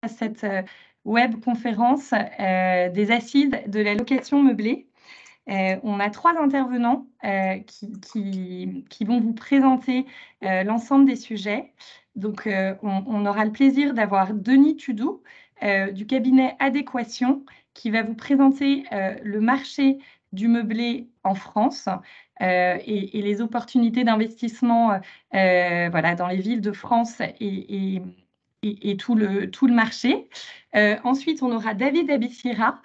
cette web conférence des assises de la location meublée. On a 3 intervenants qui vont vous présenter l'ensemble des sujets. Donc, on aura le plaisir d'avoir Denis Tudou du cabinet Adéquation qui va vous présenter le marché du meublé en France et les opportunités d'investissement voilà, dans les villes de France et tout le marché. Ensuite, on aura David Abissira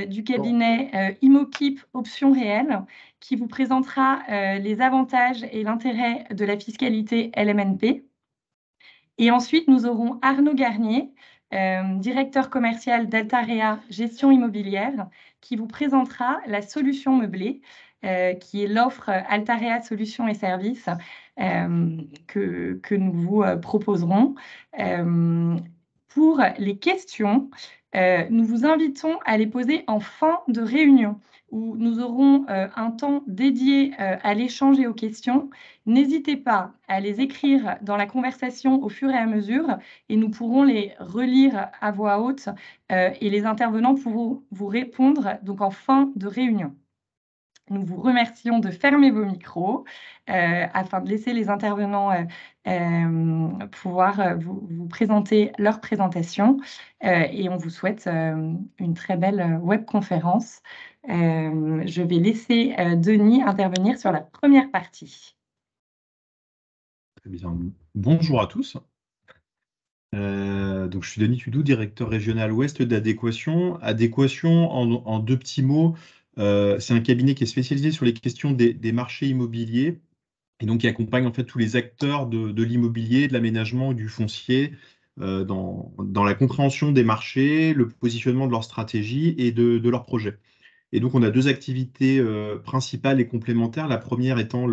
du cabinet Imokip Options Réelles qui vous présentera les avantages et l'intérêt de la fiscalité LMNP. Et ensuite, nous aurons Arnaud Garnier, directeur commercial d'Altarea Gestion Immobilière, qui vous présentera la solution meublée, qui est l'offre Altarea Solutions et Services que nous vous proposerons. Pour les questions, nous vous invitons à les poser en fin de réunion, où nous aurons un temps dédié à l'échange et aux questions. N'hésitez pas à les écrire dans la conversation au fur et à mesure et nous pourrons les relire à voix haute et les intervenants pourront vous répondre donc en fin de réunion. Nous vous remercions de fermer vos micros afin de laisser les intervenants pouvoir vous présenter leur présentation et on vous souhaite une très belle webconférence. Je vais laisser Denis intervenir sur la première partie. Très bien. Bonjour à tous. Donc, je suis Denis Tudou, directeur régional ouest d'Adéquation. Adéquation, en 2 petits mots, c'est un cabinet qui est spécialisé sur les questions des marchés immobiliers et donc qui accompagne en fait tous les acteurs de l'immobilier, de l'aménagement, du foncier dans la compréhension des marchés, le positionnement de leur stratégie et de leurs projets. Et donc, on a 2 activités principales et complémentaires. La première étant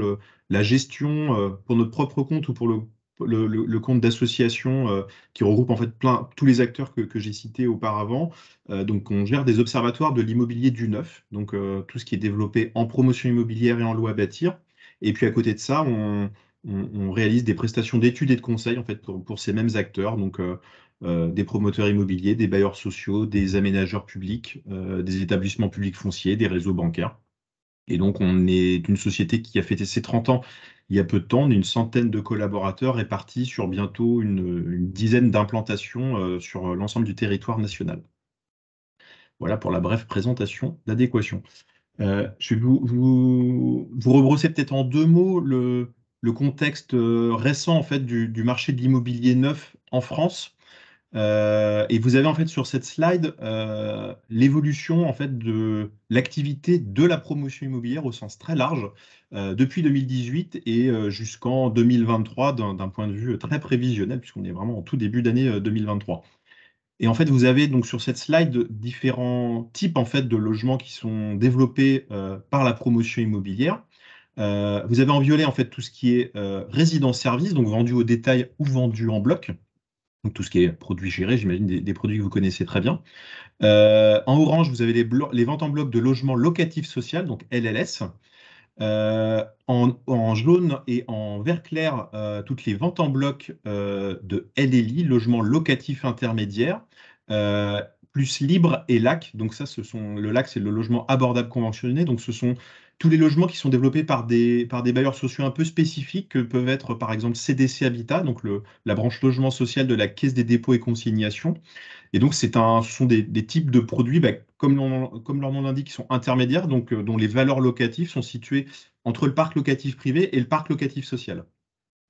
la gestion pour notre propre compte ou pour le compte d'association qui regroupe en fait tous les acteurs que j'ai cités auparavant. Donc, on gère des observatoires de l'immobilier du neuf, donc tout ce qui est développé en promotion immobilière et en loi bâtir. Et puis, à côté de ça, on réalise des prestations d'études et de conseils en fait pour ces mêmes acteurs. Donc, des promoteurs immobiliers, des bailleurs sociaux, des aménageurs publics, des établissements publics fonciers, des réseaux bancaires. Et donc, on est une société qui a fêté ses 30 ans il y a peu de temps. On est une centaine de collaborateurs répartis sur bientôt une dizaine d'implantations sur l'ensemble du territoire national. Voilà pour la brève présentation d'Adéquation. Je vais vous rebrosser peut-être en 2 mots le contexte récent en fait, du marché de l'immobilier neuf en France. Et vous avez en fait sur cette slide l'évolution en fait de l'activité de la promotion immobilière au sens très large depuis 2018 et jusqu'en 2023 d'un point de vue très prévisionnel puisqu'on est vraiment en tout début d'année 2023. Et en fait, vous avez donc sur cette slide différents types en fait de logements qui sont développés par la promotion immobilière. Vous avez en violet en fait tout ce qui est résidence-service, donc vendu au détail ou vendu en bloc. Donc tout ce qui est produits gérés, j'imagine des produits que vous connaissez très bien. En orange, vous avez les ventes en bloc de logements locatifs social, donc LLS. En jaune et en vert clair, toutes les ventes en bloc de LLI, logements locatifs intermédiaires, plus libre et LAC. Donc ça, le LAC, c'est le logement abordable conventionné. Donc ce sont tous les logements qui sont développés par des bailleurs sociaux un peu spécifiques, que peuvent être par exemple CDC Habitat, donc la branche logement social de la Caisse des dépôts et consignations. Et donc, ce sont des types de produits, comme leur nom l'indique, qui sont intermédiaires, donc dont les valeurs locatives sont situées entre le parc locatif privé et le parc locatif social.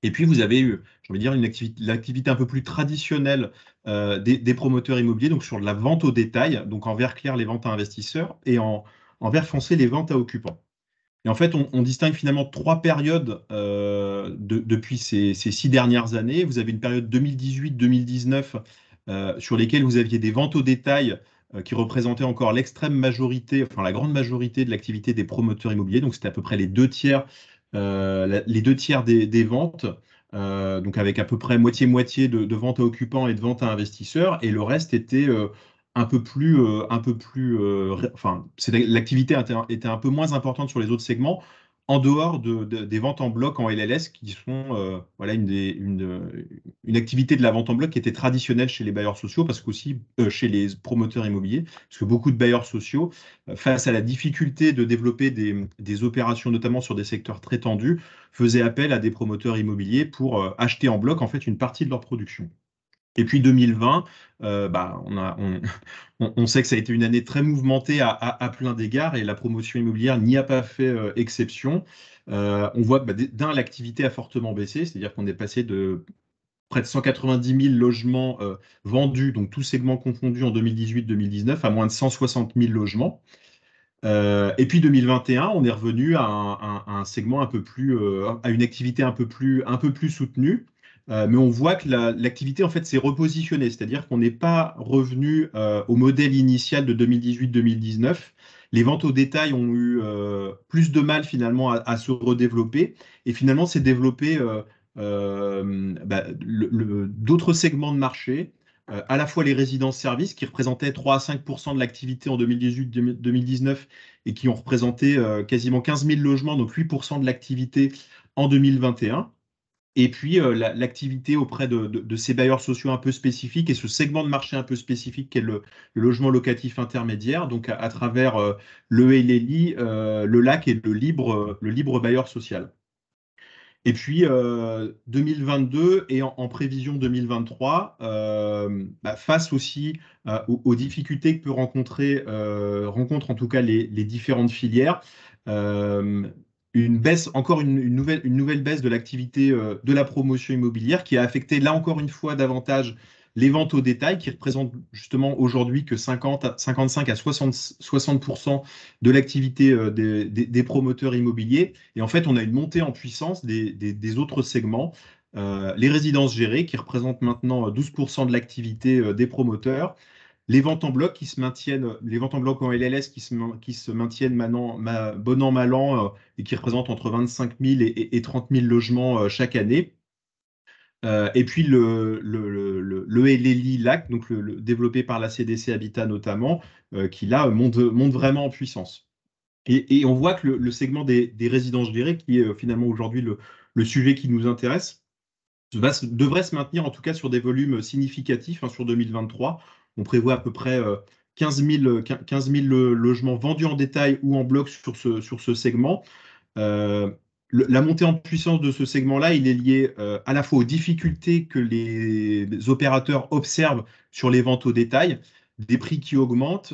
Et puis, vous avez eu, j'ai envie de dire, l'activité un peu plus traditionnelle des promoteurs immobiliers, donc sur la vente au détail, donc en vert clair, les ventes à investisseurs, et en vert foncé, les ventes à occupants. Et en fait, on distingue finalement 3 périodes depuis ces 6 dernières années. Vous avez une période 2018-2019 sur lesquelles vous aviez des ventes au détail qui représentaient encore l'extrême majorité, enfin la grande majorité de l'activité des promoteurs immobiliers. Donc, c'était à peu près les 2 tiers, des ventes, donc avec à peu près moitié-moitié de ventes à occupants et de ventes à investisseurs. Et le reste était enfin, l'activité était un peu moins importante sur les autres segments. en dehors des ventes en bloc en LLS, qui sont voilà, une activité de la vente en bloc qui était traditionnelle chez les bailleurs sociaux, parce qu'aussi chez les promoteurs immobiliers, parce que beaucoup de bailleurs sociaux, face à la difficulté de développer des opérations, notamment sur des secteurs très tendus, faisaient appel à des promoteurs immobiliers pour acheter en bloc en fait une partie de leur production. Et puis 2020, on sait que ça a été une année très mouvementée à plein d'égards et la promotion immobilière n'y a pas fait exception. On voit que l'activité a fortement baissé, c'est-à-dire qu'on est passé de près de 190 000 logements vendus, donc tous segments confondus en 2018-2019, à moins de 160 000 logements. Et puis 2021, on est revenu à un segment un peu plus, à une activité un peu plus soutenue. Mais on voit que l'activité en fait s'est repositionnée, c'est-à-dire qu'on n'est pas revenu au modèle initial de 2018-2019. Les ventes au détail ont eu plus de mal finalement à se redévelopper et finalement s'est développé d'autres segments de marché, à la fois les résidences-services qui représentaient 3 à 5 de l'activité en 2018-2019 et qui ont représenté quasiment 15 000 logements, donc 8 de l'activité en 2021. Et puis l'activité auprès de ces bailleurs sociaux un peu spécifiques et ce segment de marché un peu spécifique qu'est le logement locatif intermédiaire, donc à travers le LLI, le LAC et le libre bailleur social. Et puis 2022 et en prévision 2023, face aussi aux difficultés que rencontrent en tout cas les différentes filières, euh, une baisse, encore une nouvelle baisse de l'activité de la promotion immobilière qui a affecté là encore une fois davantage les ventes au détail, qui représentent justement aujourd'hui que 55 à 60% de l'activité des promoteurs immobiliers. Et en fait, on a une montée en puissance des autres segments. Les résidences gérées, qui représentent maintenant 12% de l'activité des promoteurs. Les ventes en bloc qui se maintiennent, les ventes en bloc en LLS qui se maintiennent maintenant, bon an, mal an, et qui représentent entre 25 000 et 30 000 logements chaque année. Et puis le LLI LAC, donc développé par la CDC Habitat notamment, qui là monte vraiment en puissance. Et on voit que le segment des résidences gérées, qui est finalement aujourd'hui le sujet qui nous intéresse, devrait se maintenir en tout cas sur des volumes significatifs sur 2023. On prévoit à peu près 15 000 logements vendus en détail ou en bloc sur ce segment. Euh, la montée en puissance de ce segment-là, il est lié à la fois aux difficultés que les opérateurs observent sur les ventes au détail, des prix qui augmentent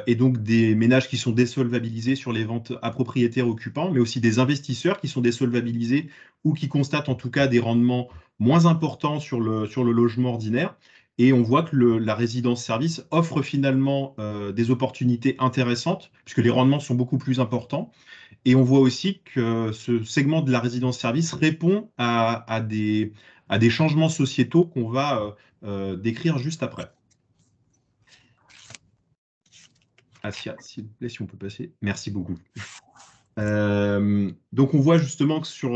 et donc des ménages qui sont désolvabilisés sur les ventes à propriétaires occupants, mais aussi des investisseurs qui sont désolvabilisés ou qui constatent en tout cas des rendements moins importants sur le logement ordinaire. Et on voit que la résidence-service offre finalement des opportunités intéressantes, puisque les rendements sont beaucoup plus importants. Et on voit aussi que ce segment de la résidence-service répond à des changements sociétaux qu'on va décrire juste après. Asia, s'il vous plaît, si on peut passer. Merci beaucoup. Donc on voit justement que sur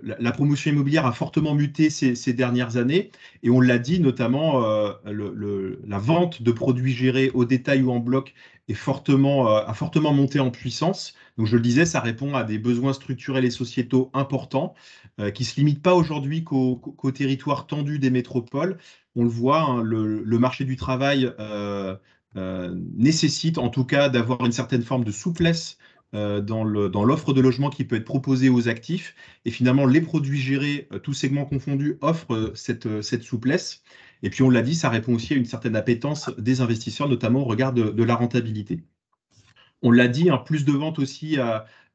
la promotion immobilière a fortement muté ces dernières années et on l'a dit notamment la vente de produits gérés au détail ou en bloc a fortement monté en puissance. Donc je le disais, ça répond à des besoins structurels et sociétaux importants qui se limitent pas aujourd'hui qu'au territoire tendu des métropoles. On le voit, hein, le marché du travail nécessite en tout cas d'avoir une certaine forme de souplesse dans l'offre de logement qui peut être proposée aux actifs. Et finalement, les produits gérés, tous segments confondus, offrent cette souplesse. Et puis, on l'a dit, ça répond aussi à une certaine appétence des investisseurs, notamment au regard de la rentabilité. On l'a dit, plus de ventes aussi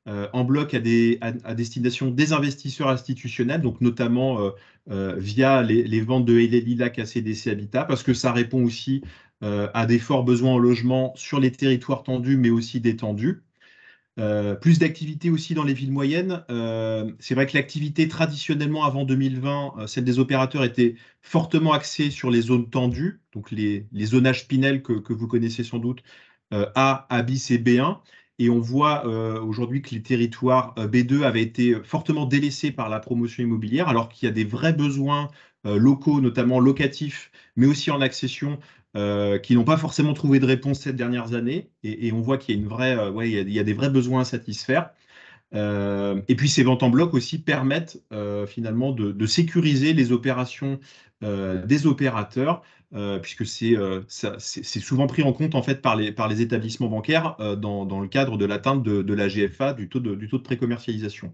en bloc à destination des investisseurs institutionnels, donc notamment via les ventes de LLI-LAC à CDC Habitat, parce que ça répond aussi à des forts besoins en logement sur les territoires tendus, mais aussi détendus. Plus d'activité aussi dans les villes moyennes. C'est vrai que l'activité traditionnellement avant 2020, celle des opérateurs était fortement axée sur les zones tendues, donc les zonages Pinel que vous connaissez sans doute, A bis et B1. Et on voit aujourd'hui que les territoires B2 avaient été fortement délaissés par la promotion immobilière, alors qu'il y a des vrais besoins locaux, notamment locatifs, mais aussi en accession, qui n'ont pas forcément trouvé de réponse ces dernières années. Et on voit qu'il y a il y a des vrais besoins à satisfaire. Et puis ces ventes en bloc aussi permettent finalement de sécuriser les opérations des opérateurs, puisque c'est souvent pris en compte en fait par les établissements bancaires dans le cadre de l'atteinte de la GFA, du taux de précommercialisation.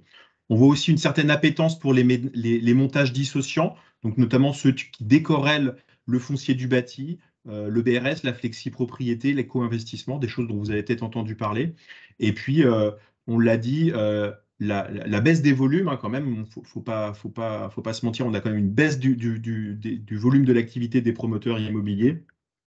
On voit aussi une certaine appétence pour les montages dissociants, donc notamment ceux qui décorrèlent le foncier du bâti, le BRS, la flexi-propriété, l'éco-investissement, des choses dont vous avez peut-être entendu parler. Et puis, on l'a dit, la baisse des volumes, hein, quand même, faut pas se mentir, on a quand même une baisse du volume de l'activité des promoteurs immobiliers.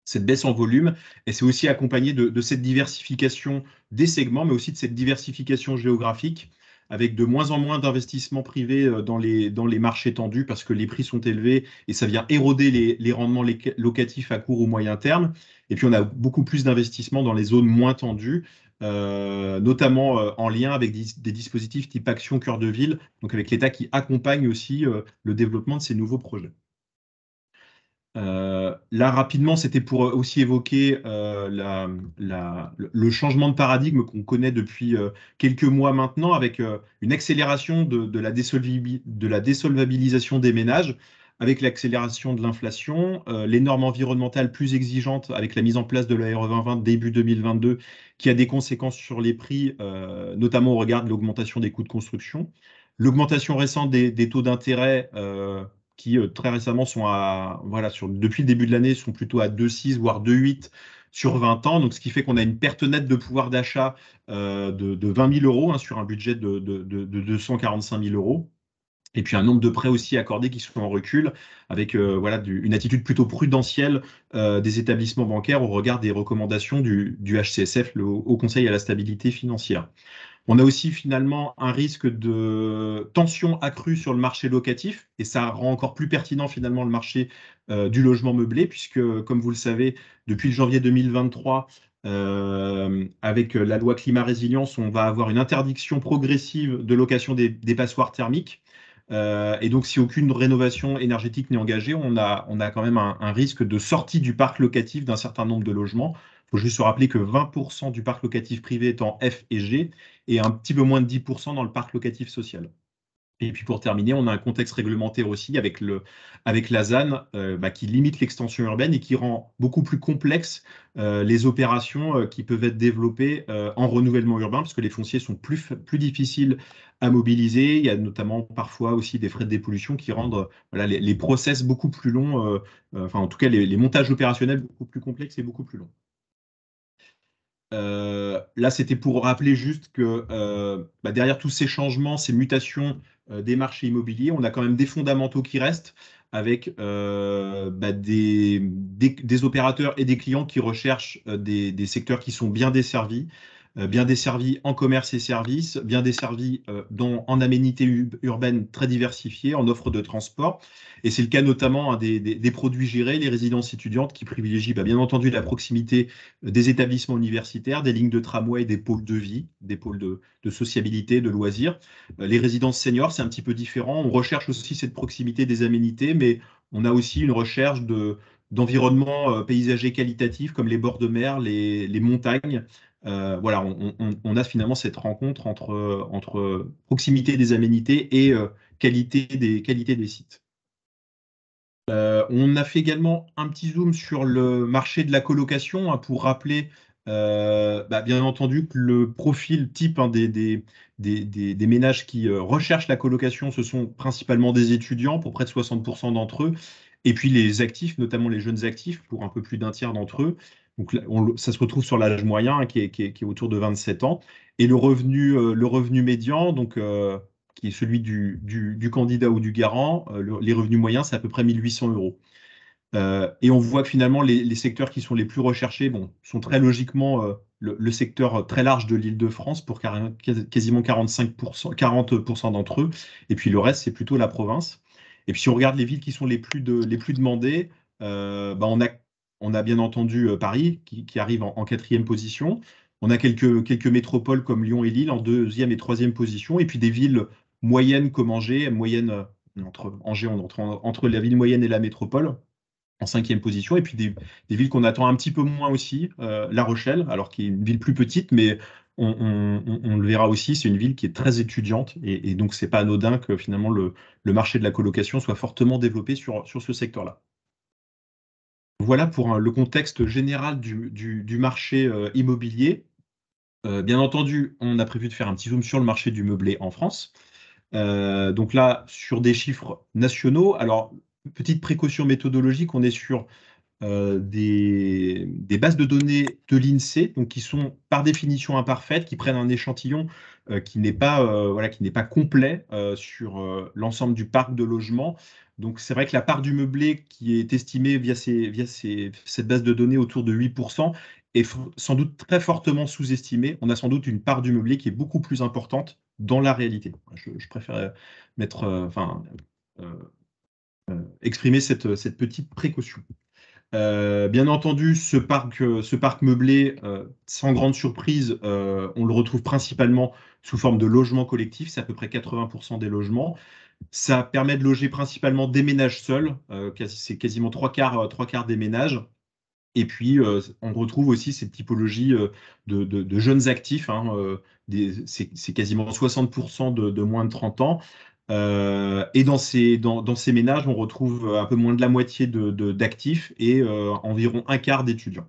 Cette baisse en volume, et c'est aussi accompagné de cette diversification des segments, mais aussi de cette diversification géographique, avec de moins en moins d'investissements privés dans les marchés tendus, parce que les prix sont élevés et ça vient éroder les rendements locatifs à court ou moyen terme. Et puis on a beaucoup plus d'investissements dans les zones moins tendues, notamment en lien avec des dispositifs type Action Cœur de Ville, donc avec l'État qui accompagne aussi le développement de ces nouveaux projets. Là, rapidement, c'était pour aussi évoquer le changement de paradigme qu'on connaît depuis quelques mois maintenant, avec une accélération de la désolvabilisation des ménages, avec l'accélération de l'inflation, les normes environnementales plus exigeantes, avec la mise en place de la RE 2020 début 2022, qui a des conséquences sur les prix, notamment au regard de l'augmentation des coûts de construction. L'augmentation récente des taux d'intérêt qui très récemment sont voilà, depuis le début de l'année, sont plutôt à 2,6 voire 2,8 sur 20 ans. Donc, ce qui fait qu'on a une perte nette de pouvoir d'achat de 20 000 euros, hein, sur un budget de 245 000 euros. Et puis un nombre de prêts aussi accordés qui sont en recul, avec voilà, une attitude plutôt prudentielle des établissements bancaires au regard des recommandations du HCSF, le Haut Conseil à la stabilité financière. On a aussi finalement un risque de tension accrue sur le marché locatif, et ça rend encore plus pertinent finalement le marché du logement meublé, puisque, comme vous le savez, depuis le janvier 2023, avec la loi climat résilience, on va avoir une interdiction progressive de location des passoires thermiques. Et donc, si aucune rénovation énergétique n'est engagée, on a quand même un risque de sortie du parc locatif d'un certain nombre de logements. Il faut juste se rappeler que 20% du parc locatif privé est en F et G, et un petit peu moins de 10% dans le parc locatif social. Et puis pour terminer, on a un contexte réglementaire aussi avec la ZAN qui limite l'extension urbaine et qui rend beaucoup plus complexe les opérations qui peuvent être développées en renouvellement urbain, parce que les fonciers sont plus difficiles à mobiliser. Il y a notamment parfois aussi des frais de dépollution qui rendent voilà, les process beaucoup plus longs, enfin en tout cas les montages opérationnels beaucoup plus complexes et beaucoup plus longs. Là, c'était pour rappeler juste que derrière tous ces changements, ces mutations des marchés immobiliers, on a quand même des fondamentaux qui restent, avec des opérateurs et des clients qui recherchent des secteurs qui sont bien desservis en commerce et services, bien desservis en aménités urbaines très diversifiées, en offre de transport. Et c'est le cas notamment, hein, des produits gérés, les résidences étudiantes qui privilégient bien entendu la proximité des établissements universitaires, des lignes de tramway, des pôles de vie, des pôles de sociabilité, de loisirs. Les résidences seniors, c'est un petit peu différent. On recherche aussi cette proximité des aménités, mais on a aussi une recherche d'environnements paysagers qualitatifs comme les bords de mer, les montagnes. Voilà, on a finalement cette rencontre entre proximité des aménités et qualité des sites. On a fait également un petit zoom sur le marché de la colocation, hein, pour rappeler, bien entendu, que le profil type, hein, des ménages qui recherchent la colocation, ce sont principalement des étudiants, pour près de 60% d'entre eux, et puis les actifs, notamment les jeunes actifs, pour un peu plus d'un tiers d'entre eux. Donc là, ça se retrouve sur l'âge moyen, hein, qui est autour de 27 ans, et le revenu médian, donc qui est celui du candidat ou du garant, les revenus moyens, c'est à peu près 1 800 euros. Et on voit que finalement, les secteurs qui sont les plus recherchés, bon, sont très logiquement le secteur très large de l'Île-de-France, pour quasiment 40% d'entre eux. Et puis le reste, c'est plutôt la province. Et puis si on regarde les villes qui sont les plus demandées, on a bien entendu Paris qui arrive en quatrième position. On a quelques métropoles comme Lyon et Lille en deuxième et troisième position. Et puis des villes moyennes comme Angers, entre Angers, entre la ville moyenne et la métropole, en cinquième position. Et puis des villes qu'on attend un petit peu moins aussi, La Rochelle, alors qui est une ville plus petite, mais on le verra aussi, c'est une ville qui est très étudiante et donc c'est pas anodin que finalement le marché de la colocation soit fortement développé sur ce secteur-là. Voilà pour le contexte général du marché immobilier. Bien entendu, on a prévu de faire un petit zoom sur le marché du meublé en France. Donc là, sur des chiffres nationaux, alors petite précaution méthodologique, on est sur des bases de données de l'INSEE, donc qui sont par définition imparfaites, qui prennent un échantillon qui n'est pas, voilà, qui n'est pas complet sur l'ensemble du parc de logements. Donc c'est vrai que la part du meublé qui est estimée cette base de données autour de 8% est sans doute très fortement sous-estimée. On a sans doute une part du meublé qui est beaucoup plus importante dans la réalité. Je préfère mettre, euh, exprimer cette petite précaution. Bien entendu, ce parc meublé, sans grande surprise, on le retrouve principalement sous forme de logements collectifs, c'est à peu près 80% des logements. Ça permet de loger principalement des ménages seuls, c'est quasiment trois quarts des ménages. Et puis, on retrouve aussi cette typologie de jeunes actifs, hein, c'est quasiment 60% de moins de 30 ans. Et dans ces ménages, on retrouve un peu moins de la moitié d'actifs et environ un quart d'étudiants.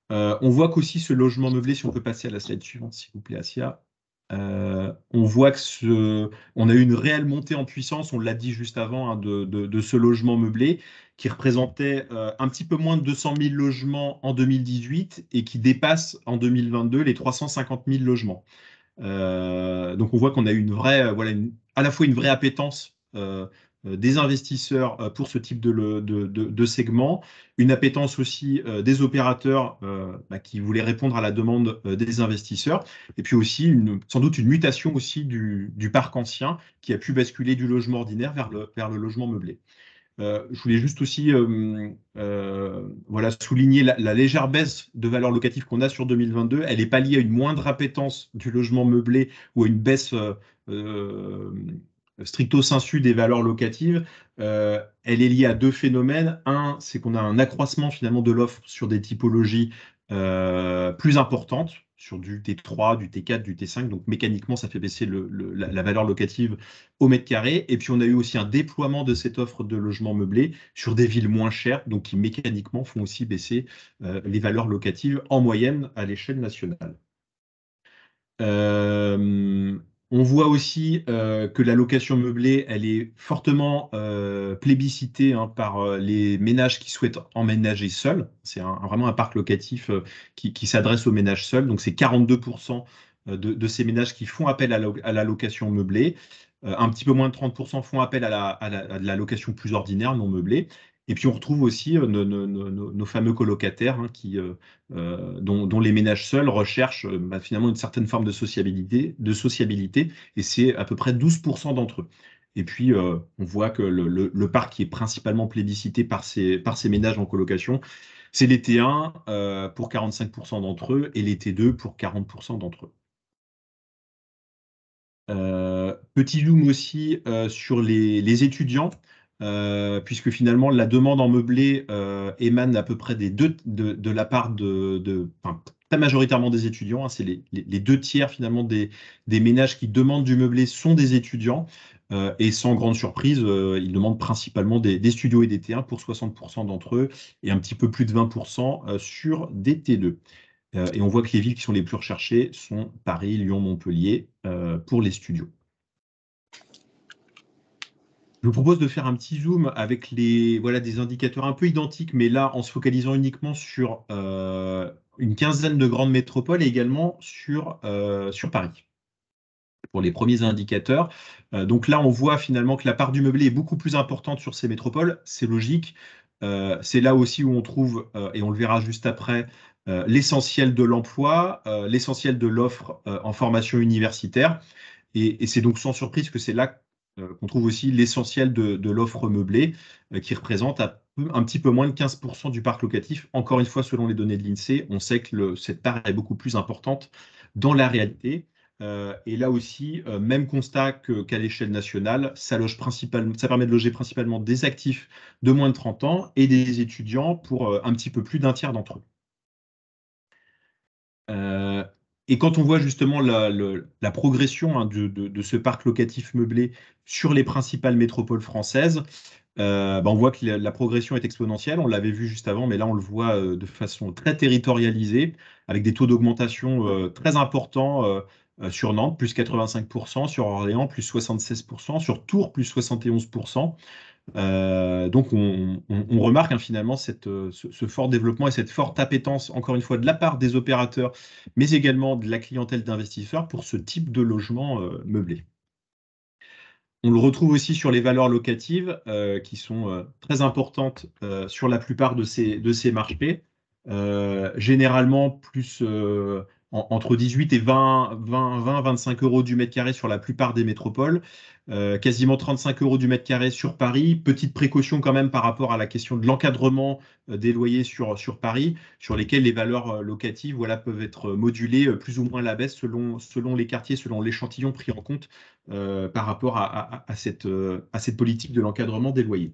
On voit qu'aussi ce logement meublé, si on peut passer à la slide suivante, s'il vous plaît, Asia, on voit on a eu une réelle montée en puissance, on l'a dit juste avant, hein, de ce logement meublé qui représentait un petit peu moins de 200 000 logements en 2018 et qui dépasse en 2022 les 350 000 logements. Donc on voit qu'on a eu une vraie, à la fois une vraie appétence des investisseurs pour ce type de segment, une appétence aussi des opérateurs qui voulaient répondre à la demande des investisseurs, et puis aussi sans doute une mutation aussi du parc ancien qui a pu basculer du logement ordinaire vers le logement meublé. Je voulais juste aussi souligner la légère baisse de valeur locative qu'on a sur 2022. Elle n'est pas liée à une moindre appétence du logement meublé ou à une baisse euh, stricto sensu des valeurs locatives. Elle est liée à deux phénomènes. Un, c'est qu'on a un accroissement finalement de l'offre sur des typologies plus importantes, sur du T3, du T4, du T5. Donc mécaniquement, ça fait baisser la valeur locative au mètre carré. Et puis on a eu aussi un déploiement de cette offre de logements meublés sur des villes moins chères, donc qui mécaniquement font aussi baisser les valeurs locatives en moyenne à l'échelle nationale. On voit aussi que la location meublée, elle est fortement plébiscitée hein, par les ménages qui souhaitent emménager seuls. C'est vraiment un parc locatif qui s'adresse aux ménages seuls. Donc c'est 42% de ces ménages qui font appel à la location meublée. Un petit peu moins de 30% font appel à la location plus ordinaire, non meublée. Et puis on retrouve aussi nos fameux colocataires hein, dont les ménages seuls recherchent finalement une certaine forme de sociabilité, et c'est à peu près 12% d'entre eux. Et puis on voit que le parc qui est principalement plébiscité par ces ménages en colocation, c'est les T1 pour 45% d'entre eux et les T2 pour 40% d'entre eux. Petit zoom aussi sur les étudiants, puisque finalement la demande en meublé émane à peu près de la part enfin, très majoritairement des étudiants. Hein, c'est les deux tiers finalement des ménages qui demandent du meublé sont des étudiants. Et sans grande surprise, ils demandent principalement des studios et des T1 pour 60% d'entre eux et un petit peu plus de 20% sur des T2. Et on voit que les villes qui sont les plus recherchées sont Paris, Lyon, Montpellier pour les studios. Je vous propose de faire un petit zoom avec des indicateurs un peu identiques, mais là en se focalisant uniquement sur une quinzaine de grandes métropoles et également sur Paris. Pour les premiers indicateurs. Donc là, on voit finalement que la part du meublé est beaucoup plus importante sur ces métropoles. C'est logique. C'est là aussi où on trouve, et on le verra juste après, l'essentiel de l'emploi, l'essentiel de l'offre en formation universitaire. Et c'est donc sans surprise que c'est là qu'on trouve aussi l'essentiel de l'offre meublée, qui représente un petit peu moins de 15% du parc locatif. Encore une fois, selon les données de l'INSEE, on sait que cette part est beaucoup plus importante dans la réalité. Et là aussi, même constat qu'à l'échelle nationale, ça permet de loger principalement des actifs de moins de 30 ans et des étudiants pour un petit peu plus d'un tiers d'entre eux. Et quand on voit justement la progression, hein, de ce parc locatif meublé sur les principales métropoles françaises, on voit que la progression est exponentielle. On l'avait vu juste avant, mais là, on le voit de façon très territorialisée, avec des taux d'augmentation très importants sur Nantes, plus 85%, sur Orléans, plus 76%, sur Tours, plus 71%. Donc, on remarque, hein, finalement ce fort développement et cette forte appétence, encore une fois, de la part des opérateurs, mais également de la clientèle d'investisseurs pour ce type de logement meublé. On le retrouve aussi sur les valeurs locatives qui sont très importantes sur la plupart de ces marchés. Généralement, plus entre 18 et 25 euros du mètre carré sur la plupart des métropoles. Quasiment 35 euros du mètre carré sur Paris. Petite précaution quand même par rapport à la question de l'encadrement des loyers sur Paris, sur lesquels les valeurs locatives, voilà, peuvent être modulées plus ou moins à la baisse selon les quartiers, selon l'échantillon pris en compte par rapport à cette politique de l'encadrement des loyers.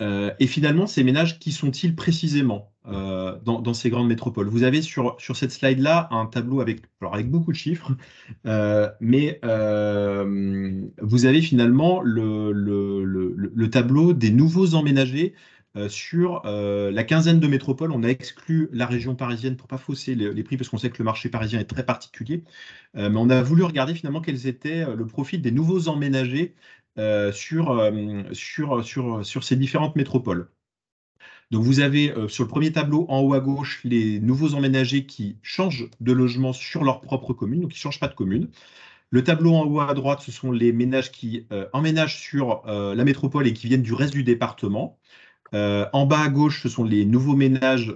Et finalement, ces ménages, qui sont-ils précisément dans ces grandes métropoles? Vous avez sur cette slide-là un tableau avec beaucoup de chiffres, mais vous avez finalement le tableau des nouveaux emménagés sur la quinzaine de métropoles. On a exclu la région parisienne pour ne pas fausser les prix, parce qu'on sait que le marché parisien est très particulier. Mais on a voulu regarder finalement quels étaient le profil des nouveaux emménagés sur ces différentes métropoles. Donc vous avez sur le premier tableau en haut à gauche les nouveaux emménagés qui changent de logement sur leur propre commune, donc qui ne changent pas de commune. Le tableau en haut à droite, ce sont les ménages qui emménagent sur la métropole et qui viennent du reste du département. En bas à gauche, ce sont les nouveaux ménages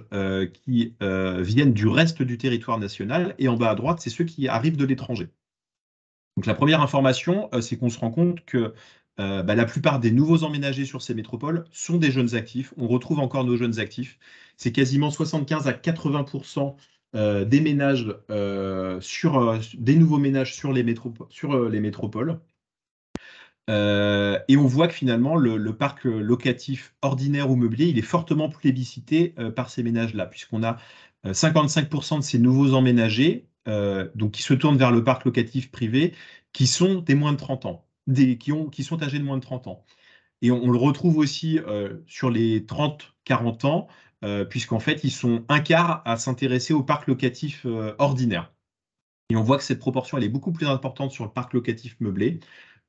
qui viennent du reste du territoire national. Et en bas à droite, c'est ceux qui arrivent de l'étranger. Donc la première information, c'est qu'on se rend compte que la plupart des nouveaux emménagés sur ces métropoles sont des jeunes actifs. On retrouve encore nos jeunes actifs. C'est quasiment 75 à 80% des ménages des nouveaux ménages sur les métropoles. Et on voit que finalement, le parc locatif ordinaire ou meublé, il est fortement plébiscité par ces ménages-là, puisqu'on a 55% de ces nouveaux emménagés donc qui se tournent vers le parc locatif privé, qui sont des moins de 30 ans, qui sont âgés de moins de 30 ans. Et on le retrouve aussi sur les 30-40 ans, puisqu'en fait, ils sont un quart à s'intéresser au parc locatif ordinaire. Et on voit que cette proportion, elle est beaucoup plus importante sur le parc locatif meublé.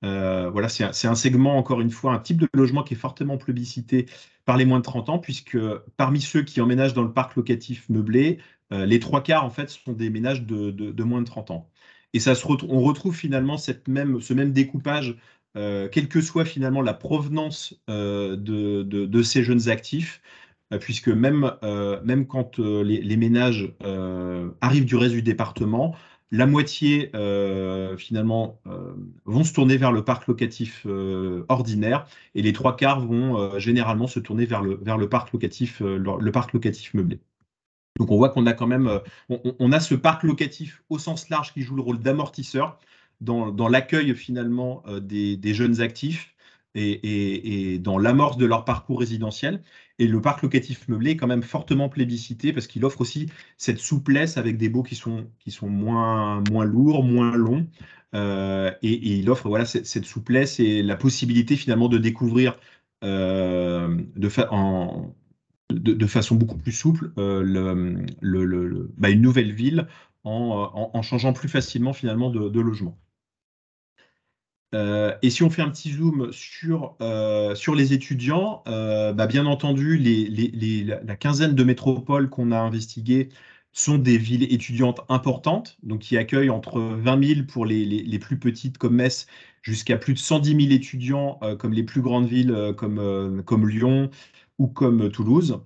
Voilà, c'est un segment, encore une fois, un type de logement qui est fortement plébiscité par les moins de 30 ans, puisque parmi ceux qui emménagent dans le parc locatif meublé, les trois quarts, en fait, sont des ménages de moins de 30 ans. Et on retrouve finalement ce même découpage, quelle que soit finalement la provenance de ces jeunes actifs, puisque même quand les ménages arrivent du reste du département, la moitié, finalement, vont se tourner vers le parc locatif ordinaire, et les trois quarts vont généralement se tourner vers le parc locatif meublé. Donc on voit qu'on a quand même, on a ce parc locatif au sens large qui joue le rôle d'amortisseur dans l'accueil finalement des jeunes actifs et dans l'amorce de leur parcours résidentiel. Et le parc locatif meublé est quand même fortement plébiscité parce qu'il offre aussi cette souplesse avec des baux qui sont moins lourds, moins longs. Et il offre, voilà, cette souplesse et la possibilité finalement de découvrir de façon beaucoup plus souple une nouvelle ville en changeant plus facilement finalement de logement. Et si on fait un petit zoom sur les étudiants, bien entendu, la quinzaine de métropoles qu'on a investiguées sont des villes étudiantes importantes, donc qui accueillent entre 20 000 pour les plus petites comme Metz, jusqu'à plus de 110 000 étudiants comme les plus grandes villes comme Lyon ou comme Toulouse.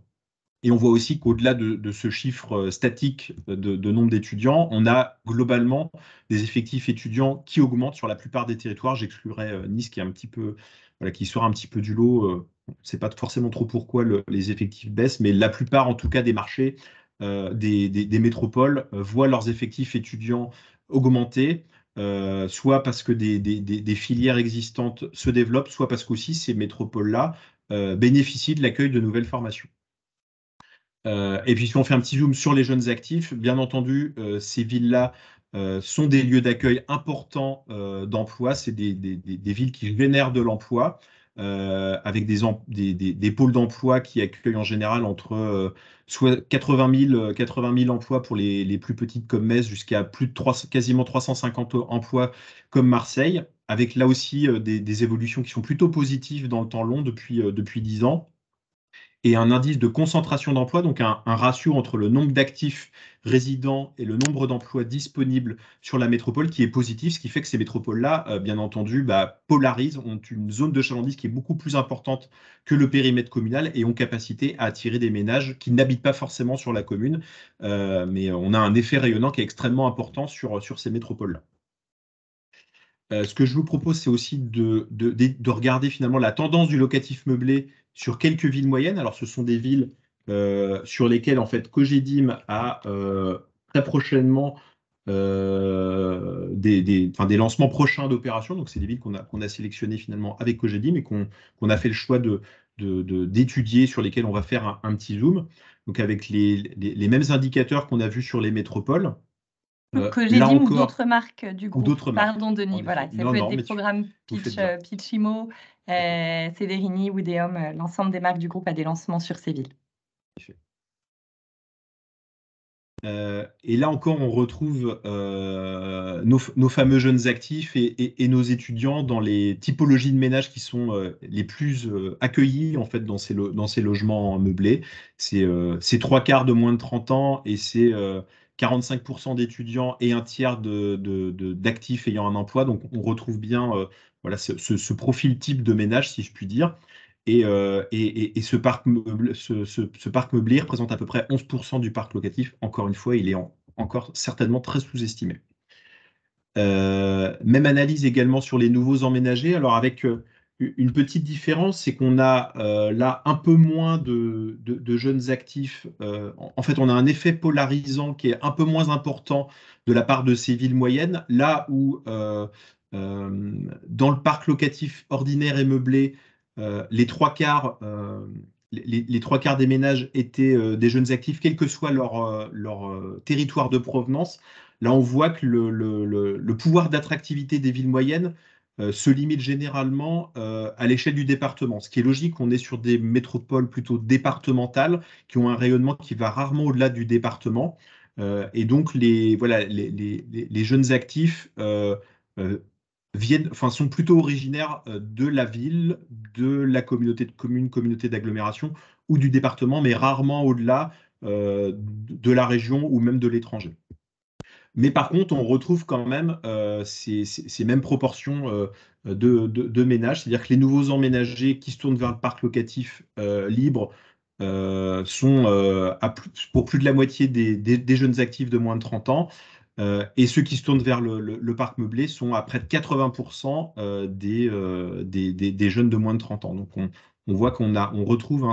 Et on voit aussi qu'au-delà de ce chiffre statique de nombre d'étudiants, on a globalement des effectifs étudiants qui augmentent sur la plupart des territoires. J'exclurais Nice qui est un petit peu, voilà, qui sort un petit peu du lot. On ne sait pas forcément trop pourquoi les effectifs baissent, mais la plupart, en tout cas, des marchés, des métropoles, voient leurs effectifs étudiants augmenter, soit parce que des filières existantes se développent, soit parce qu'aussi ces métropoles-là bénéficient de l'accueil de nouvelles formations. Et puis, si on fait un petit zoom sur les jeunes actifs, bien entendu, ces villes-là sont des lieux d'accueil importants d'emploi. C'est des villes qui génèrent de l'emploi, avec des pôles d'emploi qui accueillent en général entre soit 80 000 emplois pour les plus petites comme Metz, jusqu'à plus de quasiment 350 emplois comme Marseille, avec là aussi des évolutions qui sont plutôt positives dans le temps long depuis 10 ans, et un indice de concentration d'emplois, donc un ratio entre le nombre d'actifs résidents et le nombre d'emplois disponibles sur la métropole qui est positif, ce qui fait que ces métropoles-là, bien entendu, polarisent, ont une zone de chalandise qui est beaucoup plus importante que le périmètre communal et ont capacité à attirer des ménages qui n'habitent pas forcément sur la commune, mais on a un effet rayonnant qui est extrêmement important sur ces métropoles-là. Ce que je vous propose, c'est aussi de regarder finalement la tendance du locatif meublé sur quelques villes moyennes. Alors, ce sont des villes sur lesquelles, en fait, Cogedim a très prochainement des lancements prochains d'opérations. Donc, c'est des villes qu'on a sélectionnées finalement avec Cogedim et qu'on a fait le choix d'étudier, sur lesquelles on va faire un petit zoom. Donc, avec les mêmes indicateurs qu'on a vus sur les métropoles. Là Cogedim ou encore, d'autres marques du ou groupe. d'autres marques, Pardon, en Denis. Voilà, effet. ça Non, peut être non, des mais programmes vous faites Pitch, bien. Pitchimo, Cederini, Wideum, l'ensemble des marques du groupe a des lancements sur ces villes. Et là encore, on retrouve nos fameux jeunes actifs et nos étudiants dans les typologies de ménages qui sont les plus accueillis en fait dans ces logements meublés. C'est 3/4 de moins de 30 ans et c'est 45% d'étudiants et un tiers d'actifs ayant un emploi. Donc on retrouve bien voilà, ce profil type de ménage, si je puis dire. Et ce parc meublé représente à peu près 11% du parc locatif. Encore une fois, il est encore certainement très sous-estimé. Même analyse également sur les nouveaux emménagés. Alors avec une petite différence, c'est qu'on a là un peu moins de jeunes actifs. En fait, on a un effet polarisant qui est un peu moins important de la part de ces villes moyennes, là où dans le parc locatif ordinaire et meublé, les trois quarts, les trois quarts des ménages étaient des jeunes actifs, quel que soit leur territoire de provenance. Là, on voit que le pouvoir d'attractivité des villes moyennes se limite généralement à l'échelle du département. Ce qui est logique, on est sur des métropoles plutôt départementales qui ont un rayonnement qui va rarement au-delà du département. Et donc, voilà, les jeunes actifs euh, sont plutôt originaires de la ville, de la communauté de communes, communauté d'agglomération ou du département, mais rarement au-delà de la région ou même de l'étranger. Mais par contre, on retrouve quand même ces mêmes proportions de ménages, c'est-à-dire que les nouveaux emménagés qui se tournent vers le parc locatif libre sont pour plus de la moitié des jeunes actifs de moins de 30 ans. Et ceux qui se tournent vers le parc meublé sont à près de 80% des jeunes de moins de 30 ans. Donc on voit on retrouve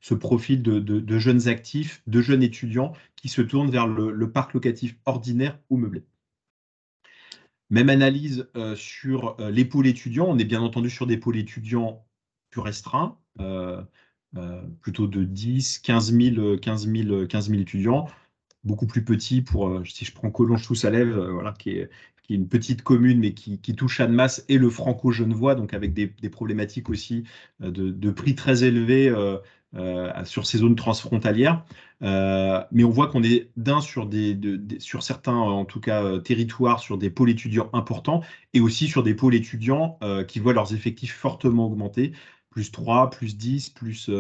ce profil de jeunes actifs, de jeunes étudiants qui se tournent vers le parc locatif ordinaire ou meublé. Même analyse sur les pôles étudiants. On est bien entendu sur des pôles étudiants plus restreints, plutôt de 10, 15 000 étudiants, beaucoup plus petits si je prends Collonges-sous-Salève, voilà, qui est une petite commune, mais qui touche Annemasse et le Franco-Genevois, donc avec des problématiques aussi de prix très élevés sur ces zones transfrontalières. Mais on voit qu'on est sur certains, en tout cas, territoires, sur des pôles étudiants importants et aussi sur des pôles étudiants qui voient leurs effectifs fortement augmenter. Plus 3, plus 10, plus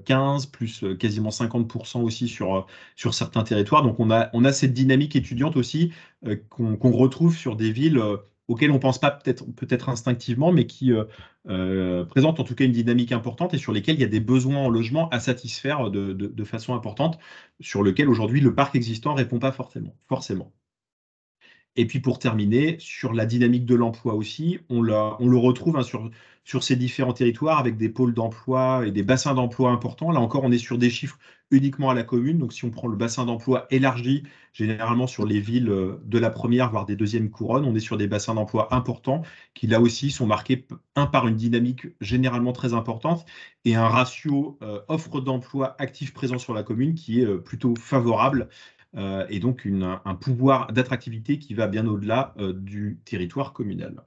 15, plus quasiment 50% aussi sur certains territoires. Donc on a cette dynamique étudiante aussi qu'on retrouve sur des villes auxquelles on ne pense pas peut-être instinctivement, mais qui présentent en tout cas une dynamique importante et sur lesquelles il y a des besoins en logement à satisfaire de façon importante, sur lesquels aujourd'hui le parc existant ne répond pas forcément. Et puis pour terminer, sur la dynamique de l'emploi aussi, on le retrouve hein, sur ces différents territoires avec des pôles d'emploi et des bassins d'emploi importants. Là encore, on est sur des chiffres uniquement à la commune. Donc si on prend le bassin d'emploi élargi, généralement sur les villes de la première, voire des deuxièmes couronnes, on est sur des bassins d'emploi importants qui là aussi sont marqués, un, par une dynamique généralement très importante et un ratio offre d'emploi actif présent sur la commune qui est plutôt favorable et donc un pouvoir d'attractivité qui va bien au-delà du territoire communal.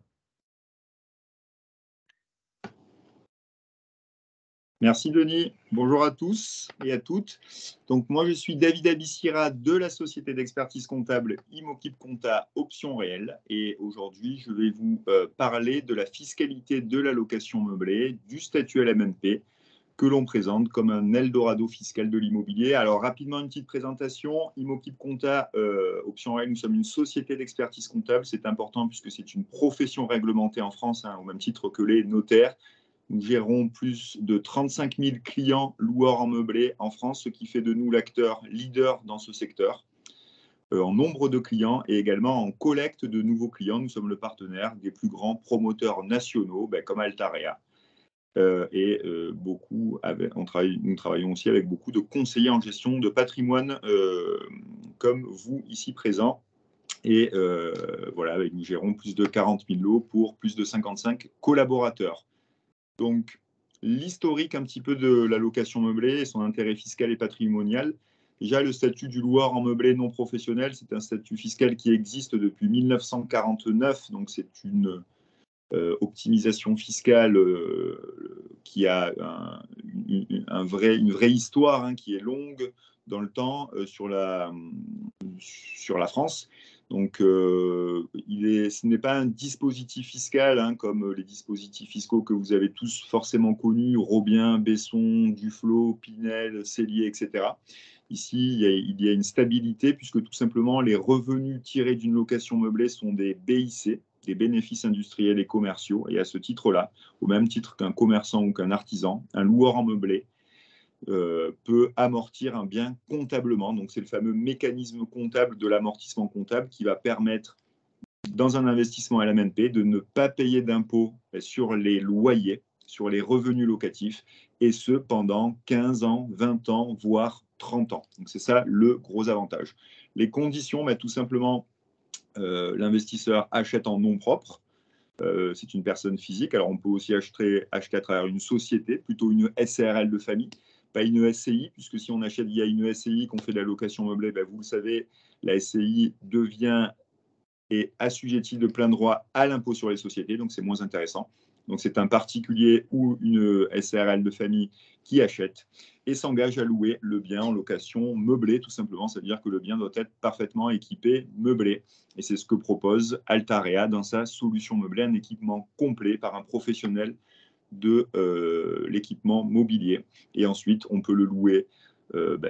Merci Denis. Bonjour à tous et à toutes. Donc moi je suis David Abissira de la société d'expertise comptable Imokip Compta Options Réelles et aujourd'hui je vais vous parler de la fiscalité de la location meublée, du statut LMNP que l'on présente comme un Eldorado fiscal de l'immobilier. Alors rapidement une petite présentation. Imokip Compta Options Réelles, nous sommes une société d'expertise comptable. C'est important puisque c'est une profession réglementée en France, hein, au même titre que les notaires. Nous gérons plus de 35 000 clients loueurs en meublé en France, ce qui fait de nous l'acteur leader dans ce secteur, en nombre de clients et également en collecte de nouveaux clients. Nous sommes le partenaire des plus grands promoteurs nationaux, comme Altarea. Nous travaillons aussi avec beaucoup de conseillers en gestion de patrimoine, comme vous ici présents. Et voilà, nous gérons plus de 40 000 lots pour plus de 55 collaborateurs. Donc, l'historique un petit peu de la location meublée et son intérêt fiscal et patrimonial. Déjà, le statut du loueur en meublé non professionnel, c'est un statut fiscal qui existe depuis 1949. Donc, c'est une optimisation fiscale qui a une vraie histoire, hein, qui est longue dans le temps sur la France. Donc, ce n'est pas un dispositif fiscal, hein, comme les dispositifs fiscaux que vous avez tous forcément connus, Robien, Besson, Duflot, Pinel, Cellier, etc. Ici, il y a une stabilité puisque tout simplement les revenus tirés d'une location meublée sont des BIC, des bénéfices industriels et commerciaux. Et à ce titre-là, au même titre qu'un commerçant ou qu'un artisan, un loueur en meublé peut amortir un bien comptablement. Donc, c'est le fameux mécanisme comptable de l'amortissement comptable qui va permettre, dans un investissement LMNP, de ne pas payer d'impôts sur les loyers, sur les revenus locatifs, et ce pendant 15 ans, 20 ans, voire 30 ans. Donc, c'est ça le gros avantage. Les conditions, tout simplement, l'investisseur achète en nom propre. C'est une personne physique. Alors, on peut aussi acheter à travers une société, plutôt une SARL de famille, pas une SCI, puisque si on achète via une SCI, qu'on fait de la location meublée, vous le savez, la SCI devient et assujettie de plein droit à l'impôt sur les sociétés, donc c'est moins intéressant. Donc, c'est un particulier ou une SARL de famille qui achète et s'engage à louer le bien en location meublée, tout simplement. C'est-à-dire que le bien doit être parfaitement équipé, meublé. Et c'est ce que propose Altarea dans sa solution meublée, un équipement complet par un professionnel de l'équipement mobilier. Et ensuite, on peut le louer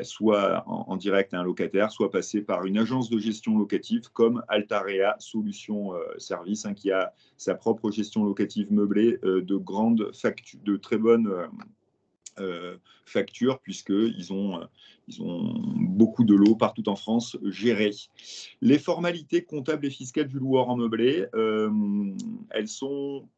soit en direct à un locataire, soit passer par une agence de gestion locative comme Altarea Solutions Service, hein, qui a sa propre gestion locative meublée de très bonnes factures, puisqu'ils ont beaucoup de lots partout en France gérés. Les formalités comptables et fiscales du loueur en meublé, elles sont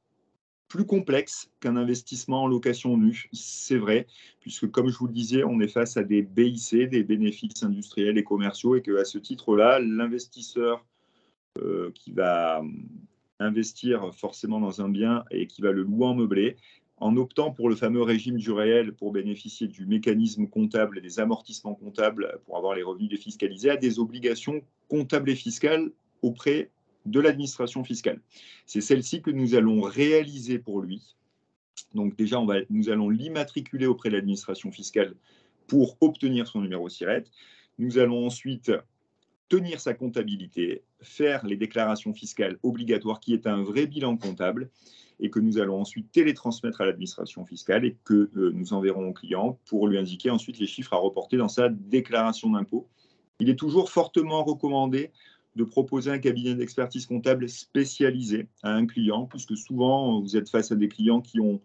plus complexe qu'un investissement en location nue, c'est vrai, puisque comme je vous le disais, on est face à des BIC, des bénéfices industriels et commerciaux, et qu'à ce titre-là, l'investisseur qui va investir forcément dans un bien et qui va le louer en meublé, en optant pour le fameux régime du réel pour bénéficier du mécanisme comptable et des amortissements comptables pour avoir les revenus défiscalisés, a des obligations comptables et fiscales auprès de l'administration fiscale. C'est celle-ci que nous allons réaliser pour lui. Donc déjà, nous allons l'immatriculer auprès de l'administration fiscale pour obtenir son numéro SIRET. Nous allons ensuite tenir sa comptabilité, faire les déclarations fiscales obligatoires, qui est un vrai bilan comptable, et que nous allons ensuite télétransmettre à l'administration fiscale et que nous enverrons au client pour lui indiquer ensuite les chiffres à reporter dans sa déclaration d'impôt. Il est toujours fortement recommandé de proposer un cabinet d'expertise comptable spécialisé à un client, puisque souvent, vous êtes face à des clients qui ont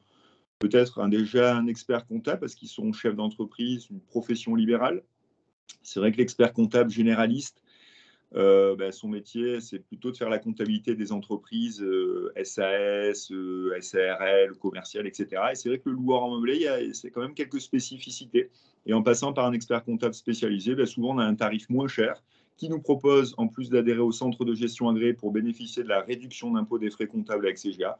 peut-être déjà un expert comptable parce qu'ils sont chefs d'entreprise, une profession libérale. C'est vrai que l'expert comptable généraliste Son métier, c'est plutôt de faire la comptabilité des entreprises SAS, SARL, commerciales, etc. Et c'est vrai que le loueur en meublé, c'est quand même quelques spécificités. Et en passant par un expert comptable spécialisé, souvent on a un tarif moins cher qui nous propose, en plus d'adhérer au centre de gestion agréé pour bénéficier de la réduction d'impôt des frais comptables avec CGA,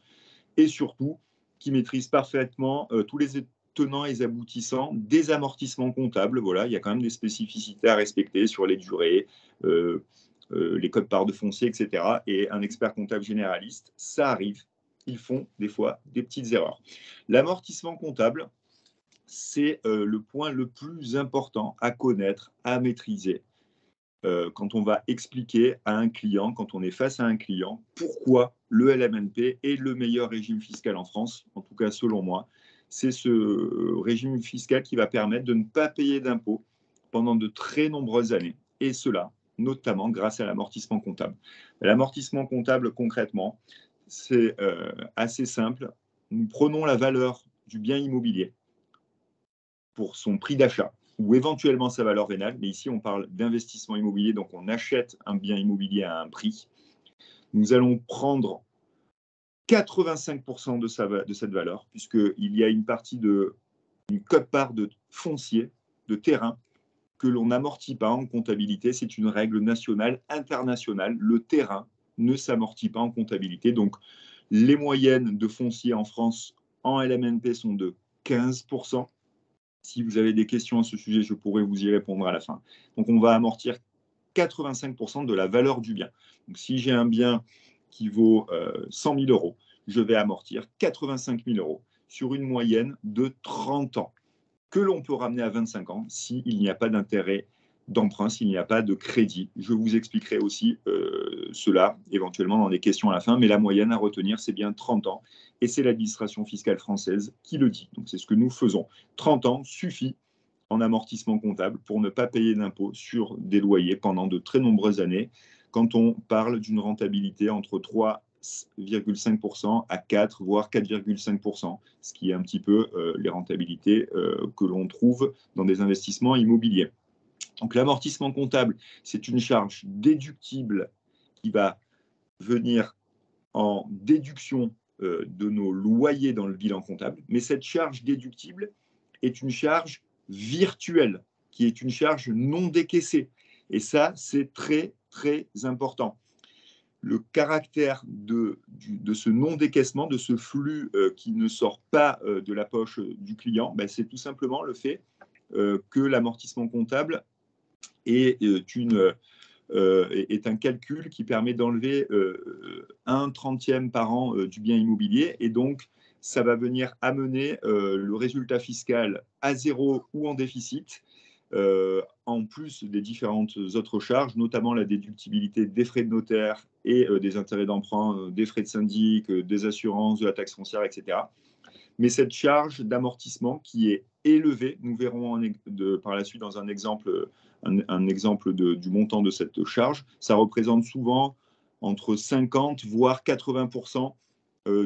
et surtout qui maîtrise parfaitement tous les tenants et aboutissants des amortissements comptables. Voilà, il y a quand même des spécificités à respecter sur les durées, les codes parts de foncier, etc. Et un expert comptable généraliste, ça arrive, ils font des fois des petites erreurs. L'amortissement comptable, c'est le point le plus important à connaître, à maîtriser. Quand on va expliquer à un client, quand on est face à un client, pourquoi le LMNP est le meilleur régime fiscal en France, en tout cas selon moi. C'est ce régime fiscal qui va permettre de ne pas payer d'impôts pendant de très nombreuses années, et cela notamment grâce à l'amortissement comptable. L'amortissement comptable, concrètement, c'est assez simple. Nous prenons la valeur du bien immobilier pour son prix d'achat ou éventuellement sa valeur vénale, mais ici on parle d'investissement immobilier, donc on achète un bien immobilier à un prix. Nous allons prendre 85% de cette valeur, puisqu'il y a une partie une quote-part de foncier, de terrain, que l'on n'amortit pas en comptabilité. C'est une règle nationale, internationale. Le terrain ne s'amortit pas en comptabilité. Donc, les moyennes de foncier en France en LMNP sont de 15%. Si vous avez des questions à ce sujet, je pourrais vous y répondre à la fin. Donc, on va amortir 85% de la valeur du bien. Donc, si j'ai un bien qui vaut 100 000 euros, je vais amortir 85 000 euros sur une moyenne de 30 ans, que l'on peut ramener à 25 ans s'il n'y a pas d'intérêt d'emprunt, s'il n'y a pas de crédit. Je vous expliquerai aussi cela éventuellement dans des questions à la fin, mais la moyenne à retenir, c'est bien 30 ans. Et c'est l'administration fiscale française qui le dit. Donc c'est ce que nous faisons. 30 ans suffit en amortissement comptable pour ne pas payer d'impôts sur des loyers pendant de très nombreuses années, quand on parle d'une rentabilité entre 3,5% à 4, voire 4,5%, ce qui est un petit peu les rentabilités que l'on trouve dans des investissements immobiliers. Donc l'amortissement comptable, c'est une charge déductible qui va venir en déduction de nos loyers dans le bilan comptable, mais cette charge déductible est une charge virtuelle, qui est une charge non décaissée. Et ça, c'est très, très important. Le caractère de ce non-décaissement, de ce flux qui ne sort pas de la poche du client, c'est tout simplement le fait que l'amortissement comptable est un calcul qui permet d'enlever 1/30e par an du bien immobilier. Et donc, ça va venir amener le résultat fiscal à zéro ou en déficit, en plus des différentes autres charges, notamment la déductibilité des frais de notaire et des intérêts d'emprunt, des frais de syndic, des assurances, de la taxe foncière, etc. Mais cette charge d'amortissement qui est élevée, nous verrons par la suite dans un exemple, du montant de cette charge, ça représente souvent entre 50 voire 80%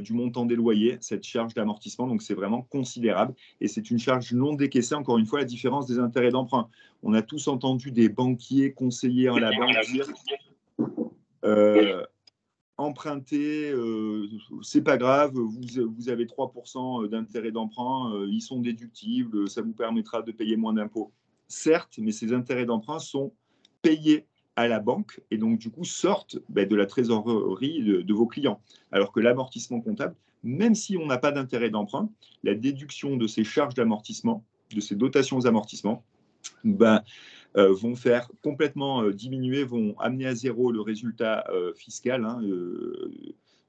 du montant des loyers, cette charge d'amortissement. Donc c'est vraiment considérable et c'est une charge non décaissée, encore une fois, la différence des intérêts d'emprunt. On a tous entendu des banquiers conseillers en la banque dire emprunter, c'est pas grave, vous avez 3% d'intérêt d'emprunt, ils sont déductibles, ça vous permettra de payer moins d'impôts. Certes, mais ces intérêts d'emprunt sont payés à la banque et donc du coup sortent de la trésorerie de vos clients. Alors que l'amortissement comptable, même si on n'a pas d'intérêt d'emprunt, la déduction de ces charges d'amortissement, de ces dotations aux amortissements, vont faire complètement diminuer, vont amener à zéro le résultat fiscal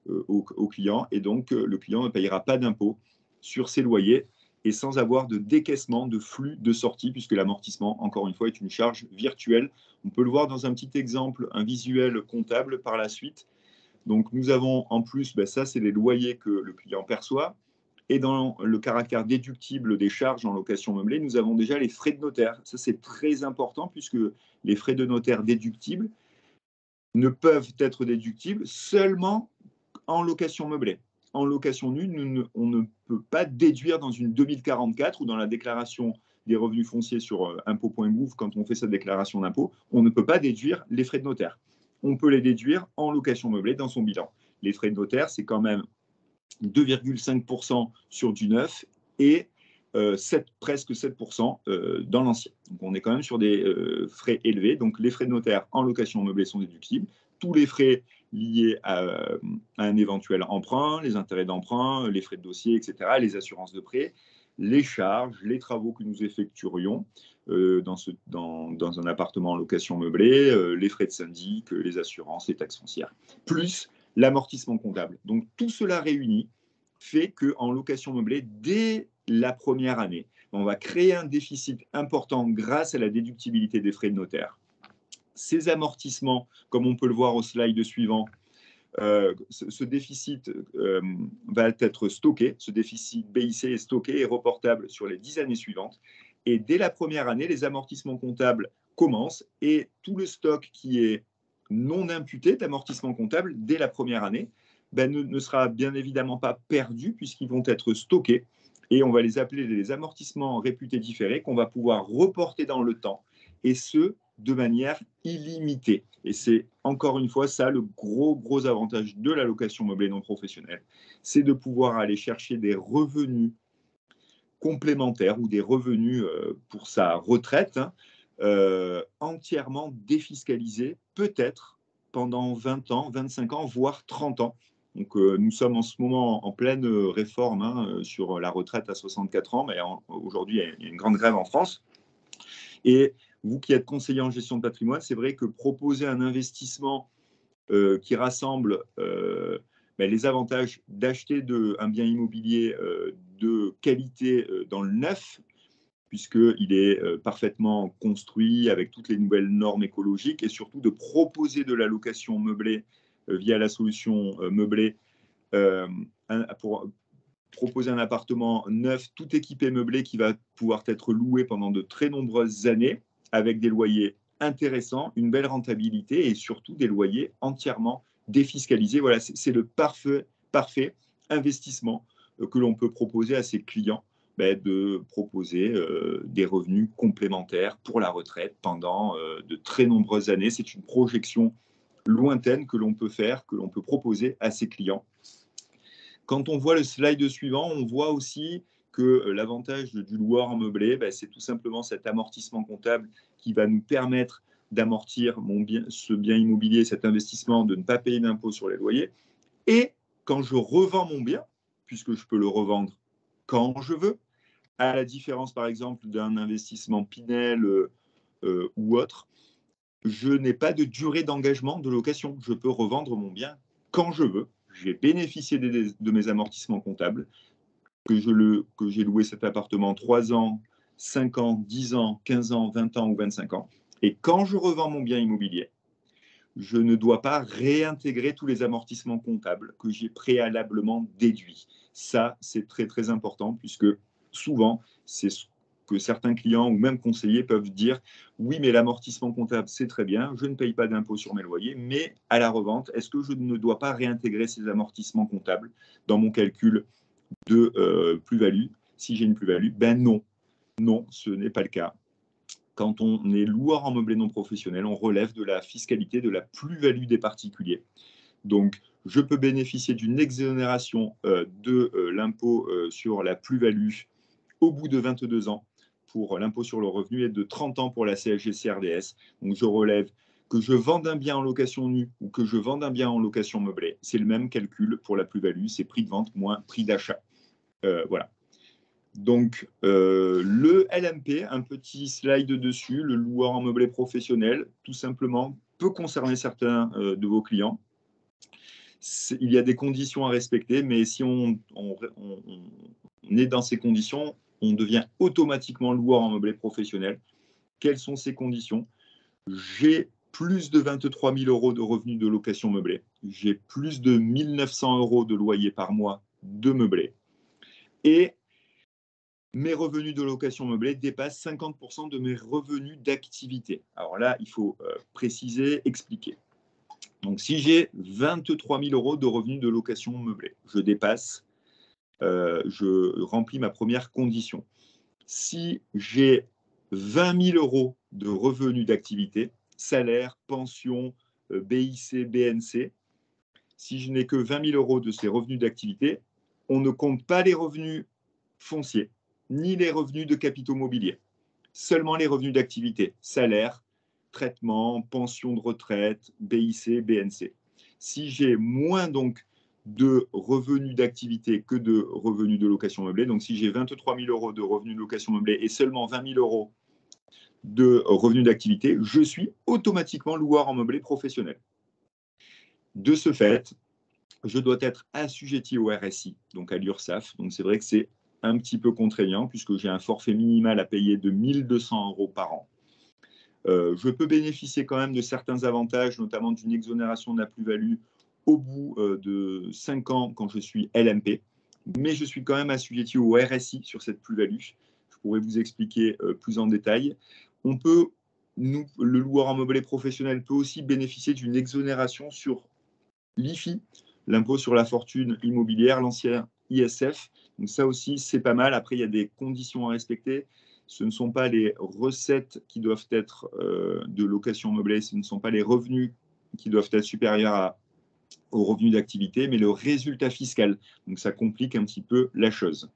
au client. Et donc, le client ne payera pas d'impôt sur ses loyers et sans avoir de décaissement de flux de sortie, puisque l'amortissement, encore une fois, est une charge virtuelle. On peut le voir dans un petit exemple, un visuel comptable par la suite. Donc, nous avons en plus, ça, c'est les loyers que le client perçoit. Et dans le caractère déductible des charges en location meublée, nous avons déjà les frais de notaire. Ça, c'est très important puisque les frais de notaire déductibles ne peuvent être déductibles seulement en location meublée. en location nue, on ne peut pas déduire dans une 2044 ou dans la déclaration des revenus fonciers sur impôts.gouv, quand on fait sa déclaration d'impôt, on ne peut pas déduire les frais de notaire. On peut les déduire en location meublée dans son bilan. Les frais de notaire, c'est quand même 2,5% sur du neuf et presque 7% dans l'ancien. Donc on est quand même sur des frais élevés. Donc les frais de notaire en location meublée sont déductibles. Tous les frais liés à un éventuel emprunt, les intérêts d'emprunt, les frais de dossier, etc., les assurances de prêt, les charges, les travaux que nous effectuerions dans un appartement en location meublée, les frais de syndic, les assurances, les taxes foncières, plus l'amortissement comptable. Donc tout cela réuni fait qu'en location meublée, dès la première année, on va créer un déficit important grâce à la déductibilité des frais de notaire. Ces amortissements, comme on peut le voir au slide suivant, ce déficit va être stocké, ce déficit BIC est stocké et reportable sur les 10 années suivantes. Et dès la première année, les amortissements comptables commencent et tout le stock qui est non imputé d'amortissement comptable dès la première année ne sera bien évidemment pas perdu puisqu'ils vont être stockés et on va les appeler les amortissements réputés différés qu'on va pouvoir reporter dans le temps et ce, de manière illimitée. Et c'est encore une fois ça le gros avantage de la location meublée non professionnelle, c'est de pouvoir aller chercher des revenus complémentaires ou des revenus pour sa retraite entièrement défiscalisés, peut-être pendant 20 ans, 25 ans, voire 30 ans. Donc nous sommes en ce moment en pleine réforme sur la retraite à 64 ans, mais aujourd'hui il y a une grande grève en France. Et vous qui êtes conseiller en gestion de patrimoine, c'est vrai que proposer un investissement qui rassemble les avantages d'acheter un bien immobilier de qualité dans le neuf, puisqu'il est parfaitement construit avec toutes les nouvelles normes écologiques, et surtout de proposer de la location meublée via la solution meublée pour proposer un appartement neuf, tout équipé meublé qui va pouvoir être loué pendant de très nombreuses années avec des loyers intéressants, une belle rentabilité et surtout des loyers entièrement défiscalisés. Voilà, c'est le parfait investissement que l'on peut proposer à ses clients, de proposer des revenus complémentaires pour la retraite pendant de très nombreuses années. C'est une projection lointaine que l'on peut faire, que l'on peut proposer à ses clients. Quand on voit le slide suivant, on voit aussi que l'avantage du loueur en meublé, c'est tout simplement cet amortissement comptable qui va nous permettre d'amortir ce bien immobilier, cet investissement, de ne pas payer d'impôt sur les loyers. Et quand je revends mon bien, puisque je peux le revendre quand je veux, à la différence par exemple d'un investissement Pinel ou autre, je n'ai pas de durée d'engagement de location. Je peux revendre mon bien quand je veux. J'ai bénéficié de mes amortissements comptables, que j'ai loué cet appartement 3 ans, 5 ans, 10 ans, 15 ans, 20 ans ou 25 ans. Et quand je revends mon bien immobilier, je ne dois pas réintégrer tous les amortissements comptables que j'ai préalablement déduits. Ça, c'est très important puisque souvent, c'est ce que certains clients ou même conseillers peuvent dire « Oui, mais l'amortissement comptable, c'est très bien, je ne paye pas d'impôt sur mes loyers, mais à la revente, est-ce que je ne dois pas réintégrer ces amortissements comptables dans mon calcul de plus-value, si j'ai une plus-value ?» Non, ce n'est pas le cas. Quand on est loueur en meublé non professionnel, on relève de la fiscalité de la plus-value des particuliers. Donc, je peux bénéficier d'une exonération de l'impôt sur la plus-value au bout de 22 ans pour l'impôt sur le revenu et de 30 ans pour la CSG-CRDS. Donc, je relève que je vende un bien en location nue ou que je vende un bien en location meublée. C'est le même calcul pour la plus-value, c'est prix de vente moins prix d'achat. Voilà. Donc, le LMP, un petit slide dessus, le loueur en meublé professionnel, tout simplement, peut concerner certains de vos clients. Il y a des conditions à respecter, mais si on est dans ces conditions, on devient automatiquement loueur en meublé professionnel. Quelles sont ces conditions? J'ai plus de 23 000 € de revenus de location meublée. J'ai plus de 1 900 € de loyer par mois de meublé. Et mes revenus de location meublée dépassent 50% de mes revenus d'activité. Alors là, il faut préciser, expliquer. Donc, si j'ai 23 000 € de revenus de location meublée, je dépasse, je remplis ma première condition. Si j'ai 20 000 € de revenus d'activité, salaire, pension, BIC, BNC, si je n'ai que 20 000 € de ces revenus d'activité, on ne compte pas les revenus fonciers, ni les revenus de capitaux mobiliers. Seulement les revenus d'activité, salaire, traitement, pension de retraite, BIC, BNC. Si j'ai moins donc de revenus d'activité que de revenus de location meublée, donc si j'ai 23 000 € de revenus de location meublée et seulement 20 000 € de revenus d'activité, je suis automatiquement loueur en meublé professionnel. De ce fait, je dois être assujetti au RSI, donc à l'URSSAF. Donc c'est vrai que c'est un petit peu contraignant puisque j'ai un forfait minimal à payer de 1 200 € par an. Je peux bénéficier quand même de certains avantages, notamment d'une exonération de la plus-value au bout de 5 ans quand je suis LMP, mais je suis quand même assujetti au RSI sur cette plus-value. Je pourrais vous expliquer plus en détail. On peut, le loueur en meublé professionnel peut aussi bénéficier d'une exonération sur l'IFI, l'impôt sur la fortune immobilière, l'ancien ISF. Donc ça aussi, c'est pas mal. Après, il y a des conditions à respecter. Ce ne sont pas les recettes qui doivent être de location meublée, ce ne sont pas les revenus qui doivent être supérieurs aux revenus d'activité, mais le résultat fiscal. Donc ça complique un petit peu la chose.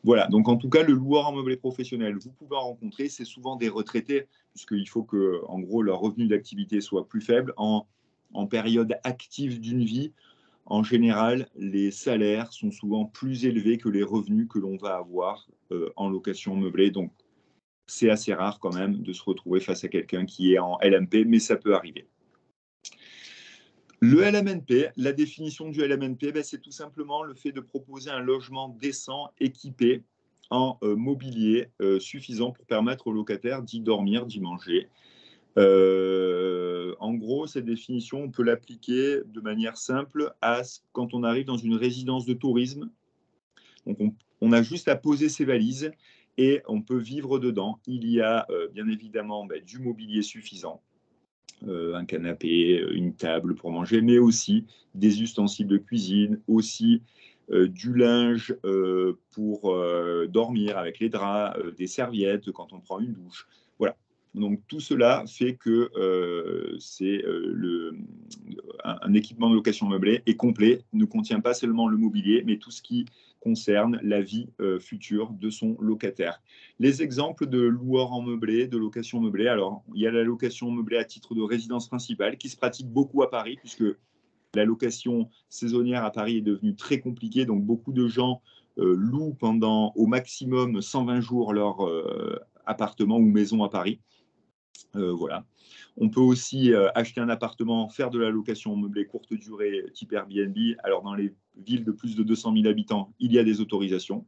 Voilà, donc en tout cas, le loueur en meublé professionnel, vous pouvez en rencontrer, c'est souvent des retraités, puisqu'il faut que, en gros, leur revenu d'activité soit plus faible. En période active d'une vie, en général, les salaires sont souvent plus élevés que les revenus que l'on va avoir en location meublée. Donc, c'est assez rare quand même de se retrouver face à quelqu'un qui est en LMP, mais ça peut arriver. Le LMNP, la définition du LMNP, c'est tout simplement le fait de proposer un logement décent, équipé en mobilier suffisant pour permettre aux locataires d'y dormir, d'y manger. En gros, cette définition, on peut l'appliquer de manière simple quand on arrive dans une résidence de tourisme. Donc, on a juste à poser ses valises et on peut vivre dedans. Il y a bien évidemment du mobilier suffisant, un canapé, une table pour manger, mais aussi des ustensiles de cuisine, aussi du linge pour dormir avec les draps, des serviettes quand on prend une douche. Voilà. Donc tout cela fait que c'est un équipement de location meublée est complet, ne contient pas seulement le mobilier, mais tout ce qui concerne la vie future de son locataire. Les exemples de loueurs en meublé, de location meublée, alors il y a la location meublée à titre de résidence principale qui se pratique beaucoup à Paris, puisque la location saisonnière à Paris est devenue très compliquée, donc beaucoup de gens louent pendant au maximum 120 jours leur appartement ou maison à Paris. Voilà. On peut aussi acheter un appartement, faire de la location meublée courte durée type Airbnb. Alors, dans les villes de plus de 200 000 habitants, il y a des autorisations.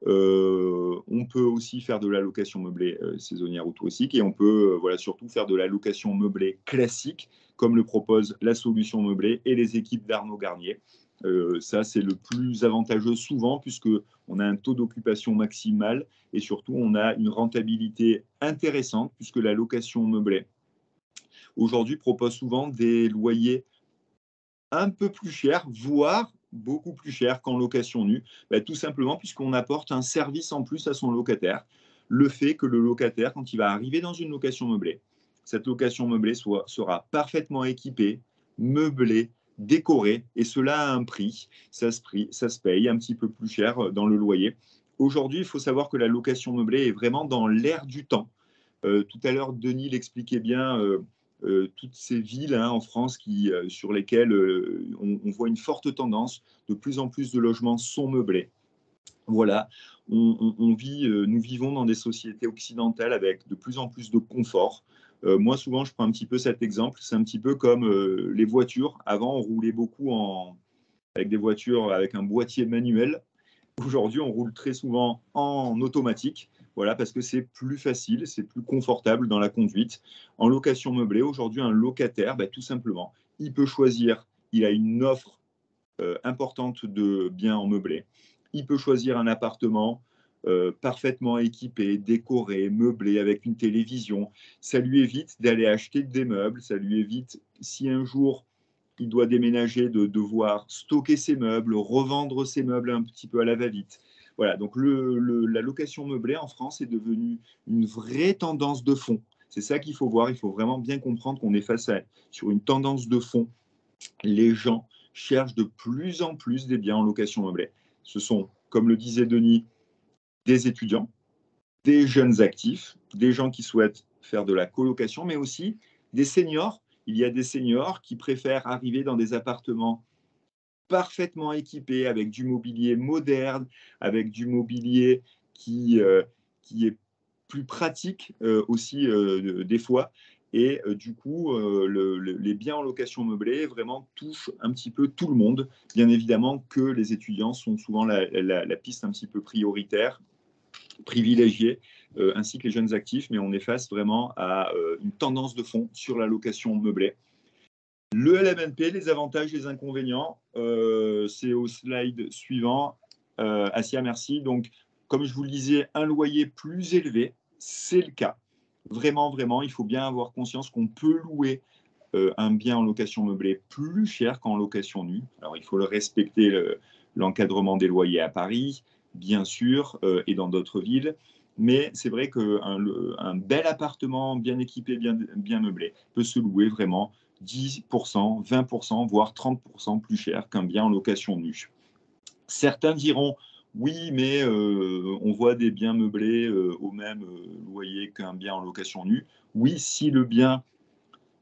On peut aussi faire de la location meublée saisonnière ou touristique et on peut surtout faire de la location meublée classique, comme le propose la solution meublée et les équipes d'Arnaud Garnier. Ça, c'est le plus avantageux souvent puisqu'on a un taux d'occupation maximal et surtout, on a une rentabilité intéressante puisque la location meublée, aujourd'hui, propose souvent des loyers un peu plus chers, voire beaucoup plus chers qu'en location nue, tout simplement puisqu'on apporte un service en plus à son locataire. Le fait que le locataire, quand il va arriver dans une location meublée, cette location meublée sera parfaitement équipée, meublée, décorée, et cela a un prix. Ça se paye un petit peu plus cher dans le loyer. Aujourd'hui, il faut savoir que la location meublée est vraiment dans l'air du temps. Tout à l'heure, Denis l'expliquait bien, toutes ces villes en France sur lesquelles on voit une forte tendance. De plus en plus de logements sont meublés. Voilà, nous vivons dans des sociétés occidentales avec de plus en plus de confort. Moi, souvent, je prends un petit peu cet exemple. C'est un petit peu comme les voitures. Avant, on roulait beaucoup avec des voitures avec un boîtier manuel. Aujourd'hui, on roule très souvent en automatique, voilà, parce que c'est plus facile, c'est plus confortable dans la conduite. En location meublée, aujourd'hui, un locataire, tout simplement, il peut choisir, il a une offre importante de biens en meublé. Il peut choisir un appartement parfaitement équipé, décoré, meublé, avec une télévision. Ça lui évite d'aller acheter des meubles, ça lui évite, si un jour il doit déménager, de devoir stocker ses meubles, revendre ses meubles un petit peu à la va-vite. Voilà, donc la location meublée en France est devenue une vraie tendance de fond. C'est ça qu'il faut voir, il faut vraiment bien comprendre qu'on est sur une tendance de fond. Les gens cherchent de plus en plus des biens en location meublée. Ce sont, comme le disait Denis, des étudiants, des jeunes actifs, des gens qui souhaitent faire de la colocation, mais aussi des seniors. Il y a des seniors qui préfèrent arriver dans des appartements parfaitement équipés, avec du mobilier moderne, avec du mobilier qui est plus pratique aussi des fois. Et du coup, les biens en location meublée vraiment touchent un petit peu tout le monde. Bien évidemment que les étudiants sont souvent la piste un petit peu prioritaire, privilégiée, ainsi que les jeunes actifs, mais on est face vraiment à une tendance de fond sur la location meublée. Le LMNP, les avantages, les inconvénients, c'est au slide suivant. Assia, merci. Donc, comme je vous le disais, un loyer plus élevé, c'est le cas. Vraiment, vraiment, il faut bien avoir conscience qu'on peut louer un bien en location meublée plus cher qu'en location nue. Alors, il faut le respecter, l'encadrement des loyers à Paris, bien sûr, et dans d'autres villes. Mais c'est vrai qu'un bel appartement bien équipé, bien meublé, peut se louer vraiment 10%, 20%, voire 30% plus cher qu'un bien en location nue. Certains diront, oui, mais on voit des biens meublés au même loyer qu'un bien en location nue. Oui, si le bien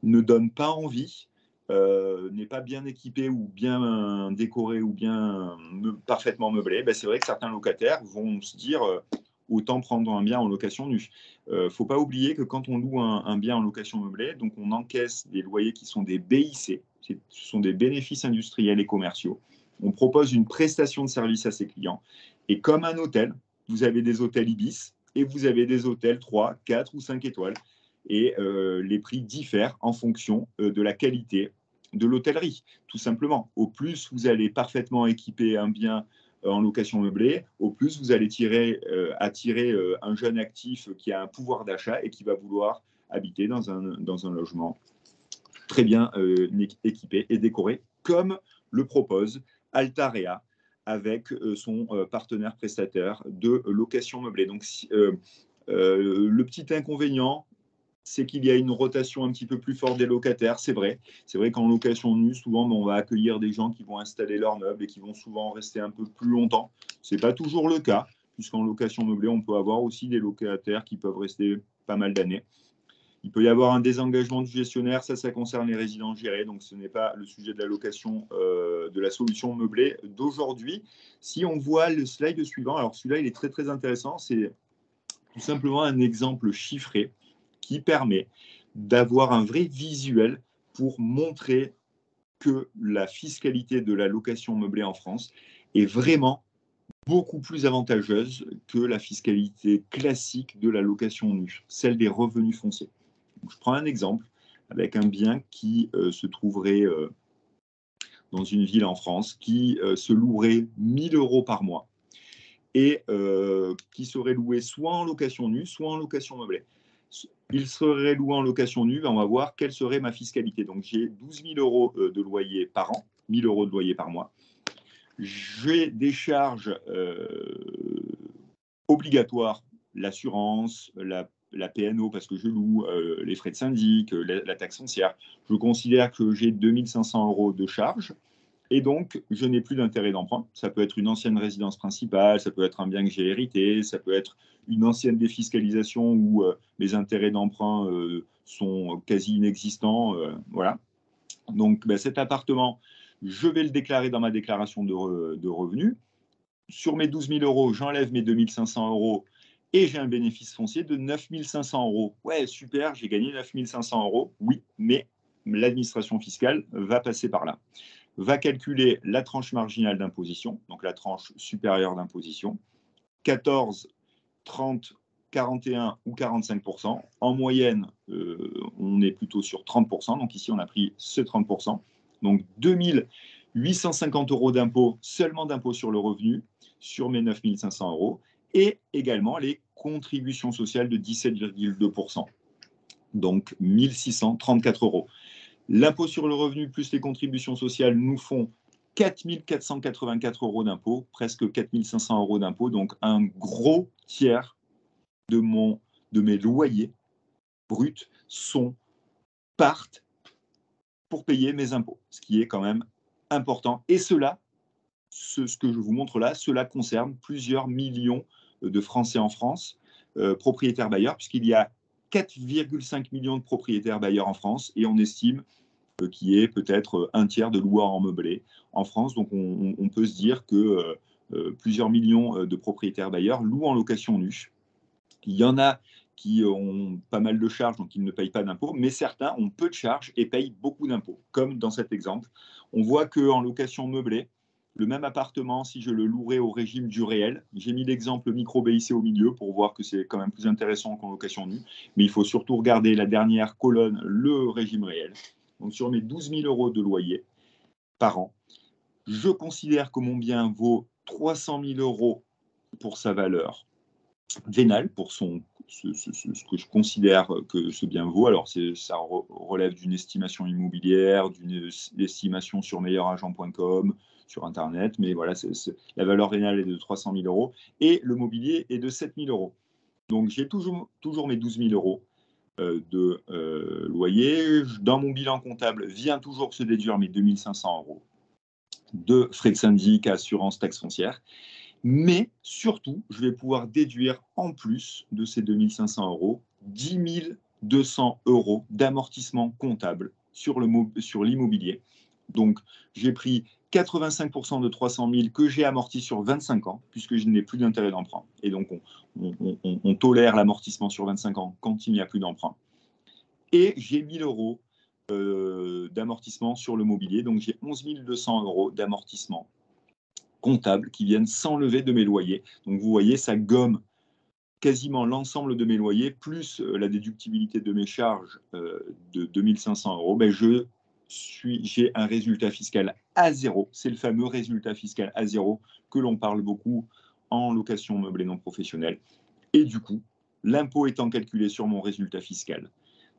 ne donne pas envie, n'est pas bien équipé ou bien décoré ou bien parfaitement meublé, ben c'est vrai que certains locataires vont se dire autant prendre un bien en location nue. Faut pas oublier que quand on loue un bien en location meublée, donc on encaisse des loyers qui sont des BIC, ce sont des bénéfices industriels et commerciaux. On propose une prestation de service à ses clients. Et comme un hôtel, vous avez des hôtels Ibis et vous avez des hôtels 3, 4 ou 5 étoiles. Et les prix diffèrent en fonction de la qualité de l'hôtellerie, tout simplement. Au plus vous allez parfaitement équiper un bien en location meublée, au plus vous allez attirer un jeune actif qui a un pouvoir d'achat et qui va vouloir habiter dans un logement très bien équipé et décoré, comme le propose Altarea avec son partenaire prestataire de location meublée. Donc, le petit inconvénient, c'est qu'il y a une rotation un petit peu plus forte des locataires, c'est vrai. C'est vrai qu'en location nue, souvent, on va accueillir des gens qui vont installer leurs meubles et qui vont souvent rester un peu plus longtemps. Ce n'est pas toujours le cas, puisqu'en location meublée, on peut avoir aussi des locataires qui peuvent rester pas mal d'années. Il peut y avoir un désengagement du gestionnaire, ça concerne les résidences gérées, donc ce n'est pas le sujet de la location de la solution meublée d'aujourd'hui. Si on voit le slide suivant, alors celui-là, il est très, très intéressant, c'est tout simplement un exemple chiffré qui permet d'avoir un vrai visuel pour montrer que la fiscalité de la location meublée en France est vraiment beaucoup plus avantageuse que la fiscalité classique de la location nue, celle des revenus fonciers. Donc, je prends un exemple avec un bien qui se trouverait dans une ville en France, qui se louerait 1 000 € par mois et qui serait loué soit en location nue, soit en location meublée. Il serait loué en location nue, on va voir quelle serait ma fiscalité. Donc, j'ai 12 000 € de loyer par an, 1 000 € de loyer par mois. J'ai des charges obligatoires, l'assurance, la PNO parce que je loue, les frais de syndic, la taxe foncière. Je considère que j'ai 2 500 € de charges. Et donc, je n'ai plus d'intérêt d'emprunt. Ça peut être une ancienne résidence principale, ça peut être un bien que j'ai hérité, ça peut être une ancienne défiscalisation où mes intérêts d'emprunt sont quasi inexistants. Voilà. Donc, cet appartement, je vais le déclarer dans ma déclaration de revenus. Sur mes 12 000 €, j'enlève mes 2 500 € et j'ai un bénéfice foncier de 9 500 €. Ouais, super, j'ai gagné 9 500 €. Oui, mais l'administration fiscale va passer par là. Va calculer la tranche marginale d'imposition, donc la tranche supérieure d'imposition, 14, 30, 41 ou 45%. En moyenne, on est plutôt sur 30%. Donc ici, on a pris ce 30%. Donc 2 850 € d'impôt, seulement d'impôt sur le revenu, sur mes 9 500 €. et également les contributions sociales de 17,2%. Donc 1 634 €. L'impôt sur le revenu plus les contributions sociales nous font 4 484 € d'impôt, presque 4 500 € d'impôt, donc un gros tiers de mes loyers bruts partent pour payer mes impôts, ce qui est quand même important. Et cela, ce que je vous montre là, cela concerne plusieurs millions de Français en France, propriétaires bailleurs, puisqu'il y a 4,5 millions de propriétaires bailleurs en France, et on estime qu'il y ait peut-être un tiers de loueurs en meublé en France. Donc on peut se dire que plusieurs millions de propriétaires bailleurs louent en location nue. Il y en a qui ont pas mal de charges, donc ils ne payent pas d'impôts, mais certains ont peu de charges et payent beaucoup d'impôts, comme dans cet exemple. On voit qu'en location meublée, le même appartement, si je le louerais au régime du réel, j'ai mis l'exemple micro-BIC au milieu pour voir que c'est quand même plus intéressant qu'en location nue, mais il faut surtout regarder la dernière colonne, le régime réel. Donc sur mes 12 000 € de loyer par an, je considère que mon bien vaut 300 000 € pour sa valeur vénale, pour ce que je considère que ce bien vaut. Alors ça relève d'une estimation immobilière, d'une estimation sur meilleuragent.com, sur Internet, mais voilà, la valeur vénale est de 300 000 € et le mobilier est de 7 000 €. Donc j'ai toujours mes 12 000 € de loyer. Dans mon bilan comptable, vient toujours se déduire mes 2 500 € de frais de syndic, assurance, taxe foncière. Mais surtout, je vais pouvoir déduire en plus de ces 2 500 € 10 200 € d'amortissement comptable sur l'immobilier. Donc, j'ai pris 85% de 300 000 que j'ai amorti sur 25 ans, puisque je n'ai plus d'intérêt d'emprunt. Et donc, on tolère l'amortissement sur 25 ans quand il n'y a plus d'emprunt. Et j'ai 1 000 € d'amortissement sur le mobilier. Donc, j'ai 11 200 € d'amortissement comptable qui viennent s'enlever de mes loyers. Donc, vous voyez, ça gomme quasiment l'ensemble de mes loyers, plus la déductibilité de mes charges de 2 500 €. Ben, j'ai un résultat fiscal à zéro. C'est le fameux résultat fiscal à zéro que l'on parle beaucoup en location meublée non professionnelle. Et du coup, l'impôt étant calculé sur mon résultat fiscal,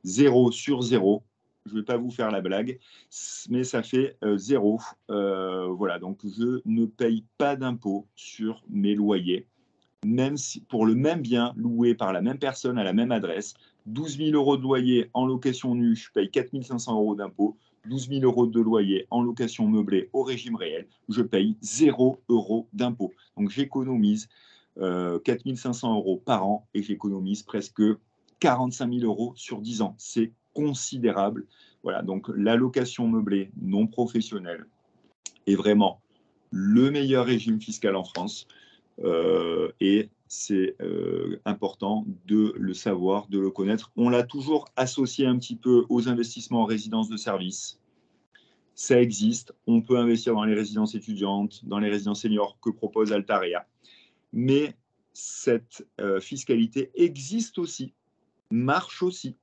0 sur 0, je ne vais pas vous faire la blague, mais ça fait 0. Voilà, donc je ne paye pas d'impôt sur mes loyers, même si pour le même bien loué par la même personne à la même adresse. 12 000 € de loyer en location nue, je paye 4 500 € d'impôt. 12 000 € de loyer en location meublée au régime réel, je paye 0 € d'impôt. Donc j'économise 4 500 € par an et j'économise presque 45 000 € sur 10 ans. C'est considérable. Voilà, donc la location meublée non professionnelle est vraiment le meilleur régime fiscal en France. Et c'est important de le savoir, de le connaître. On l'a toujours associé un petit peu aux investissements en résidence de service. Ça existe. On peut investir dans les résidences étudiantes, dans les résidences seniors que propose Altarea. Mais cette fiscalité existe aussi, marche aussi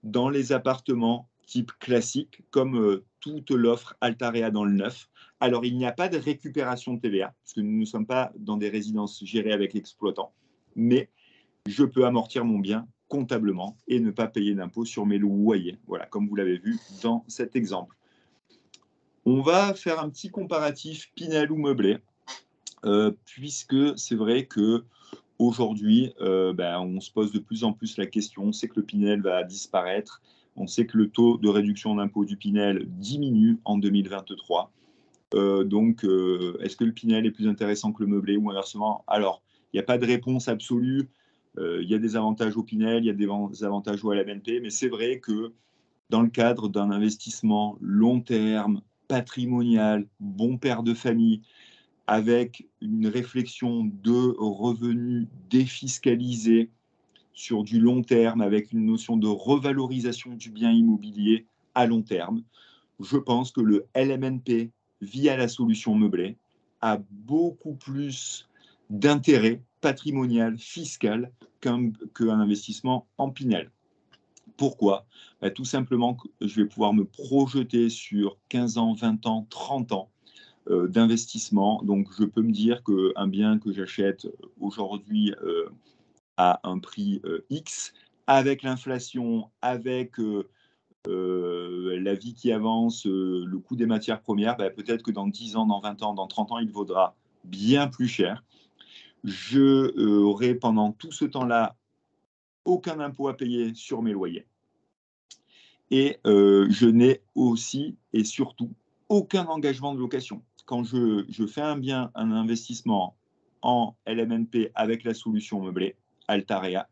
dans les appartements type classique, comme toute l'offre Altarea dans le neuf. Alors, il n'y a pas de récupération de TVA, parce que nous ne sommes pas dans des résidences gérées avec l'exploitant, mais je peux amortir mon bien comptablement et ne pas payer d'impôt sur mes loyers. Voilà, comme vous l'avez vu dans cet exemple. On va faire un petit comparatif Pinel ou meublé, puisque c'est vrai que aujourd'hui, on se pose de plus en plus la question. On sait que le Pinel va disparaître. On sait que le taux de réduction d'impôt du Pinel diminue en 2023. Donc, est-ce que le Pinel est plus intéressant que le meublé ou inversement? Alors, il n'y a pas de réponse absolue. Il y a des avantages au Pinel, il y a des avantages au LMNP, mais c'est vrai que dans le cadre d'un investissement long terme, patrimonial, bon père de famille, avec une réflexion de revenus défiscalisés sur du long terme, avec une notion de revalorisation du bien immobilier à long terme, je pense que le LMNP, via la solution meublée, a beaucoup plus d'intérêt patrimonial, fiscal, qu'un investissement en Pinel. Pourquoi? Tout simplement que je vais pouvoir me projeter sur 15 ans, 20 ans, 30 ans, d'investissement. Donc, je peux me dire qu'un bien que j'achète aujourd'hui à un prix X, avec l'inflation, avec la vie qui avance, le coût des matières premières, peut-être que dans 10 ans, dans 20 ans, dans 30 ans, il vaudra bien plus cher. Je aurai pendant tout ce temps-là aucun impôt à payer sur mes loyers. Et je n'ai aussi et surtout aucun engagement de location. Quand je fais un investissement en LMNP avec la solution meublée, Altarea,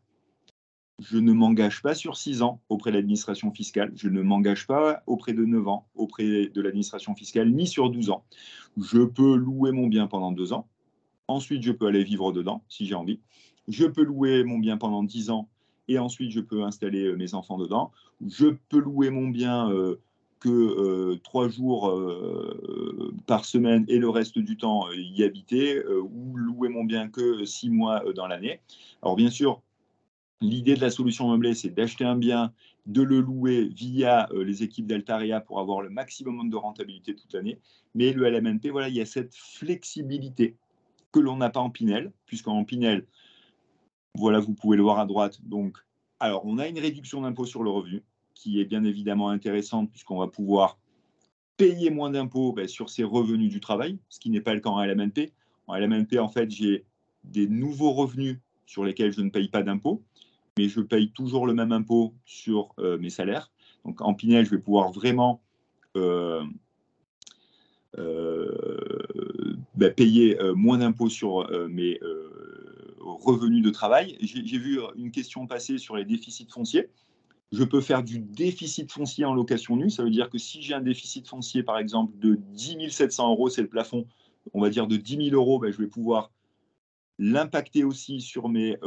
je ne m'engage pas sur 6 ans auprès de l'administration fiscale, je ne m'engage pas auprès de 9 ans auprès de l'administration fiscale, ni sur 12 ans. Je peux louer mon bien pendant 2 ans, ensuite je peux aller vivre dedans si j'ai envie. Je peux louer mon bien pendant 10 ans et ensuite je peux installer mes enfants dedans. Je peux louer mon bien que 3 jours par semaine et le reste du temps y habiter, ou louer mon bien que 6 mois dans l'année. Alors bien sûr, l'idée de la solution meublée, c'est d'acheter un bien, de le louer via les équipes d'Altarea pour avoir le maximum de rentabilité toute l'année. Mais le LMNP, voilà, il y a cette flexibilité que l'on n'a pas en Pinel, puisqu'en Pinel, voilà, vous pouvez le voir à droite. Donc, alors, on a une réduction d'impôt sur le revenu qui est bien évidemment intéressante, puisqu'on va pouvoir payer moins d'impôts sur ses revenus du travail, ce qui n'est pas le cas en LMNP. En LMNP, en fait, j'ai des nouveaux revenus sur lesquels je ne paye pas d'impôts, mais je paye toujours le même impôt sur mes salaires. Donc, en Pinel, je vais pouvoir vraiment payer moins d'impôts sur mes revenus de travail. J'ai vu une question passer sur les déficits fonciers. Je peux faire du déficit foncier en location nue. Ça veut dire que si j'ai un déficit foncier, par exemple, de 10 700 €, c'est le plafond, on va dire de 10 000 €, je vais pouvoir l'impacter aussi sur mes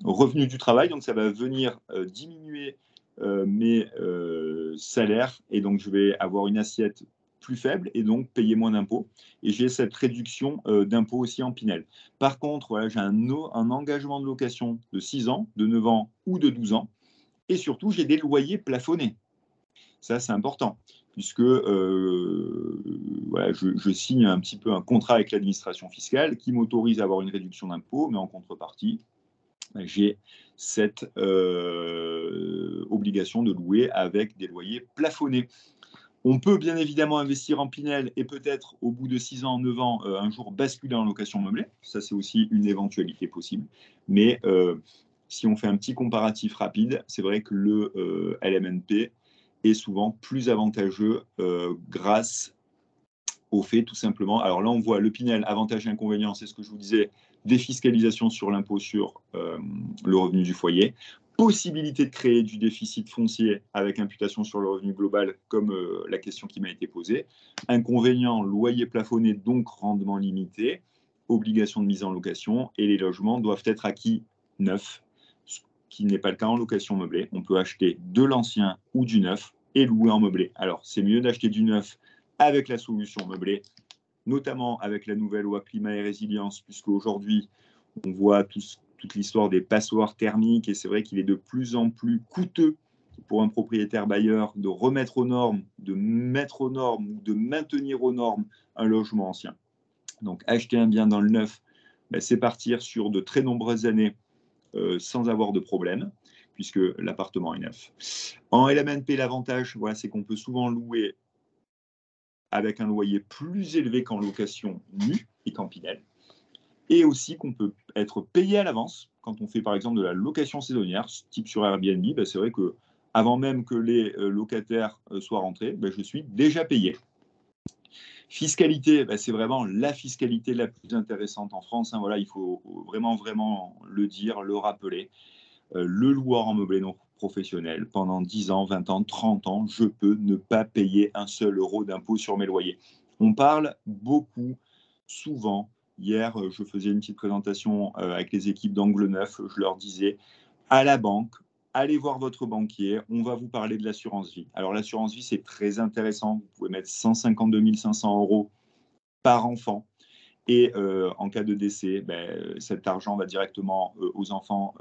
revenus du travail. Donc, ça va venir diminuer mes salaires. Et donc, je vais avoir une assiette plus faible et donc payer moins d'impôts. Et j'ai cette réduction d'impôts aussi en Pinel. Par contre, voilà, j'ai un engagement de location de 6 ans, de 9 ans ou de 12 ans. Et surtout, j'ai des loyers plafonnés. Ça, c'est important, puisque voilà, je signe un petit peu un contrat avec l'administration fiscale qui m'autorise à avoir une réduction d'impôt, mais en contrepartie, j'ai cette obligation de louer avec des loyers plafonnés. On peut bien évidemment investir en Pinel et peut-être au bout de 6 ans, 9 ans, un jour basculer en location meublée. Ça, c'est aussi une éventualité possible. Mais si on fait un petit comparatif rapide, c'est vrai que le LMNP est souvent plus avantageux grâce au fait tout simplement. Alors là, on voit le Pinel, avantages et inconvénients, c'est ce que je vous disais, défiscalisation sur l'impôt sur le revenu du foyer, possibilité de créer du déficit foncier avec imputation sur le revenu global, comme la question qui m'a été posée, inconvénient, loyer plafonné, donc rendement limité, obligation de mise en location, et les logements doivent être acquis neufs, ce qui n'est pas le cas en location meublée. On peut acheter de l'ancien ou du neuf et louer en meublé. Alors, c'est mieux d'acheter du neuf avec la solution meublée, notamment avec la nouvelle loi climat et résilience, puisque aujourd'hui, on voit toute l'histoire des passoires thermiques, et c'est vrai qu'il est de plus en plus coûteux pour un propriétaire bailleur de remettre aux normes, de mettre aux normes ou de maintenir aux normes un logement ancien. Donc, acheter un bien dans le neuf, c'est partir sur de très nombreuses années sans avoir de problème, puisque l'appartement est neuf. En LMNP, l'avantage, voilà, c'est qu'on peut souvent louer avec un loyer plus élevé qu'en location nue et qu'en Pinel, et aussi qu'on peut être payé à l'avance quand on fait par exemple de la location saisonnière, type sur Airbnb. C'est vrai que avant même que les locataires soient rentrés, je suis déjà payé. Fiscalité, c'est vraiment la fiscalité la plus intéressante en France. Voilà, il faut vraiment le dire, le rappeler. Le loueur en meublé non professionnel, pendant 10 ans, 20 ans, 30 ans, je peux ne pas payer un seul euro d'impôt sur mes loyers. On parle beaucoup, souvent. Hier, je faisais une petite présentation avec les équipes d'Angle Neuf. Je leur disais, à la banque, allez voir votre banquier, on va vous parler de l'assurance vie. Alors, l'assurance vie, c'est très intéressant. Vous pouvez mettre 152 500 € par enfant. Et en cas de décès, cet argent va directement aux enfants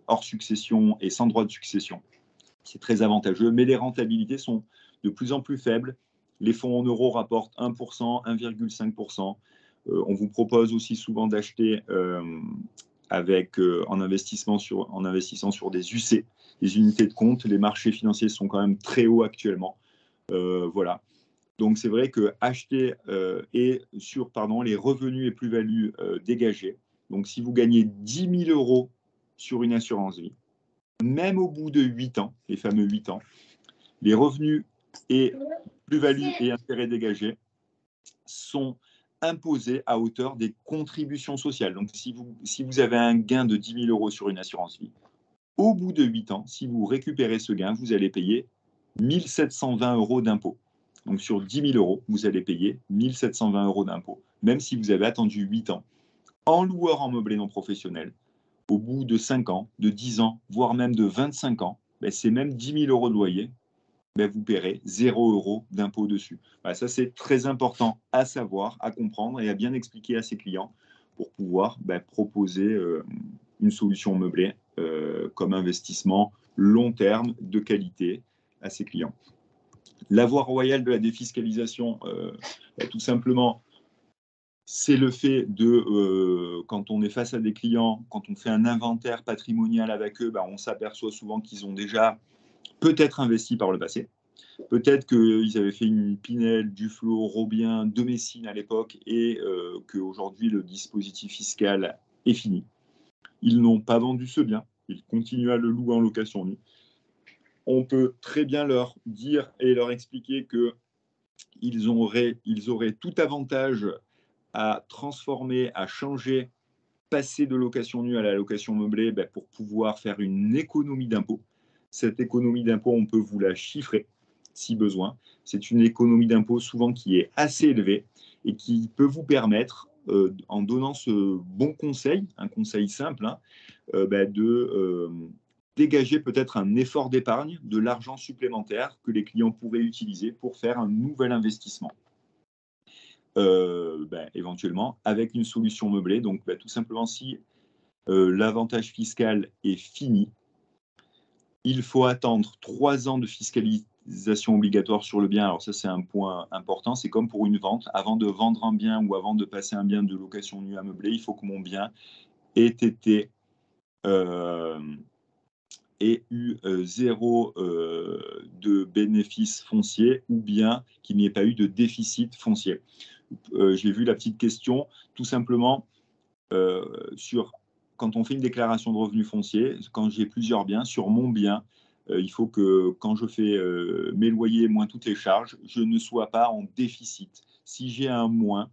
hors succession et sans droit de succession. C'est très avantageux, mais les rentabilités sont de plus en plus faibles. Les fonds en euros rapportent 1%, 1,5%. On vous propose aussi souvent d'acheter en investissant sur des UC, des unités de compte. Les marchés financiers sont quand même très hauts actuellement. Voilà. Donc, c'est vrai que acheter sur les revenus et plus-values dégagés. Donc, si vous gagnez 10 000 € sur une assurance vie, même au bout de 8 ans, les fameux 8 ans, les revenus et plus-values et intérêts dégagés sont imposés à hauteur des contributions sociales. Donc, si vous avez un gain de 10 000 € sur une assurance vie, au bout de 8 ans, si vous récupérez ce gain, vous allez payer 1 720 € d'impôts. Donc, sur 10 000 €, vous allez payer 1 720 € d'impôts, même si vous avez attendu 8 ans. En loueur en meublé non professionnel, au bout de 5 ans, de 10 ans, voire même de 25 ans, c'est même 10 000 € de loyer, vous paierez 0 € d'impôt dessus. Ça, c'est très important à savoir, à comprendre et à bien expliquer à ses clients pour pouvoir proposer une solution meublée comme investissement long terme de qualité à ses clients. La voie royale de la défiscalisation, tout simplement, c'est le fait de, quand on est face à des clients, quand on fait un inventaire patrimonial avec eux, on s'aperçoit souvent qu'ils ont déjà peut-être investi par le passé. Peut-être qu'ils avaient fait une Pinel, Duflot, Robien, de Messine à l'époque et qu'aujourd'hui le dispositif fiscal est fini. Ils n'ont pas vendu ce bien, ils continuent à le louer en location nue. On peut très bien leur dire et leur expliquer qu'ils auraient tout avantage à transformer, à changer, passer de location nue à la location meublée pour pouvoir faire une économie d'impôt. Cette économie d'impôt, on peut vous la chiffrer si besoin. C'est une économie d'impôt souvent qui est assez élevée et qui peut vous permettre, en donnant ce bon conseil, un conseil simple, de dégager peut-être un effort d'épargne, de l'argent supplémentaire que les clients pourraient utiliser pour faire un nouvel investissement. Éventuellement avec une solution meublée. Donc tout simplement, si l'avantage fiscal est fini, il faut attendre 3 ans de fiscalisation obligatoire sur le bien. Alors ça, c'est un point important. C'est comme pour une vente. Avant de vendre un bien ou avant de passer un bien de location nue à meubler, il faut que mon bien ait été ait eu 0 de bénéfice foncier ou bien qu'il n'y ait pas eu de déficit foncier. J'ai vu la petite question, tout simplement, quand on fait une déclaration de revenus fonciers, quand j'ai plusieurs biens, sur mon bien, il faut que quand je fais mes loyers moins toutes les charges, je ne sois pas en déficit. Si j'ai un moins,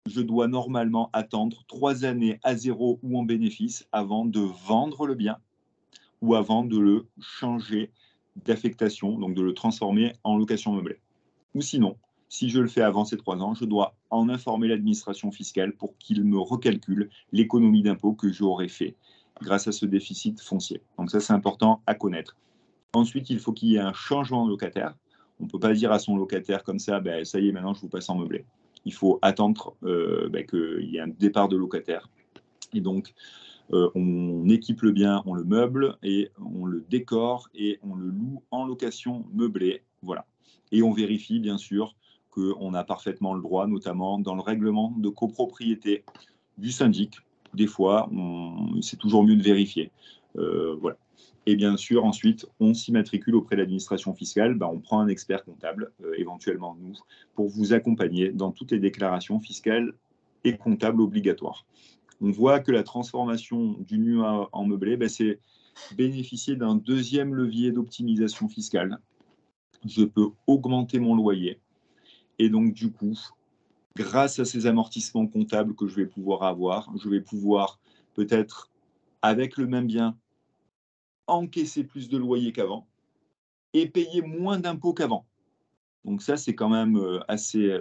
je dois normalement attendre 3 années à 0 ou en bénéfice avant de vendre le bien ou avant de le changer d'affectation, donc de le transformer en location meublée. Ou sinon, si je le fais avant ces 3 ans, je dois en informer l'administration fiscale pour qu'il me recalcule l'économie d'impôt que j'aurais fait grâce à ce déficit foncier. Donc ça, c'est important à connaître. Ensuite, il faut qu'il y ait un changement de locataire. On ne peut pas dire à son locataire comme ça, ça y est, maintenant je vous passe en meublé. Il faut attendre qu'il y ait un départ de locataire. Et donc, on équipe le bien, on le meuble et on le décore et on le loue en location meublée. Voilà. Et on vérifie, bien sûr, qu'on a parfaitement le droit, notamment dans le règlement de copropriété du syndic. Des fois, c'est toujours mieux de vérifier. Voilà. Et bien sûr, ensuite, on s'immatricule auprès de l'administration fiscale. On prend un expert comptable, éventuellement nous, pour vous accompagner dans toutes les déclarations fiscales et comptables obligatoires. On voit que la transformation du nu en meublé, c'est bénéficier d'un deuxième levier d'optimisation fiscale. Je peux augmenter mon loyer. Et donc, du coup, grâce à ces amortissements comptables que je vais pouvoir avoir, je vais pouvoir peut-être, avec le même bien, encaisser plus de loyer qu'avant et payer moins d'impôts qu'avant. Donc ça, c'est quand même assez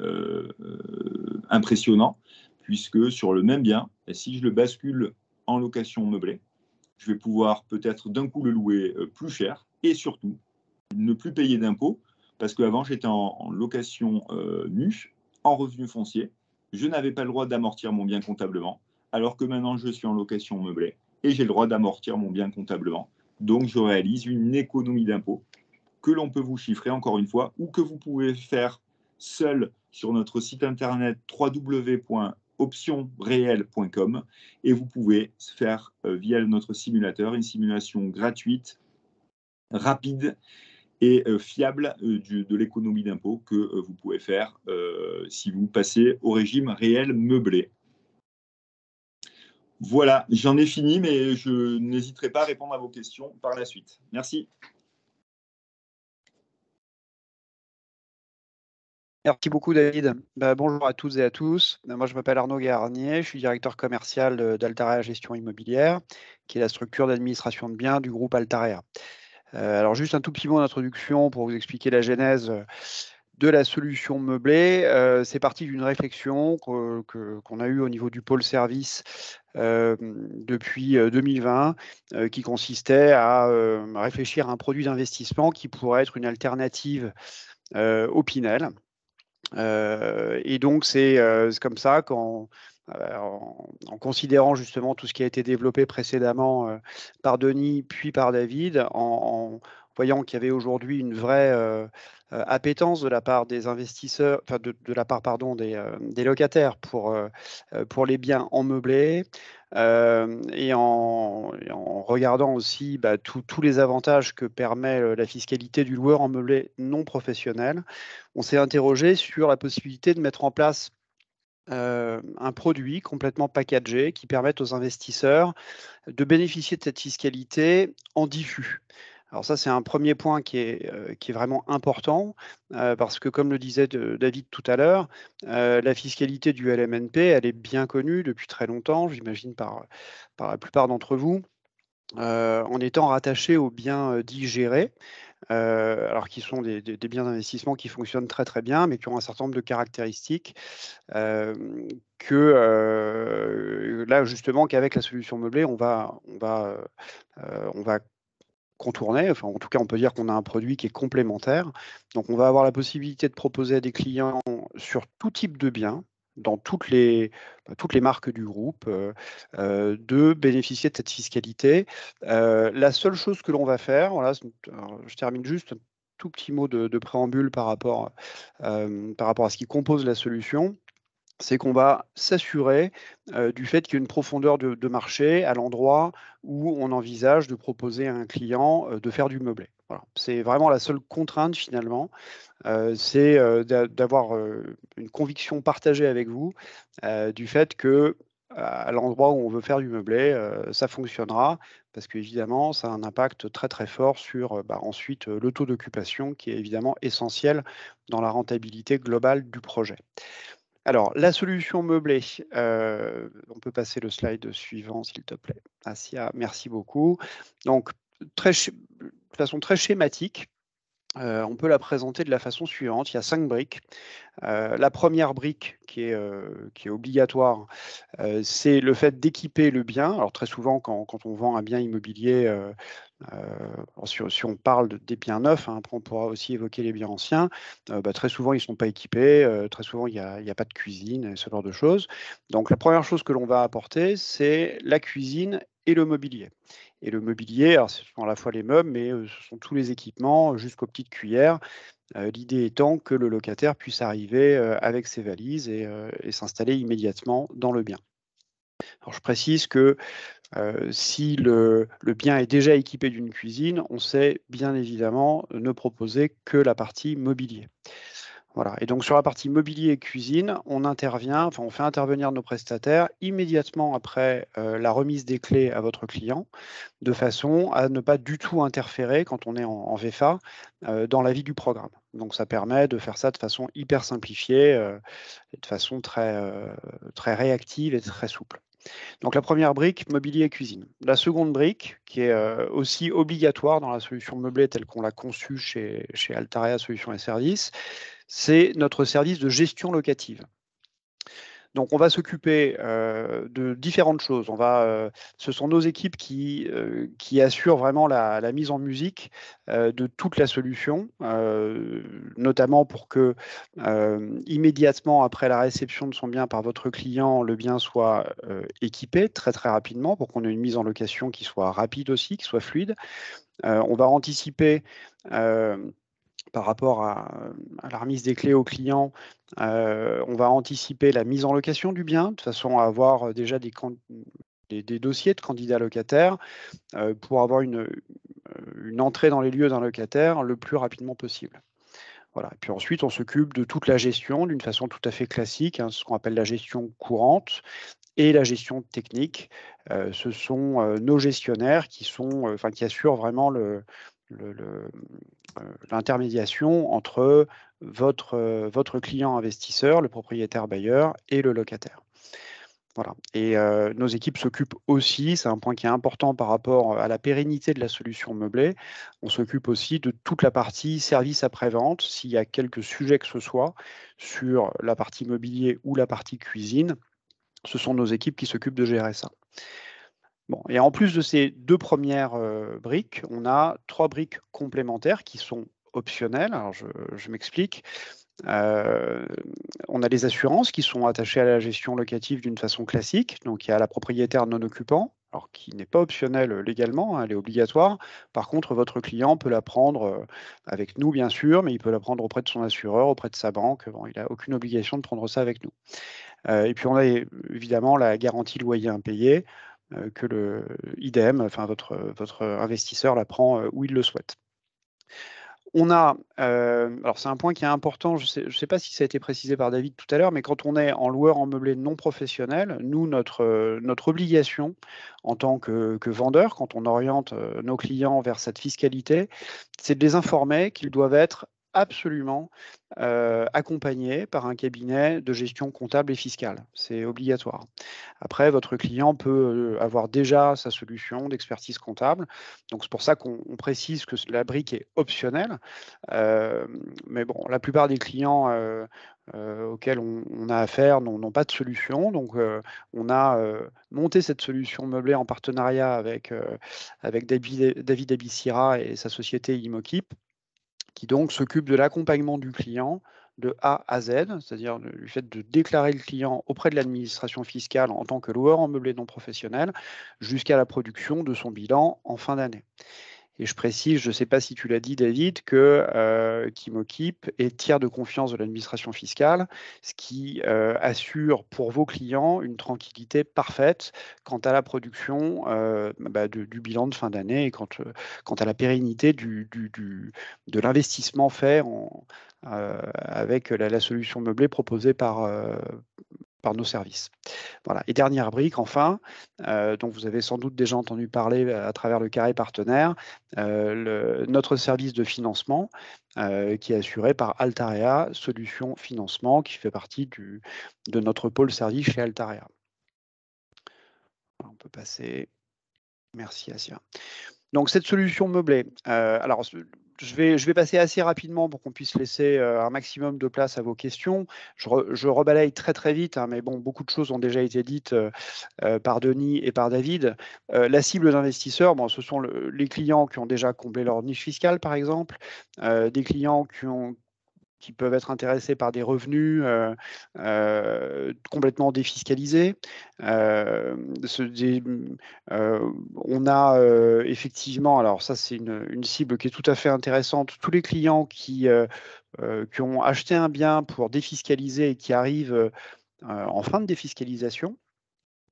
impressionnant, puisque sur le même bien, si je le bascule en location meublée, je vais pouvoir peut-être d'un coup le louer plus cher et surtout ne plus payer d'impôts, parce qu'avant j'étais en location nue, en revenu foncier, je n'avais pas le droit d'amortir mon bien comptablement, alors que maintenant je suis en location meublée et j'ai le droit d'amortir mon bien comptablement. Donc je réalise une économie d'impôts que l'on peut vous chiffrer encore une fois, ou que vous pouvez faire seul sur notre site internet www.optionreelle.com et vous pouvez faire via notre simulateur une simulation gratuite, rapide et fiable de l'économie d'impôt que vous pouvez faire si vous passez au régime réel meublé. Voilà, j'en ai fini, mais je n'hésiterai pas à répondre à vos questions par la suite. Merci. Merci beaucoup, David. Bonjour à toutes et à tous. Moi, je m'appelle Arnaud Garnier, je suis directeur commercial d'Altarea Gestion Immobilière, qui est la structure d'administration de biens du groupe Altarea. Alors, juste un tout petit mot d'introduction pour vous expliquer la genèse de la solution meublée. C'est parti d'une réflexion qu'on a eue au niveau du pôle service depuis 2020, qui consistait à réfléchir à un produit d'investissement qui pourrait être une alternative au Pinel. Et donc, c'est comme ça qu'en considérant justement tout ce qui a été développé précédemment par Denis, puis par David, en voyant qu'il y avait aujourd'hui une vraie appétence de la part des investisseurs, enfin de la part pardon, des locataires pour les biens en meublé, et en regardant aussi tous les avantages que permet la fiscalité du loueur en meublé non professionnel, on s'est interrogé sur la possibilité de mettre en place un produit complètement packagé qui permette aux investisseurs de bénéficier de cette fiscalité en diffus. Alors ça, c'est un premier point qui est vraiment important, parce que comme le disait David tout à l'heure, la fiscalité du LMNP, elle est bien connue depuis très longtemps, j'imagine par la plupart d'entre vous, en étant rattachée aux biens dits gérés, alors qui sont des biens d'investissement qui fonctionnent très très bien, mais qui ont un certain nombre de caractéristiques là justement qu'avec la solution meublée, on va contourner. Enfin, en tout cas, on peut dire qu'on a un produit qui est complémentaire. Donc, on va avoir la possibilité de proposer à des clients sur tout type de biens, dans toutes les marques du groupe, de bénéficier de cette fiscalité. La seule chose que l'on va faire, voilà, je termine juste un tout petit mot de préambule par rapport à ce qui compose la solution, c'est qu'on va s'assurer du fait qu'il y a une profondeur de marché à l'endroit où on envisage de proposer à un client de faire du meublé. Voilà. C'est vraiment la seule contrainte finalement, c'est d'avoir une conviction partagée avec vous du fait que à l'endroit où on veut faire du meublé, ça fonctionnera, parce qu'évidemment, ça a un impact très très fort sur ensuite le taux d'occupation qui est évidemment essentiel dans la rentabilité globale du projet. Alors, la solution meublée, on peut passer le slide suivant, s'il te plaît. Asia, merci beaucoup. Donc, de façon très schématique, on peut la présenter de la façon suivante. Il y a 5 briques. La première brique qui est obligatoire, c'est le fait d'équiper le bien. Alors, très souvent, quand on vend un bien immobilier, si on parle des biens neufs, hein, après on pourra aussi évoquer les biens anciens, très souvent ils ne sont pas équipés, très souvent il n'y a pas de cuisine, ce genre de choses. Donc la première chose que l'on va apporter, c'est la cuisine et le mobilier. Et le mobilier, alors ce sont à la fois les meubles, mais ce sont tous les équipements jusqu'aux petites cuillères. L'idée étant que le locataire puisse arriver avec ses valises et s'installer immédiatement dans le bien. Alors je précise que si le bien est déjà équipé d'une cuisine, on sait bien évidemment ne proposer que la partie mobilier. Voilà. Et donc sur la partie mobilier et cuisine, on fait intervenir nos prestataires immédiatement après la remise des clés à votre client, de façon à ne pas du tout interférer quand on est en VFA dans la vie du programme. Donc ça permet de faire ça de façon hyper simplifiée et de façon très réactive et très souple. Donc la première brique, mobilier et cuisine. La seconde brique, qui est aussi obligatoire dans la solution meublée telle qu'on l'a conçue chez Altarea Solutions et Services, c'est notre service de gestion locative. Donc on va s'occuper de différentes choses. Ce sont nos équipes qui assurent vraiment la mise en musique de toute la solution, notamment pour que immédiatement après la réception de son bien par votre client, le bien soit équipé très très rapidement pour qu'on ait une mise en location qui soit rapide aussi, qui soit fluide. On va anticiper par rapport à la remise des clés au client, on va anticiper la mise en location du bien, de façon à avoir déjà des dossiers de candidats locataires pour avoir une entrée dans les lieux d'un locataire le plus rapidement possible. Voilà. Et puis ensuite, on s'occupe de toute la gestion d'une façon tout à fait classique, ce qu'on appelle la gestion courante et la gestion technique. Ce sont nos gestionnaires qui assurent vraiment l'intermédiation entre votre client investisseur, le propriétaire bailleur et le locataire. Voilà. Et nos équipes s'occupent aussi, c'est un point qui est important par rapport à la pérennité de la solution meublée, on s'occupe aussi de toute la partie service après-vente, s'il y a quelques sujets que ce soit sur la partie mobilier ou la partie cuisine, ce sont nos équipes qui s'occupent de gérer ça. Bon, et en plus de ces 2 premières briques, on a 3 briques complémentaires qui sont optionnelles. Alors je m'explique. On a les assurances qui sont attachées à la gestion locative d'une façon classique. Donc, il y a la propriétaire non occupant, alors qui n'est pas optionnelle légalement, elle est obligatoire. Par contre, votre client peut la prendre avec nous, bien sûr, mais il peut la prendre auprès de son assureur, auprès de sa banque. Bon, il n'a aucune obligation de prendre ça avec nous. Et puis, on a évidemment la garantie loyer impayé, que idem, enfin, votre investisseur la prend où il le souhaite. On a, alors c'est un point qui est important, je sais pas si ça a été précisé par David tout à l'heure, mais quand on est en loueur en meublé non professionnel, nous, notre obligation en tant que vendeur, quand on oriente nos clients vers cette fiscalité, c'est de les informer qu'ils doivent être absolument accompagnés par un cabinet de gestion comptable et fiscale. C'est obligatoire. Après, votre client peut avoir déjà sa solution d'expertise comptable. Donc, c'est pour ça qu'on précise que la brique est optionnelle. Mais bon, la plupart des clients auxquels on a affaire n'ont pas de solution. Donc, on a monté cette solution meublée en partenariat avec David Abissira et sa société Imokip, qui donc s'occupe de l'accompagnement du client de A à Z, c'est-à-dire le fait de déclarer le client auprès de l'administration fiscale en tant que loueur en meublé non professionnel, jusqu'à la production de son bilan en fin d'année. Et je précise, je ne sais pas si tu l'as dit, David, que Kimokip est tiers de confiance de l'administration fiscale, ce qui assure pour vos clients une tranquillité parfaite quant à la production du bilan de fin d'année et quant à la pérennité de l'investissement fait avec la solution meublée proposée par nos services. Voilà. Et dernière brique, enfin, dont vous avez sans doute déjà entendu parler à travers le carré partenaire, notre service de financement qui est assuré par Altarea Solutions Financement, qui fait partie de notre pôle service chez Altarea. On peut passer. Merci, Asia. Donc, cette solution meublée, alors, je vais passer assez rapidement pour qu'on puisse laisser un maximum de place à vos questions. Je rebalaye très très vite, mais bon, beaucoup de choses ont déjà été dites par Denis et par David. La cible d'investisseurs, bon, ce sont les clients qui ont déjà comblé leur niche fiscale, par exemple, des clients qui peuvent être intéressés par des revenus complètement défiscalisés. On a effectivement, alors ça c'est une cible qui est tout à fait intéressante, tous les clients qui ont acheté un bien pour défiscaliser et qui arrivent en fin de défiscalisation.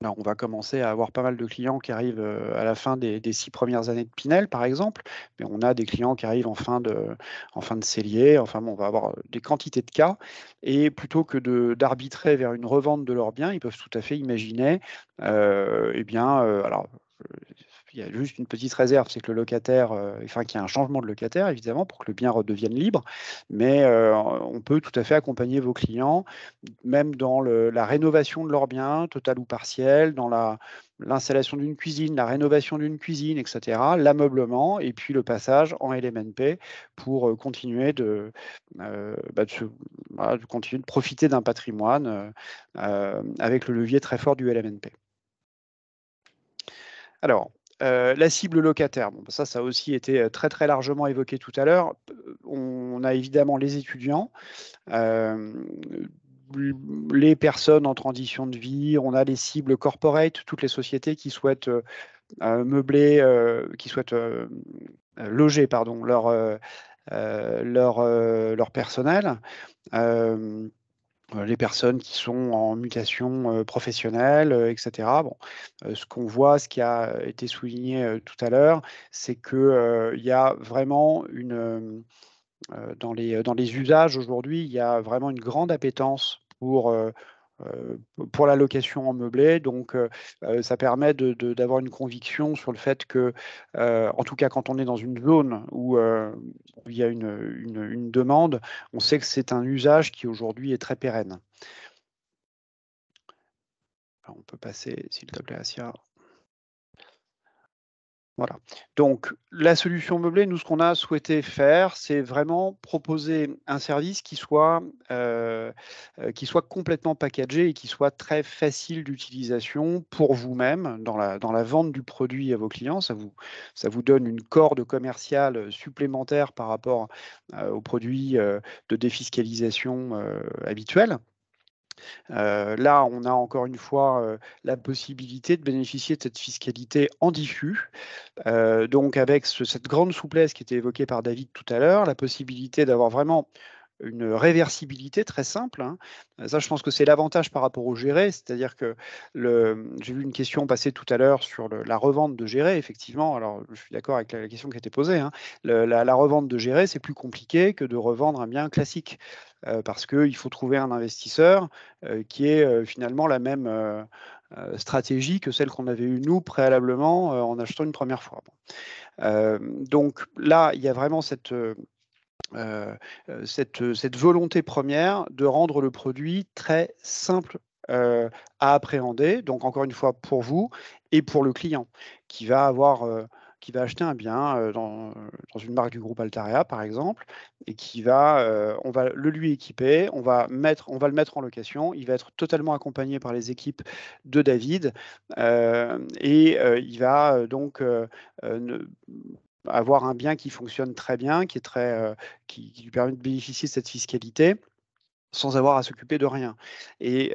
Alors, on va commencer à avoir pas mal de clients qui arrivent à la fin des 6 premières années de Pinel, par exemple, mais on a des clients qui arrivent en fin de cellier. Enfin bon, on va avoir des quantités de cas. Et plutôt que d'arbitrer vers une revente de leurs biens, ils peuvent tout à fait imaginer, alors, il y a juste une petite réserve, c'est que le locataire, qu'il y a un changement de locataire, évidemment, pour que le bien redevienne libre. Mais on peut tout à fait accompagner vos clients, même dans la rénovation de leurs biens, totale ou partielle, dans l'installation d'une cuisine, la rénovation d'une cuisine, etc., l'ameublement, et puis le passage en LMNP pour continuer de profiter d'un patrimoine avec le levier très fort du LMNP. Alors, la cible locataire, bon, ça a aussi été très très largement évoqué tout à l'heure. On a évidemment les étudiants, les personnes en transition de vie, on a les cibles corporate, toutes les sociétés qui souhaitent meubler, qui souhaitent loger leur personnel. Les personnes qui sont en mutation professionnelle, etc. Bon, ce qu'on voit, ce qui a été souligné tout à l'heure, c'est qu'il y a vraiment dans les usages aujourd'hui, il y a vraiment une grande appétence pour la location en meublé. Donc, ça permet d'avoir une conviction sur le fait que, en tout cas, quand on est dans une zone où il y a une demande, on sait que c'est un usage qui aujourd'hui est très pérenne. Alors, on peut passer, s'il te plaît, Asia. Voilà. Donc, la solution meublée, nous, ce qu'on a souhaité faire, c'est vraiment proposer un service qui soit complètement packagé et qui soit très facile d'utilisation pour vous-même dans la vente du produit à vos clients. Ça vous donne une corde commerciale supplémentaire par rapport aux produits de défiscalisation habituels. Là, on a encore une fois la possibilité de bénéficier de cette fiscalité en diffus. Donc avec cette grande souplesse qui était évoquée par David tout à l'heure, la possibilité d'avoir vraiment une réversibilité très simple. Hein. Ça, je pense que c'est l'avantage par rapport au géré, c'est-à-dire que j'ai vu une question passer tout à l'heure sur la revente de géré, effectivement. Alors, je suis d'accord avec la question qui a été posée. Hein. La revente de géré, c'est plus compliqué que de revendre un bien classique, parce qu'il faut trouver un investisseur qui ait finalement la même stratégie que celle qu'on avait eue nous préalablement en achetant une première fois. Bon. Donc là, il y a vraiment cette volonté première de rendre le produit très simple à appréhender, donc encore une fois pour vous et pour le client qui va acheter un bien dans une marque du groupe Altaria par exemple, et on va le lui équiper, on va le mettre en location, il va être totalement accompagné par les équipes de David et il va donc avoir un bien qui fonctionne très bien, qui lui permet de bénéficier de cette fiscalité sans avoir à s'occuper de rien. Et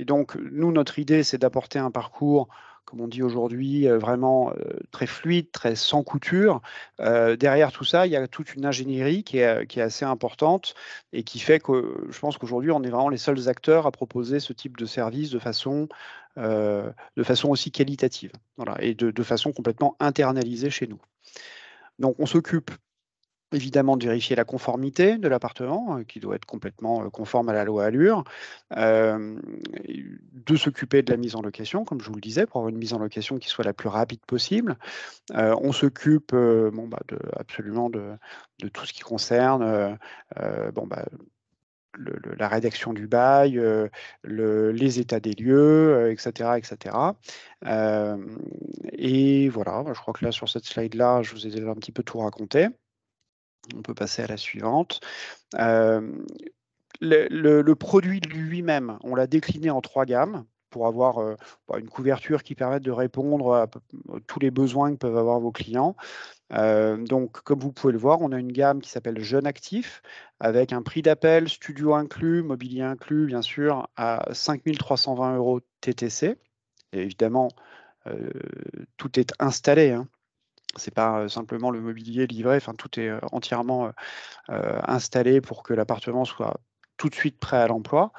donc, nous, notre idée, c'est d'apporter un parcours, comme on dit aujourd'hui, vraiment très fluide, très sans couture. Derrière tout ça, il y a toute une ingénierie qui est assez importante et qui fait que je pense qu'aujourd'hui, on est vraiment les seuls acteurs à proposer ce type de service de façon aussi qualitative, voilà, et de façon complètement internalisée chez nous. Donc, on s'occupe évidemment de vérifier la conformité de l'appartement, qui doit être complètement conforme à la loi Allure, de s'occuper de la mise en location, comme je vous le disais, pour avoir une mise en location qui soit la plus rapide possible. On s'occupe absolument de tout ce qui concerne la rédaction du bail, les états des lieux, etc. etc. Et voilà, je crois que là, sur cette slide-là, je vous ai déjà un petit peu tout raconté. On peut passer à la suivante. Le produit lui-même, on l'a décliné en 3 gammes pour avoir une couverture qui permette de répondre à tous les besoins que peuvent avoir vos clients. Donc, comme vous pouvez le voir, on a une gamme qui s'appelle Jeune Actif, avec un prix d'appel, studio inclus, mobilier inclus, bien sûr, à 5 320 € TTC. Et évidemment, tout est installé. Hein. Ce n'est pas simplement le mobilier livré, enfin, tout est entièrement installé pour que l'appartement soit tout de suite prêt à l'emploi.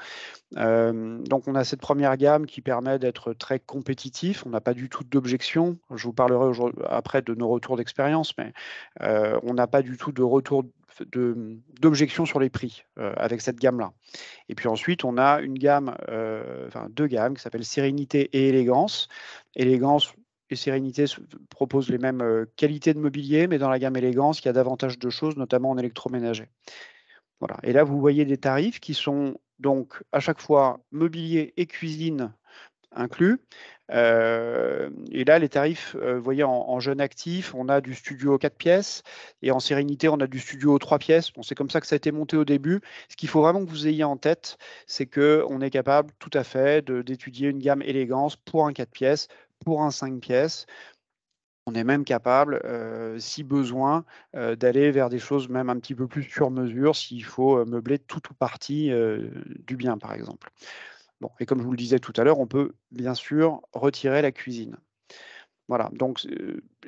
Donc on a cette première gamme qui permet d'être très compétitif. On n'a pas du tout d'objection. Je vous parlerai après de nos retours d'expérience, mais on n'a pas du tout de retour d'objection sur les prix avec cette gamme-là. Et puis ensuite, on a une gamme, deux gammes qui s'appellent Sérénité et Élégance. Élégance et Sérénité proposent les mêmes qualités de mobilier, mais dans la gamme Élégance, il y a davantage de choses, notamment en électroménager. Voilà. Et là, vous voyez des tarifs qui sont donc à chaque fois mobilier et cuisine inclus. Et là, les tarifs, vous voyez, en jeune actif, on a du studio 4 pièces et en sérénité, on a du studio 3 pièces. Bon, c'est comme ça que ça a été monté au début. Ce qu'il faut vraiment que vous ayez en tête, c'est qu'on est capable tout à fait d'étudier une gamme élégance pour un 4 pièces, pour un 5 pièces. On est même capable, si besoin, d'aller vers des choses même un petit peu plus sur mesure, s'il faut meubler tout ou partie du bien, par exemple. Bon, et comme je vous le disais tout à l'heure, on peut bien sûr retirer la cuisine. Voilà, donc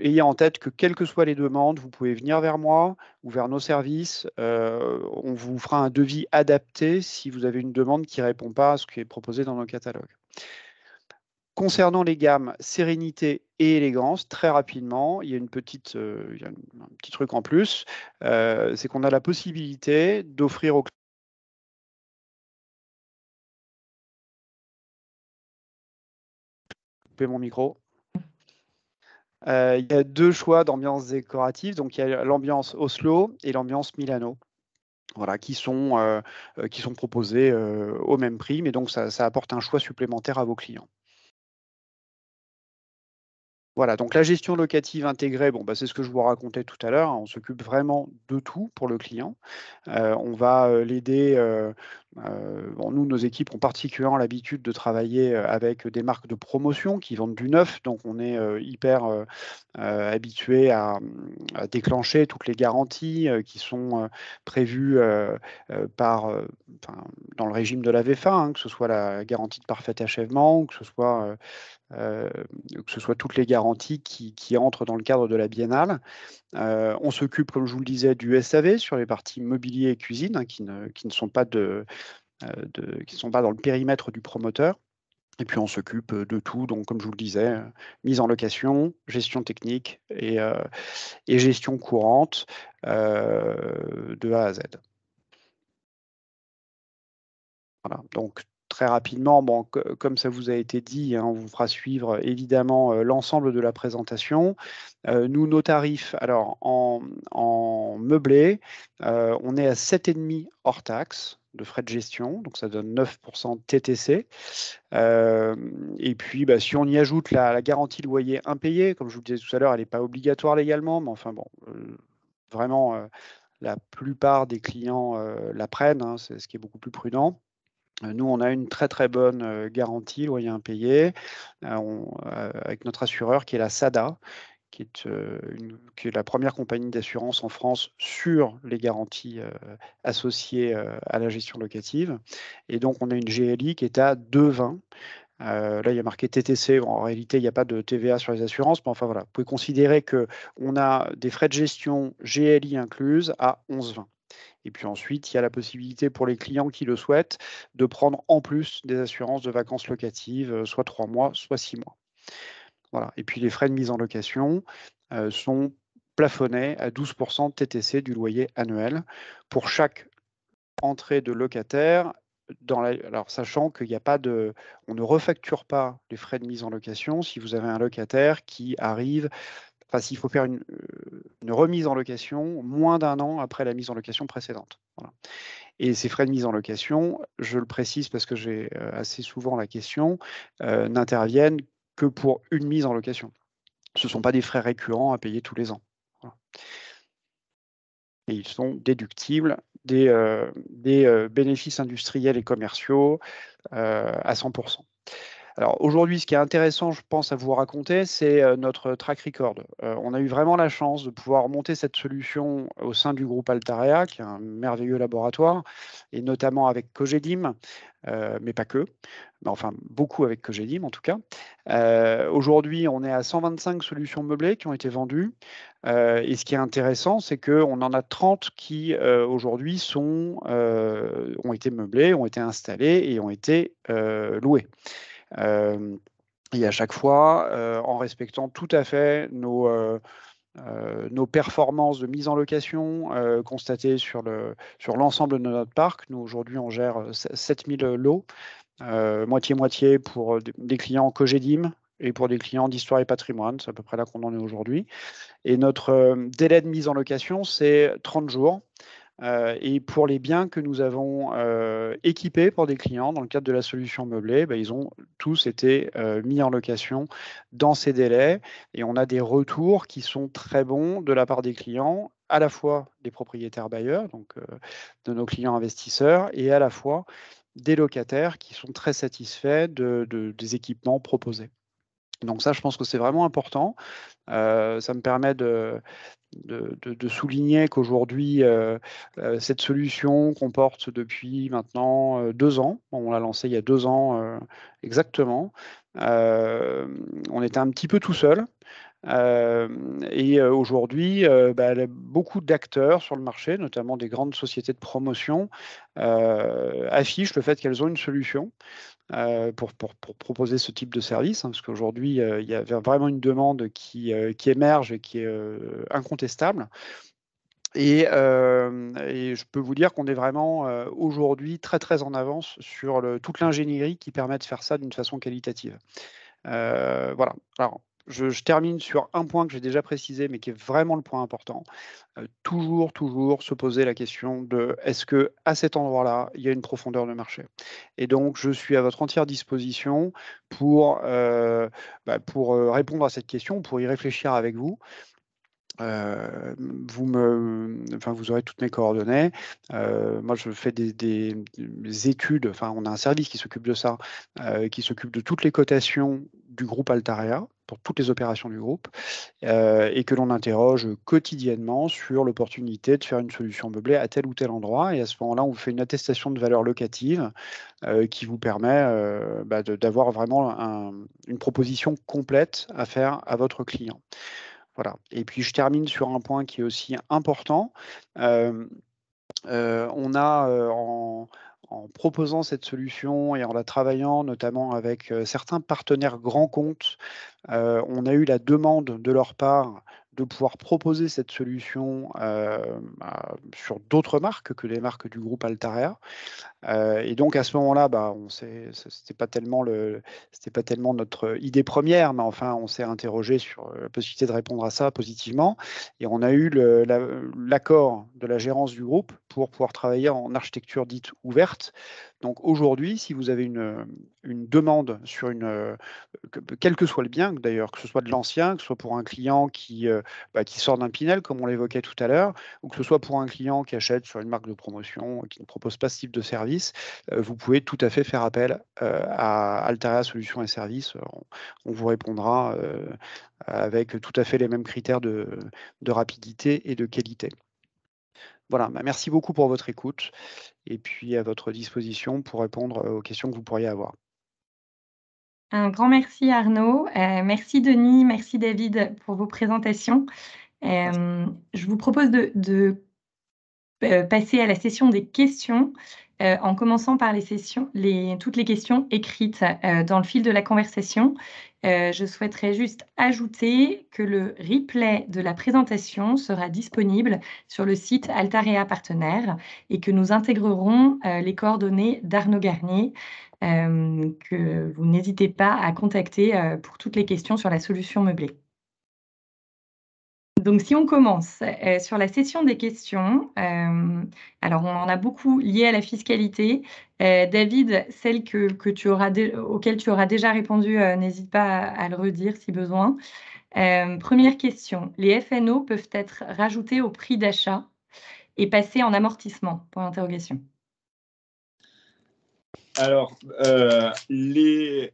ayez en tête que quelles que soient les demandes, vous pouvez venir vers moi ou vers nos services. On vous fera un devis adapté si vous avez une demande qui ne répond pas à ce qui est proposé dans nos catalogues. Concernant les gammes Sérénité et Élégance, très rapidement, il y a un petit truc en plus, c'est qu'on a la possibilité d'offrir aux Coupez mon micro. Il y a 2 choix d'ambiance décorative, donc il y a l'ambiance Oslo et l'ambiance Milano. Voilà, qui sont proposés au même prix, mais donc ça apporte un choix supplémentaire à vos clients. Voilà, donc la gestion locative intégrée, bon, bah, c'est ce que je vous racontais tout à l'heure, hein, on s'occupe vraiment de tout pour le client. On va l'aider, bon, nous, nos équipes ont particulièrement l'habitude de travailler avec des marques de promotion qui vendent du neuf, donc on est hyper habitué à déclencher toutes les garanties qui sont prévues dans le régime de la VFA, hein, que ce soit la garantie de parfait achèvement ou que ce soit toutes les garanties qui entrent dans le cadre de la biennale. On s'occupe, comme je vous le disais, du SAV sur les parties mobilier et cuisine, hein, qui ne sont pas qui ne sont pas dans le périmètre du promoteur. Et puis on s'occupe de tout, donc comme je vous le disais, mise en location, gestion technique et gestion courante de A à Z. Voilà, donc très rapidement, bon, comme ça vous a été dit, hein, on vous fera suivre évidemment l'ensemble de la présentation. Nous, nos tarifs, alors en meublé, on est à 7,5 hors taxe de frais de gestion, donc ça donne 9% TTC. Et puis, bah, si on y ajoute la garantie loyer impayé, comme je vous le disais tout à l'heure, elle n'est pas obligatoire légalement, mais enfin bon, vraiment, la plupart des clients la prennent, hein, c'est ce qui est beaucoup plus prudent. Nous, on a une très très bonne garantie loyer impayé avec notre assureur qui est la SADA, qui est la première compagnie d'assurance en France sur les garanties associées à la gestion locative. Et donc, on a une GLI qui est à 2,20. Là, il y a marqué TTC. Bon, en réalité, il n'y a pas de TVA sur les assurances, mais enfin voilà, vous pouvez considérer qu'on a des frais de gestion GLI incluses à 11,20. Et puis ensuite, il y a la possibilité pour les clients qui le souhaitent de prendre en plus des assurances de vacances locatives, soit 3 mois, soit 6 mois. Voilà. Et puis les frais de mise en location sont plafonnés à 12% de TTC du loyer annuel pour chaque entrée de locataire. Alors, sachant qu'il n'y a pas on ne refacture pas les frais de mise en location si vous avez un locataire qui arrive. Enfin, s'il faut faire une remise en location moins d'1 an après la mise en location précédente. Voilà. Et ces frais de mise en location, je le précise parce que j'ai assez souvent la question, n'interviennent que pour une mise en location. Ce ne sont pas des frais récurrents à payer tous les ans. Voilà. Et ils sont déductibles des bénéfices industriels et commerciaux à 100%. Alors aujourd'hui, ce qui est intéressant, je pense, à vous raconter, c'est notre track record. On a eu vraiment la chance de pouvoir monter cette solution au sein du groupe Altarea, qui est un merveilleux laboratoire, et notamment avec Cogedim, mais pas que, mais enfin beaucoup avec Cogedim en tout cas. Aujourd'hui, on est à 125 solutions meublées qui ont été vendues. Et ce qui est intéressant, c'est qu'on en a 30 qui aujourd'hui ont été meublées, ont été installées et ont été louées. Et à chaque fois, en respectant tout à fait nos performances de mise en location constatées sur l'ensemble de notre parc. Nous, aujourd'hui, on gère 7000 lots, moitié-moitié pour des clients Cogedim et pour des clients d'histoire et patrimoine. C'est à peu près là qu'on en est aujourd'hui. Et notre délai de mise en location, c'est 30 jours. Et pour les biens que nous avons équipés pour des clients dans le cadre de la solution meublée, ils ont tous été mis en location dans ces délais. Et on a des retours qui sont très bons de la part des clients, à la fois des propriétaires bailleurs, donc de nos clients investisseurs, et à la fois des locataires qui sont très satisfaits des équipements proposés. Donc ça, je pense que c'est vraiment important. Ça me permet de souligner qu'aujourd'hui, cette solution qu'on porte depuis maintenant 2 ans, on l'a lancée il y a 2 ans exactement, on était un petit peu tout seul. Aujourd'hui, beaucoup d'acteurs sur le marché, notamment des grandes sociétés de promotion, affichent le fait qu'elles ont une solution pour proposer ce type de service, hein, parce qu'aujourd'hui, il y a vraiment une demande qui émerge et qui est incontestable. Et je peux vous dire qu'on est vraiment aujourd'hui très très en avance sur toute l'ingénierie qui permet de faire ça d'une façon qualitative. Voilà. Alors, je termine sur un point que j'ai déjà précisé, mais qui est vraiment le point important. Toujours se poser la question de est-ce qu'à cet endroit-là, il y a une profondeur de marché? Et donc, je suis à votre entière disposition pour répondre à cette question, pour y réfléchir avec vous. Vous aurez toutes mes coordonnées. Moi, je fais des études. Enfin, on a un service qui s'occupe de ça, qui s'occupe de toutes les cotations du groupe Altarea pour toutes les opérations du groupe, et que l'on interroge quotidiennement sur l'opportunité de faire une solution meublée à tel ou tel endroit. Et à ce moment-là, on vous fait une attestation de valeur locative qui vous permet d'avoir vraiment une proposition complète à faire à votre client. Voilà. Et puis je termine sur un point qui est aussi important. On a en proposant cette solution et en la travaillant notamment avec certains partenaires grands comptes, on a eu la demande de leur part de pouvoir proposer cette solution sur d'autres marques que les marques du groupe Altarea. Et donc à ce moment-là, c'était pas tellement notre idée première, mais enfin on s'est interrogé sur la possibilité de répondre à ça positivement, et on a eu l'accord de la gérance du groupe pour pouvoir travailler en architecture dite ouverte. Donc aujourd'hui, si vous avez une demande sur quel que soit le bien d'ailleurs, que ce soit de l'ancien, que ce soit pour un client qui sort d'un Pinel, comme on l'évoquait tout à l'heure, ou que ce soit pour un client qui achète sur une marque de promotion, qui ne propose pas ce type de service, vous pouvez tout à fait faire appel à Altarea Solutions et Services. On vous répondra avec tout à fait les mêmes critères de rapidité et de qualité. Voilà, merci beaucoup pour votre écoute et puis à votre disposition pour répondre aux questions que vous pourriez avoir. Un grand merci Arnaud, merci Denis, merci David pour vos présentations. Je vous propose de passer à la session des questions, en commençant par toutes les questions écrites dans le fil de la conversation. Je souhaiterais juste ajouter que le replay de la présentation sera disponible sur le site Altarea Partenaires et que nous intégrerons les coordonnées d'Arnaud Garnier, que vous n'hésitez pas à contacter pour toutes les questions sur la solution meublée. Donc, si on commence sur la session des questions, alors on en a beaucoup liées à la fiscalité. David, celles auxquelles tu auras déjà répondu, n'hésite pas à le redire si besoin. Première question, les FNO peuvent être rajoutés au prix d'achat et passer en amortissement? Point d'interrogation. Alors, les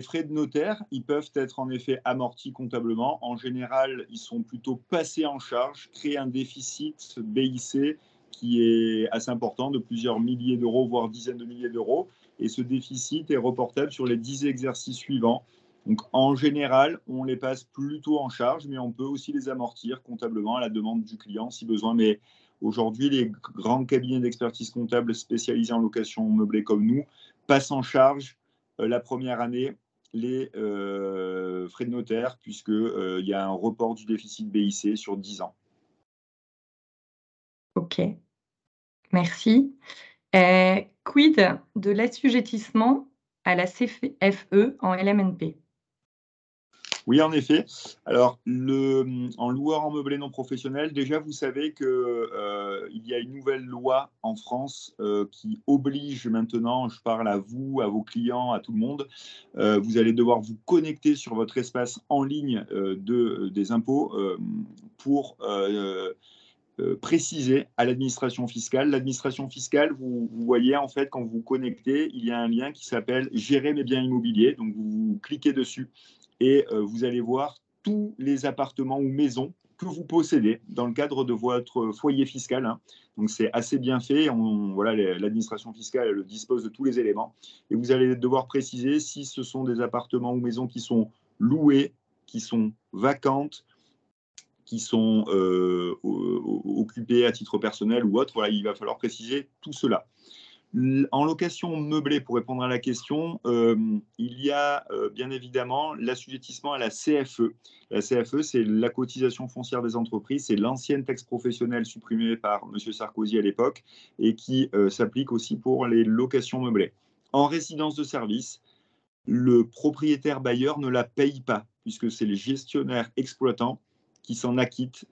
frais de notaire, ils peuvent être en effet amortis comptablement. En général, ils sont plutôt passés en charge, créer un déficit BIC qui est assez important, de plusieurs milliers d'euros, voire dizaines de milliers d'euros. Et ce déficit est reportable sur les 10 exercices suivants. Donc, en général, on les passe plutôt en charge, mais on peut aussi les amortir comptablement à la demande du client si besoin. Mais aujourd'hui, les grands cabinets d'expertise comptable spécialisés en location meublée comme nous passent en charge la première année les frais de notaire, puisqu'il y a un report du déficit BIC sur 10 ans. OK, merci. Quid de l'assujettissement à la CFE en LMNP? Oui, en effet. Alors, en loueur en meublé non professionnel, déjà, vous savez qu'il y a une nouvelle loi en France qui oblige maintenant, je parle à vous, à vos clients, à tout le monde, vous allez devoir vous connecter sur votre espace en ligne des impôts pour préciser à l'administration fiscale. L'administration fiscale, vous voyez, en fait, quand vous vous connectez, il y a un lien qui s'appelle « Gérer mes biens immobiliers ». Donc, vous cliquez dessus et vous allez voir tous les appartements ou maisons que vous possédez dans le cadre de votre foyer fiscal. Hein. Donc, c'est assez bien fait. Voilà, l'administration fiscale elle dispose de tous les éléments. Et vous allez devoir préciser si ce sont des appartements ou maisons qui sont louées, qui sont vacantes, qui sont occupées à titre personnel ou autre. Voilà, il va falloir préciser tout cela. En location meublée, pour répondre à la question, il y a bien évidemment l'assujettissement à la CFE. La CFE, c'est la cotisation foncière des entreprises, c'est l'ancienne taxe professionnelle supprimée par M. Sarkozy à l'époque et qui s'applique aussi pour les locations meublées. En résidence de service, le propriétaire bailleur ne la paye pas, puisque c'est les gestionnaires exploitants qui s'en acquittent,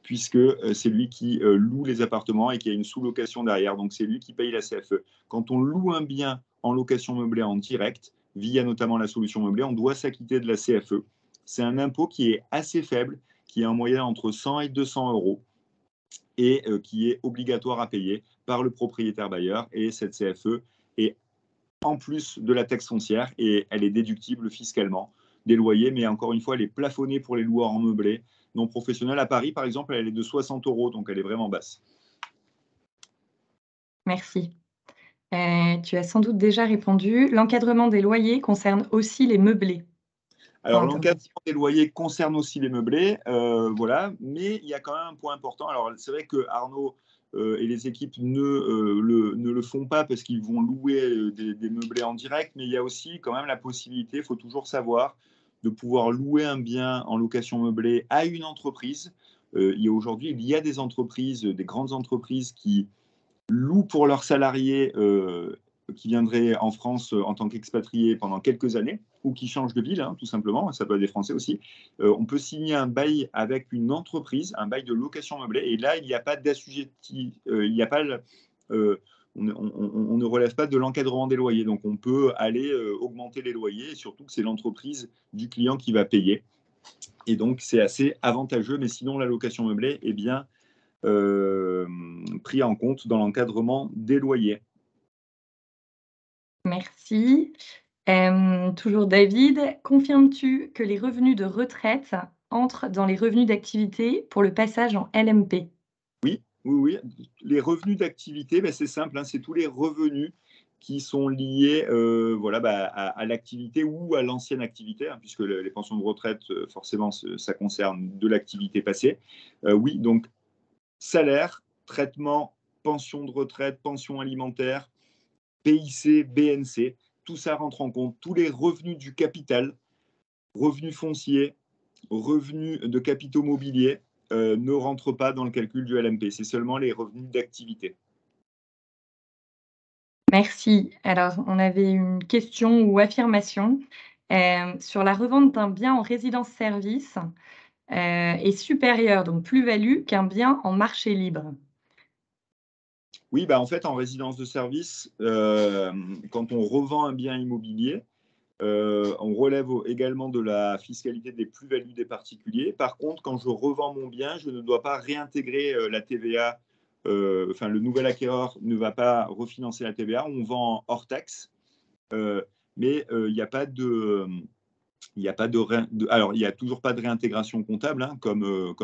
puisque c'est lui qui loue les appartements et qui a une sous-location derrière. Donc, c'est lui qui paye la CFE. Quand on loue un bien en location meublée en direct, via notamment la solution meublée, on doit s'acquitter de la CFE. C'est un impôt qui est assez faible, qui est en moyenne entre 100 et 200 euros et qui est obligatoire à payer par le propriétaire bailleur. Et cette CFE est en plus de la taxe foncière et elle est déductible fiscalement des loyers, mais encore une fois, elle est plafonnée pour les loueurs en meublé non professionnels. À Paris, par exemple, elle est de 60 euros, donc elle est vraiment basse. Merci. Tu as sans doute déjà répondu. L'encadrement des loyers concerne aussi les meublés. Alors, l'encadrement des loyers concerne aussi les meublés, voilà, mais il y a quand même un point important. Alors, c'est vrai que Arnaud et les équipes ne le font pas parce qu'ils vont louer des meublés en direct, mais il y a aussi quand même la possibilité, il faut toujours savoir, de pouvoir louer un bien en location meublée à une entreprise. Aujourd'hui, il y a des entreprises, des grandes entreprises qui louent pour leurs salariés qui viendraient en France en tant qu'expatriés pendant quelques années ou qui changent de ville, hein, tout simplement, ça peut être des Français aussi. On peut signer un bail avec une entreprise, un bail de location meublée, et là, il n'y a pas d'assujetti, il n'y a pas on ne relève pas de l'encadrement des loyers. Donc, on peut aller augmenter les loyers, et surtout que c'est l'entreprise du client qui va payer. Et donc, c'est assez avantageux, mais sinon, la location meublée est bien pris en compte dans l'encadrement des loyers. Merci. Toujours David, confirmes-tu que les revenus de retraite entrent dans les revenus d'activité pour le passage en LMP? Oui. Les revenus d'activité, c'est simple, hein, c'est tous les revenus qui sont liés à l'activité ou à l'ancienne activité, hein, puisque les pensions de retraite, forcément, ça concerne de l'activité passée. Oui, donc salaire, traitement, pension de retraite, pension alimentaire, PIC, BNC, tout ça rentre en compte. Tous les revenus du capital, revenus fonciers, revenus de capitaux mobiliers ne rentrent pas dans le calcul du LMP. C'est seulement les revenus d'activité. Merci. Alors, on avait une question ou affirmation sur la revente d'un bien en résidence-service est supérieure, donc plus-value, qu'un bien en marché libre. Oui, en fait, en résidence de service, quand on revend un bien immobilier, on relève également de la fiscalité des plus-values des particuliers. Par contre, quand je revends mon bien, je ne dois pas réintégrer la TVA. Le nouvel acquéreur ne va pas refinancer la TVA. On vend hors taxe, mais il n'y a pas de... alors, il n'y a toujours pas de réintégration comptable, hein, comme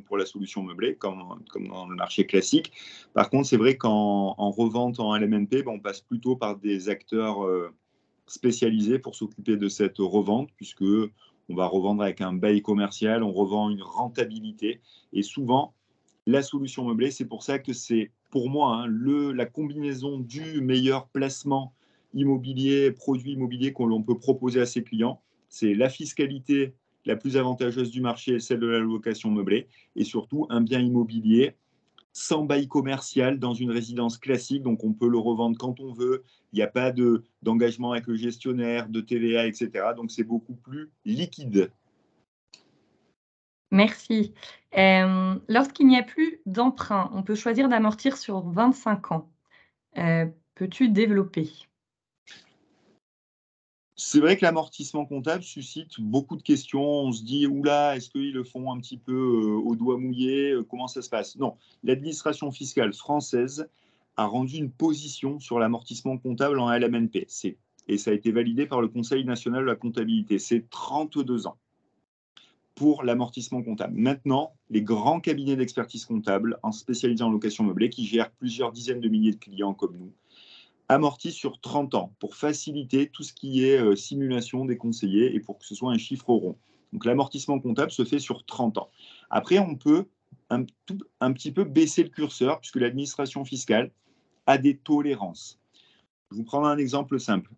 pour la solution meublée, comme dans le marché classique. Par contre, c'est vrai qu'en revente en LMNP, on passe plutôt par des acteurs spécialisés pour s'occuper de cette revente, puisque on va revendre avec un bail commercial, on revend une rentabilité. Et souvent, la solution meublée, c'est pour ça que c'est, pour moi, hein, la combinaison du meilleur placement immobilier, produit immobilier que l'on peut proposer à ses clients. C'est la fiscalité la plus avantageuse du marché, celle de la location meublée, et surtout un bien immobilier sans bail commercial dans une résidence classique, donc on peut le revendre quand on veut, il n'y a pas d'engagement avec le gestionnaire, de TVA, etc. Donc c'est beaucoup plus liquide. Merci. Lorsqu'il n'y a plus d'emprunt, on peut choisir d'amortir sur 25 ans. Peux-tu développer? C'est vrai que l'amortissement comptable suscite beaucoup de questions. On se dit, oula, est-ce qu'ils le font un petit peu au doigt mouillé? Comment ça se passe? Non, l'administration fiscale française a rendu une position sur l'amortissement comptable en LMNP. Et ça a été validé par le Conseil national de la comptabilité. C'est 32 ans. pour l'amortissement comptable. Maintenant, les grands cabinets d'expertise comptable spécialisés en location meublée qui gèrent plusieurs dizaines de milliers de clients comme nous amortissent sur 30 ans pour faciliter tout ce qui est simulation des conseillers et pour que ce soit un chiffre rond. Donc l'amortissement comptable se fait sur 30 ans. Après, on peut un petit peu baisser le curseur puisque l'administration fiscale a des tolérances. Je vous prends un exemple simple.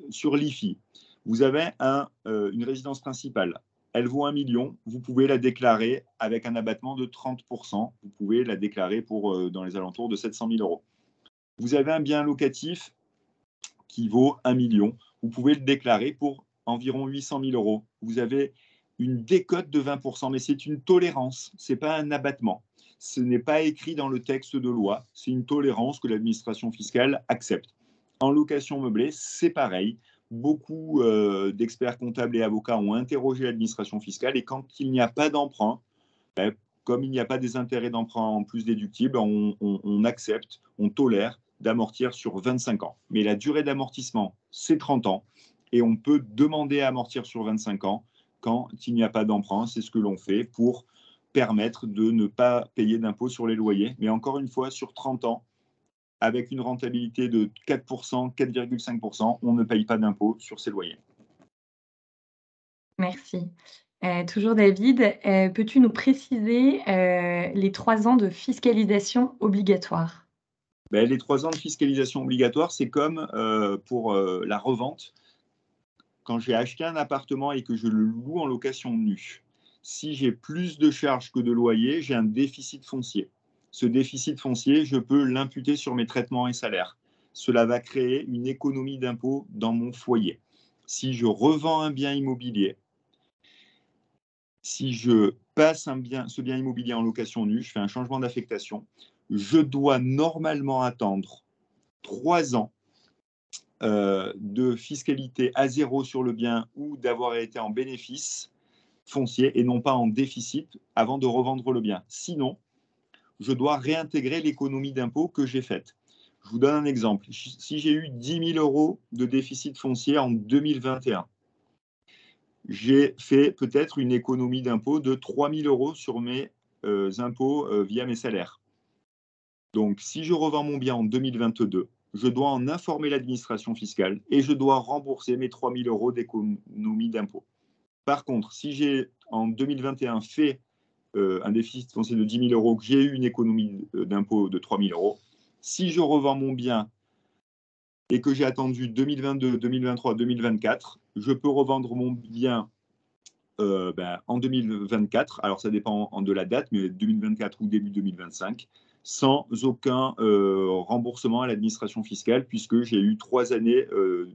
Sur l'IFI, vous avez une résidence principale. Elle vaut 1 million. Vous pouvez la déclarer avec un abattement de 30%. Vous pouvez la déclarer dans les alentours de 700 000 euros. Vous avez un bien locatif qui vaut 1 million. Vous pouvez le déclarer pour environ 800 000 euros. Vous avez une décote de 20%, mais c'est une tolérance, ce n'est pas un abattement. Ce n'est pas écrit dans le texte de loi, c'est une tolérance que l'administration fiscale accepte. En location meublée, c'est pareil. Beaucoup d'experts comptables et avocats ont interrogé l'administration fiscale et quand il n'y a pas d'emprunt, comme il n'y a pas des intérêts d'emprunt en plus déductibles, on accepte, on tolère d'amortir sur 25 ans. Mais la durée d'amortissement, c'est 30 ans et on peut demander à amortir sur 25 ans quand il n'y a pas d'emprunt. C'est ce que l'on fait pour permettre de ne pas payer d'impôt sur les loyers. Mais encore une fois, sur 30 ans, avec une rentabilité de 4%, 4,5%, on ne paye pas d'impôt sur ces loyers. Merci. Toujours David, peux-tu nous préciser les 3 ans de fiscalisation obligatoire? Les 3 ans de fiscalisation obligatoire, c'est comme pour la revente. Quand j'ai acheté un appartement et que je le loue en location nue, si j'ai plus de charges que de loyer, j'ai un déficit foncier. Ce déficit foncier, je peux l'imputer sur mes traitements et salaires. Cela va créer une économie d'impôt dans mon foyer. Si je revends un bien immobilier, si je passe ce bien immobilier en location nue, je fais un changement d'affectation, je dois normalement attendre 3 ans de fiscalité à zéro sur le bien ou d'avoir été en bénéfice foncier et non pas en déficit avant de revendre le bien. Sinon, je dois réintégrer l'économie d'impôt que j'ai faite. Je vous donne un exemple. Si j'ai eu 10 000 euros de déficit foncier en 2021, j'ai fait peut-être une économie d'impôt de 3 000 euros sur mes impôts via mes salaires. Donc, si je revends mon bien en 2022, je dois en informer l'administration fiscale et je dois rembourser mes 3 000 euros d'économie d'impôt. Par contre, si j'ai en 2021 fait un déficit foncier de 10 000 euros, que j'ai eu une économie d'impôt de 3 000 euros, si je revends mon bien et que j'ai attendu 2022, 2023, 2024, je peux revendre mon bien en 2024. Alors, ça dépend de la date, mais 2024 ou début 2025, sans aucun remboursement à l'administration fiscale, puisque j'ai eu 3 années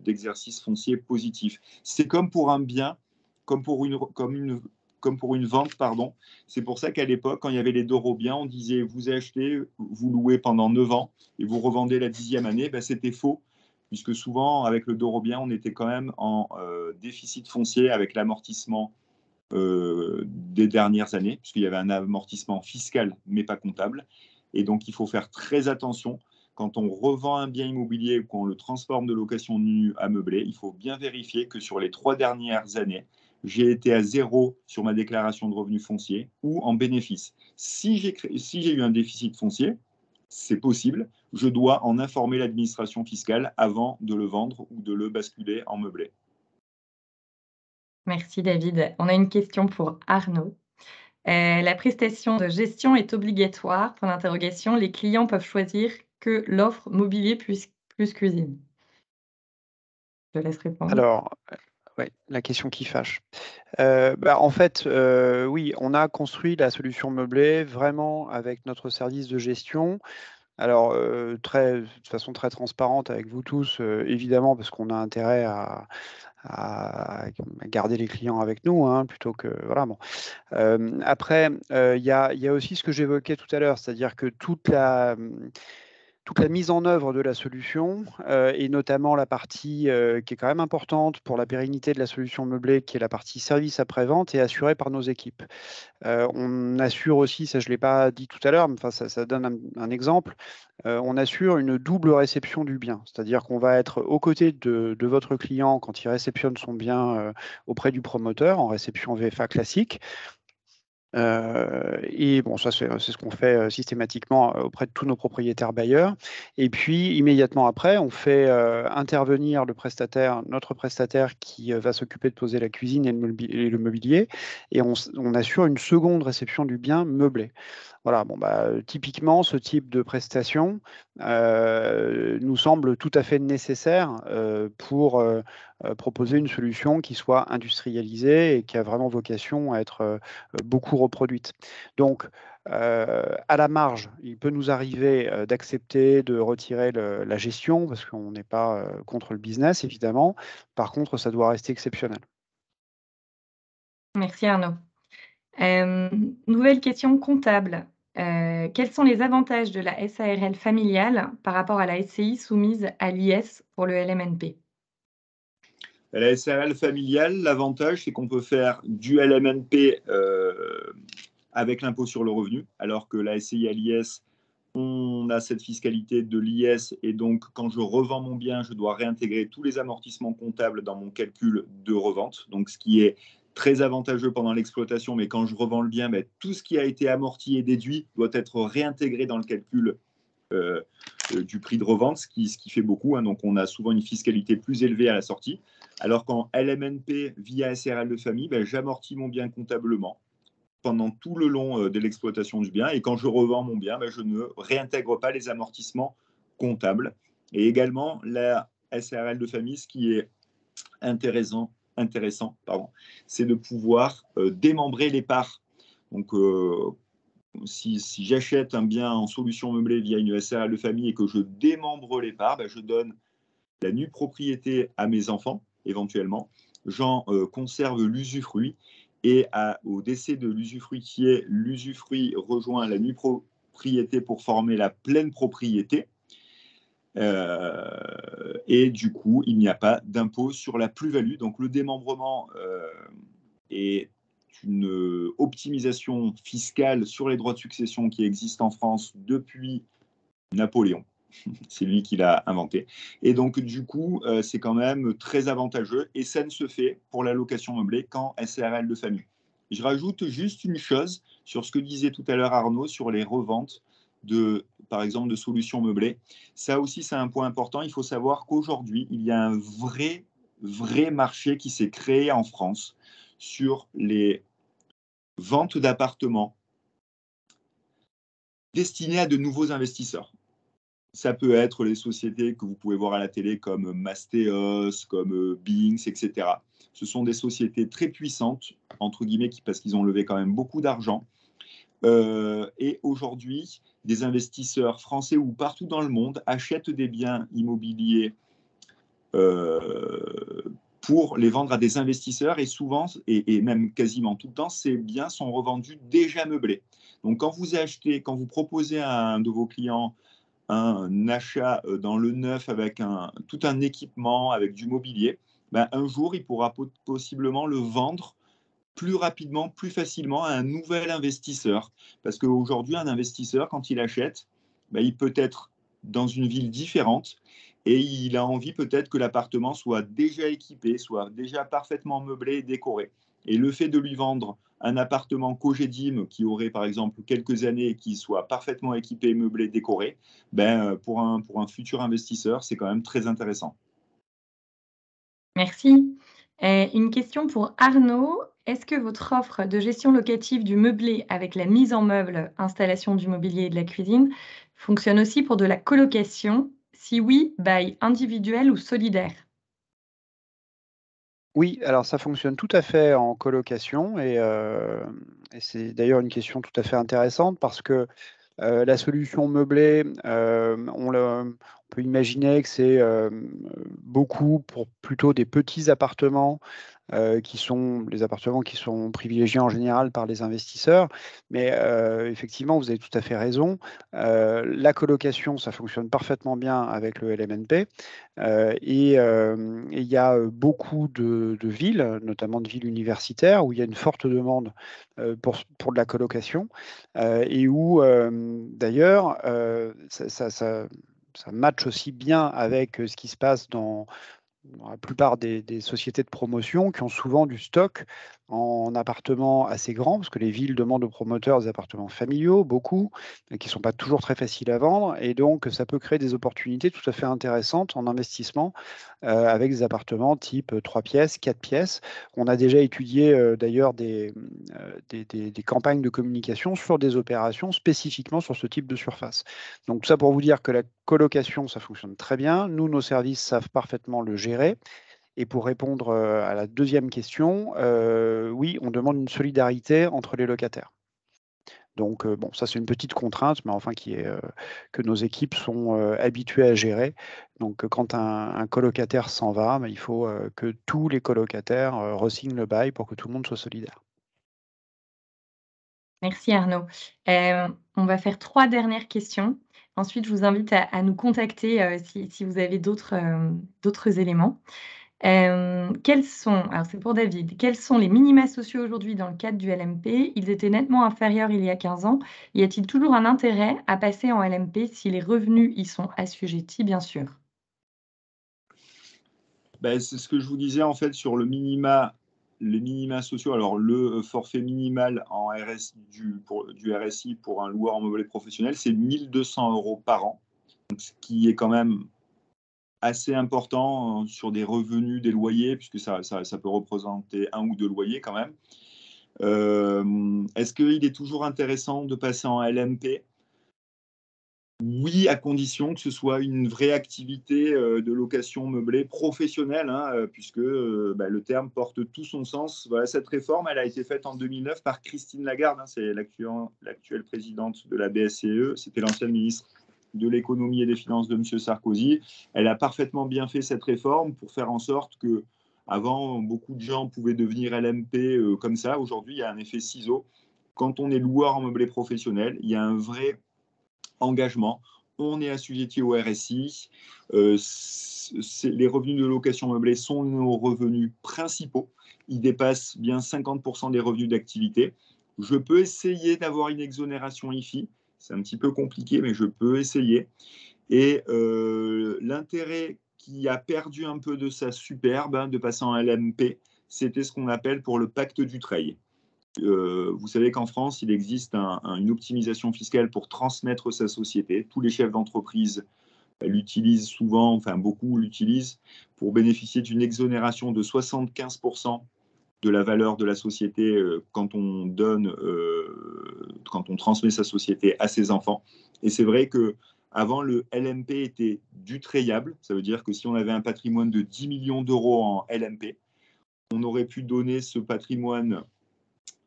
d'exercice foncier positif. C'est comme pour un bien, comme pour une vente, pardon. C'est pour ça qu'à l'époque, quand il y avait les doro biens, on disait vous achetez, vous louez pendant 9 ans et vous revendez la 10e année. C'était faux, puisque souvent, avec le doro bien, on était quand même en déficit foncier avec l'amortissement des dernières années, puisqu'il y avait un amortissement fiscal, mais pas comptable. Et donc, il faut faire très attention. Quand on revend un bien immobilier ou qu'on le transforme de location nue à meublé, il faut bien vérifier que sur les 3 dernières années, j'ai été à zéro sur ma déclaration de revenus fonciers ou en bénéfice. Si j'ai eu un déficit foncier, c'est possible, je dois en informer l'administration fiscale avant de le vendre ou de le basculer en meublé. Merci David. On a une question pour Arnaud. La prestation de gestion est obligatoire. Pour l'interrogation, les clients peuvent choisir que l'offre mobilier plus cuisine. Je te laisse répondre. Alors, ouais, la question qui fâche. En fait, oui, on a construit la solution meublée vraiment avec notre service de gestion. Alors, de façon très transparente avec vous tous, évidemment, parce qu'on a intérêt à garder les clients avec nous, hein, plutôt que voilà. Bon. Après, il y a aussi ce que j'évoquais tout à l'heure, c'est-à-dire que toute la toute la mise en œuvre de la solution et notamment la partie qui est quand même importante pour la pérennité de la solution meublée, qui est la partie service après-vente, est assurée par nos équipes. On assure aussi, ça je ne l'ai pas dit tout à l'heure, mais ça donne un exemple, on assure une double réception du bien, c'est-à-dire qu'on va être aux côtés de votre client quand il réceptionne son bien auprès du promoteur en réception VFA classique. Et bon, ça, c'est ce qu'on fait systématiquement auprès de tous nos propriétaires bailleurs. Et puis, immédiatement après, on fait intervenir notre prestataire qui va s'occuper de poser la cuisine et le mobilier, et on assure une seconde réception du bien meublé. Voilà, bon, typiquement, ce type de prestation nous semble tout à fait nécessaire pour proposer une solution qui soit industrialisée et qui a vraiment vocation à être beaucoup reproduite. Donc, à la marge, il peut nous arriver d'accepter de retirer la gestion parce qu'on n'est pas contre le business, évidemment. Par contre, ça doit rester exceptionnel. Merci Arnaud. Nouvelle question comptable. Quels sont les avantages de la SARL familiale par rapport à la SCI soumise à l'IS pour le LMNP? La SARL familiale, l'avantage, c'est qu'on peut faire du LMNP avec l'impôt sur le revenu, alors que la SCI à l'IS, on a cette fiscalité de l'IS, et donc quand je revends mon bien, je dois réintégrer tous les amortissements comptables dans mon calcul de revente, donc ce qui est très avantageux pendant l'exploitation, mais quand je revends le bien, tout ce qui a été amorti et déduit doit être réintégré dans le calcul du prix de revente, ce qui fait beaucoup, hein. Donc on a souvent une fiscalité plus élevée à la sortie, alors qu'en LMNP via SARL de famille, j'amortis mon bien comptablement pendant tout le long de l'exploitation du bien, et quand je revends mon bien, je ne réintègre pas les amortissements comptables. Et également la SARL de famille, ce qui est intéressant, c'est de pouvoir démembrer les parts. Donc si j'achète un bien en solution meublée via une SARL de famille et que je démembre les parts, je donne la nue propriété à mes enfants, éventuellement. J'en conserve l'usufruit, et au décès de l'usufruitier, l'usufruit rejoint la nue propriété pour former la pleine propriété. Et du coup, il n'y a pas d'impôt sur la plus-value. Donc le démembrement est une optimisation fiscale sur les droits de succession qui existe en France depuis Napoléon. C'est lui qui l'a inventé. Et donc, du coup, c'est quand même très avantageux, et ça ne se fait pour la location meublée qu'en SARL de famille. Je rajoute juste une chose sur ce que disait tout à l'heure Arnaud sur les reventes par exemple, de solutions meublées. Ça aussi, c'est un point important. Il faut savoir qu'aujourd'hui, il y a un vrai marché qui s'est créé en France sur les ventes d'appartements destinées à de nouveaux investisseurs. Ça peut être les sociétés que vous pouvez voir à la télé comme Mastéos, comme Bings, etc. Ce sont des sociétés très puissantes, entre guillemets, parce qu'ils ont levé quand même beaucoup d'argent. Et aujourd'hui, des investisseurs français ou partout dans le monde achètent des biens immobiliers pour les vendre à des investisseurs, et souvent, et même quasiment tout le temps, ces biens sont revendus déjà meublés. Donc quand vous proposez à un de vos clients un achat dans le neuf avec tout un équipement, avec du mobilier, un jour, il pourra possiblement le vendre plus rapidement, plus facilement à un nouvel investisseur. Parce qu'aujourd'hui, un investisseur, quand il achète, il peut être dans une ville différente, et il a envie peut-être que l'appartement soit déjà équipé, soit déjà parfaitement meublé et décoré. Et le fait de lui vendre un appartement Cogedim qui aurait par exemple quelques années, qui soit parfaitement équipé, meublé, décoré, pour un futur investisseur, c'est quand même très intéressant. Merci. Une question pour Arnaud. Est-ce que votre offre de gestion locative du meublé avec la mise en meuble, installation du mobilier et de la cuisine fonctionne aussi pour de la colocation? Si oui, bail individuel ou solidaire? Oui, alors ça fonctionne tout à fait en colocation, et c'est d'ailleurs une question tout à fait intéressante parce que la solution meublée, on peut peut imaginer que c'est beaucoup pour plutôt des petits appartements, qui sont les appartements qui sont privilégiés en général par les investisseurs. Mais effectivement, vous avez tout à fait raison. La colocation, ça fonctionne parfaitement bien avec le LMNP. Et il y a beaucoup de villes, notamment de villes universitaires, où il y a une forte demande pour de la colocation, et où d'ailleurs ça matche aussi bien avec ce qui se passe dans la plupart des sociétés de promotion qui ont souvent du stock en appartements assez grands, parce que les villes demandent aux promoteurs des appartements familiaux, beaucoup, qui ne sont pas toujours très faciles à vendre. Et donc, ça peut créer des opportunités tout à fait intéressantes en investissement avec des appartements type 3 pièces, 4 pièces. On a déjà étudié d'ailleurs des campagnes de communication sur des opérations spécifiquement sur ce type de surface. Donc, ça pour vous dire que la colocation, ça fonctionne très bien. Nous, nos services savent parfaitement le gérer. Et pour répondre à la deuxième question, oui, on demande une solidarité entre les locataires. Donc, bon, ça c'est une petite contrainte, mais enfin que nos équipes sont habituées à gérer. Donc, quand un colocataire s'en va, il faut que tous les colocataires re-signent le bail pour que tout le monde soit solidaire. Merci Arnaud. On va faire 3 dernières questions. Ensuite, je vous invite à nous contacter si vous avez d'autres éléments. Alors c'est pour David, quels sont les minima sociaux aujourd'hui dans le cadre du LMP? Ils étaient nettement inférieurs il y a 15 ans. Y a-t-il toujours un intérêt à passer en LMP si les revenus y sont assujettis, bien sûr? C'est ce que je vous disais en fait sur les minima sociaux. Alors le forfait minimal en du RSI pour un loueur en meublé professionnel, c'est 1 200 € par an, donc, ce qui est quand même assez important sur des revenus des loyers, puisque ça peut représenter 1 ou 2 loyers quand même. Est-ce qu'il est toujours intéressant de passer en LMP? Oui, à condition que ce soit une vraie activité de location meublée professionnelle, puisque le terme porte tout son sens. Voilà, cette réforme, elle a été faite en 2009 par Christine Lagarde, c'est l'actuelle présidente de la BSCE, c'était l'ancienne ministre de l'économie et des finances de M. Sarkozy. Elle a parfaitement bien fait cette réforme pour faire en sorte que, avant, beaucoup de gens pouvaient devenir LMP comme ça. Aujourd'hui, il y a un effet ciseau. Quand on est loueur en meublé professionnel, il y a un vrai engagement. On est assujetti au RSI. Les revenus de location meublée sont nos revenus principaux. Ils dépassent bien 50% des revenus d'activité. Je peux essayer d'avoir une exonération IFI. C'est un petit peu compliqué, mais je peux essayer. Et l'intérêt qui a perdu un peu de sa superbe de passer en LMP, c'était ce qu'on appelle pour le pacte Dutreil. Vous savez qu'en France, il existe une optimisation fiscale pour transmettre sa société. Tous les chefs d'entreprise l'utilisent souvent, enfin beaucoup l'utilisent, pour bénéficier d'une exonération de 75% de la valeur de la société quand on transmet sa société à ses enfants. Et c'est vrai que avant, le LMP était dutrayable. Ça veut dire que si on avait un patrimoine de 10 millions d'euros en LMP, on aurait pu donner ce patrimoine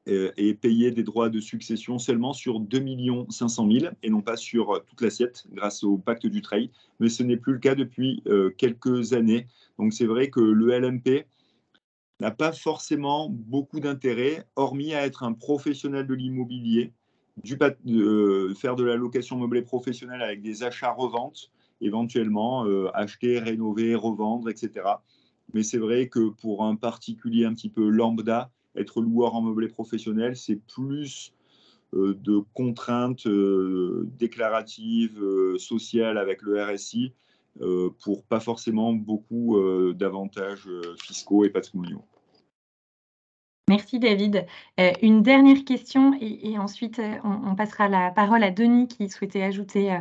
et payer des droits de succession seulement sur 2 500 000 et non pas sur toute l'assiette grâce au pacte Dutreil. Mais ce n'est plus le cas depuis quelques années. Donc c'est vrai que le LMP n'a pas forcément beaucoup d'intérêt, hormis à être un professionnel de l'immobilier, faire de la location meublée professionnelle avec des achats-reventes, éventuellement acheter, rénover, revendre, etc. Mais c'est vrai que pour un particulier un petit peu lambda, être loueur en meublé professionnel, c'est plus de contraintes déclaratives, sociales avec le RSI, pour pas forcément beaucoup d'avantages fiscaux et patrimoniaux. Merci David. Une dernière question et ensuite on passera la parole à Denis qui souhaitait ajouter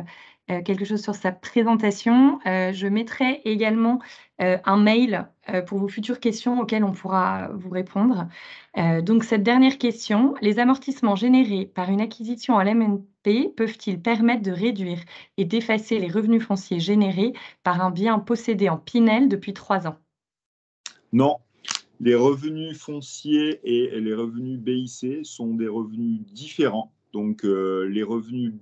quelque chose sur sa présentation. Je mettrai également un mail pour vos futures questions auxquelles on pourra vous répondre. Donc cette dernière question, les amortissements générés par une acquisition en LMNP peuvent-ils permettre de réduire et d'effacer les revenus fonciers générés par un bien possédé en Pinel depuis 3 ans? Non. Les revenus fonciers et les revenus BIC sont des revenus différents. Donc, les revenus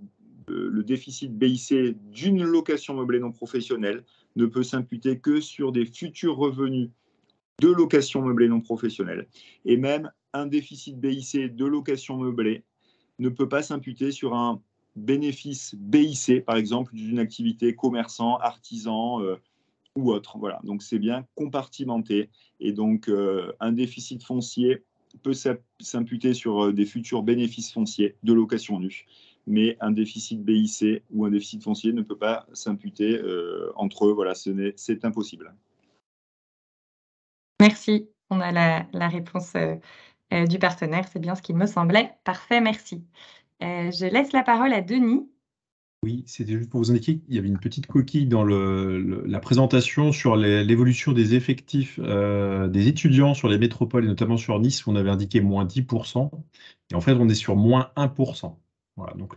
le déficit BIC d'une location meublée non professionnelle ne peut s'imputer que sur des futurs revenus de location meublée non professionnelle. Et même un déficit BIC de location meublée ne peut pas s'imputer sur un bénéfice BIC, par exemple, d'une activité commerçant, artisan ou autre. Voilà. Donc, c'est bien compartimenté. Et donc, un déficit foncier peut s'imputer sur des futurs bénéfices fonciers de location nue. Mais un déficit BIC ou un déficit foncier ne peut pas s'imputer entre eux. Voilà, c'est impossible. Merci. On a la réponse du partenaire. C'est bien ce qu'il me semblait. Parfait, merci. Je laisse la parole à Denis. Oui, c'était juste pour vous indiquer qu'il y avait une petite coquille dans la présentation sur l'évolution des effectifs des étudiants sur les métropoles, et notamment sur Nice, où on avait indiqué moins 10%. Et en fait, on est sur moins 1%. Voilà, donc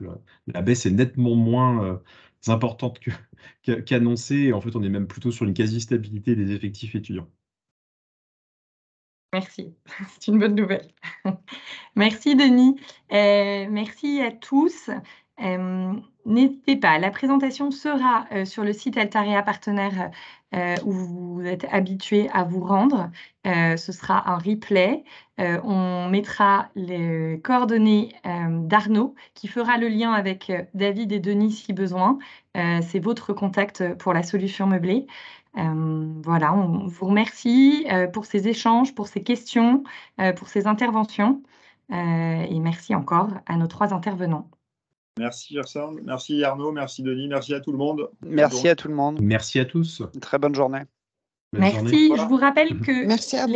la baisse est nettement moins importante qu'annoncée. Et en fait, on est même plutôt sur une quasi-stabilité des effectifs étudiants. Merci, c'est une bonne nouvelle. Merci Denis, merci à tous. N'hésitez pas, la présentation sera sur le site Altarea Partenaire où vous êtes habitués à vous rendre. Ce sera un replay. On mettra les coordonnées d'Arnaud qui fera le lien avec David et Denis si besoin. C'est votre contact pour la solution meublée. Voilà, on vous remercie pour ces échanges, pour ces questions, pour ces interventions. Et merci encore à nos 3 intervenants. Merci Gerson, merci Arnaud, merci Denis, merci à tout le monde. Merci à tout le monde. Merci à tous. Une très bonne journée. Bonne Merci, journée. je vous rappelle que Merci à vous.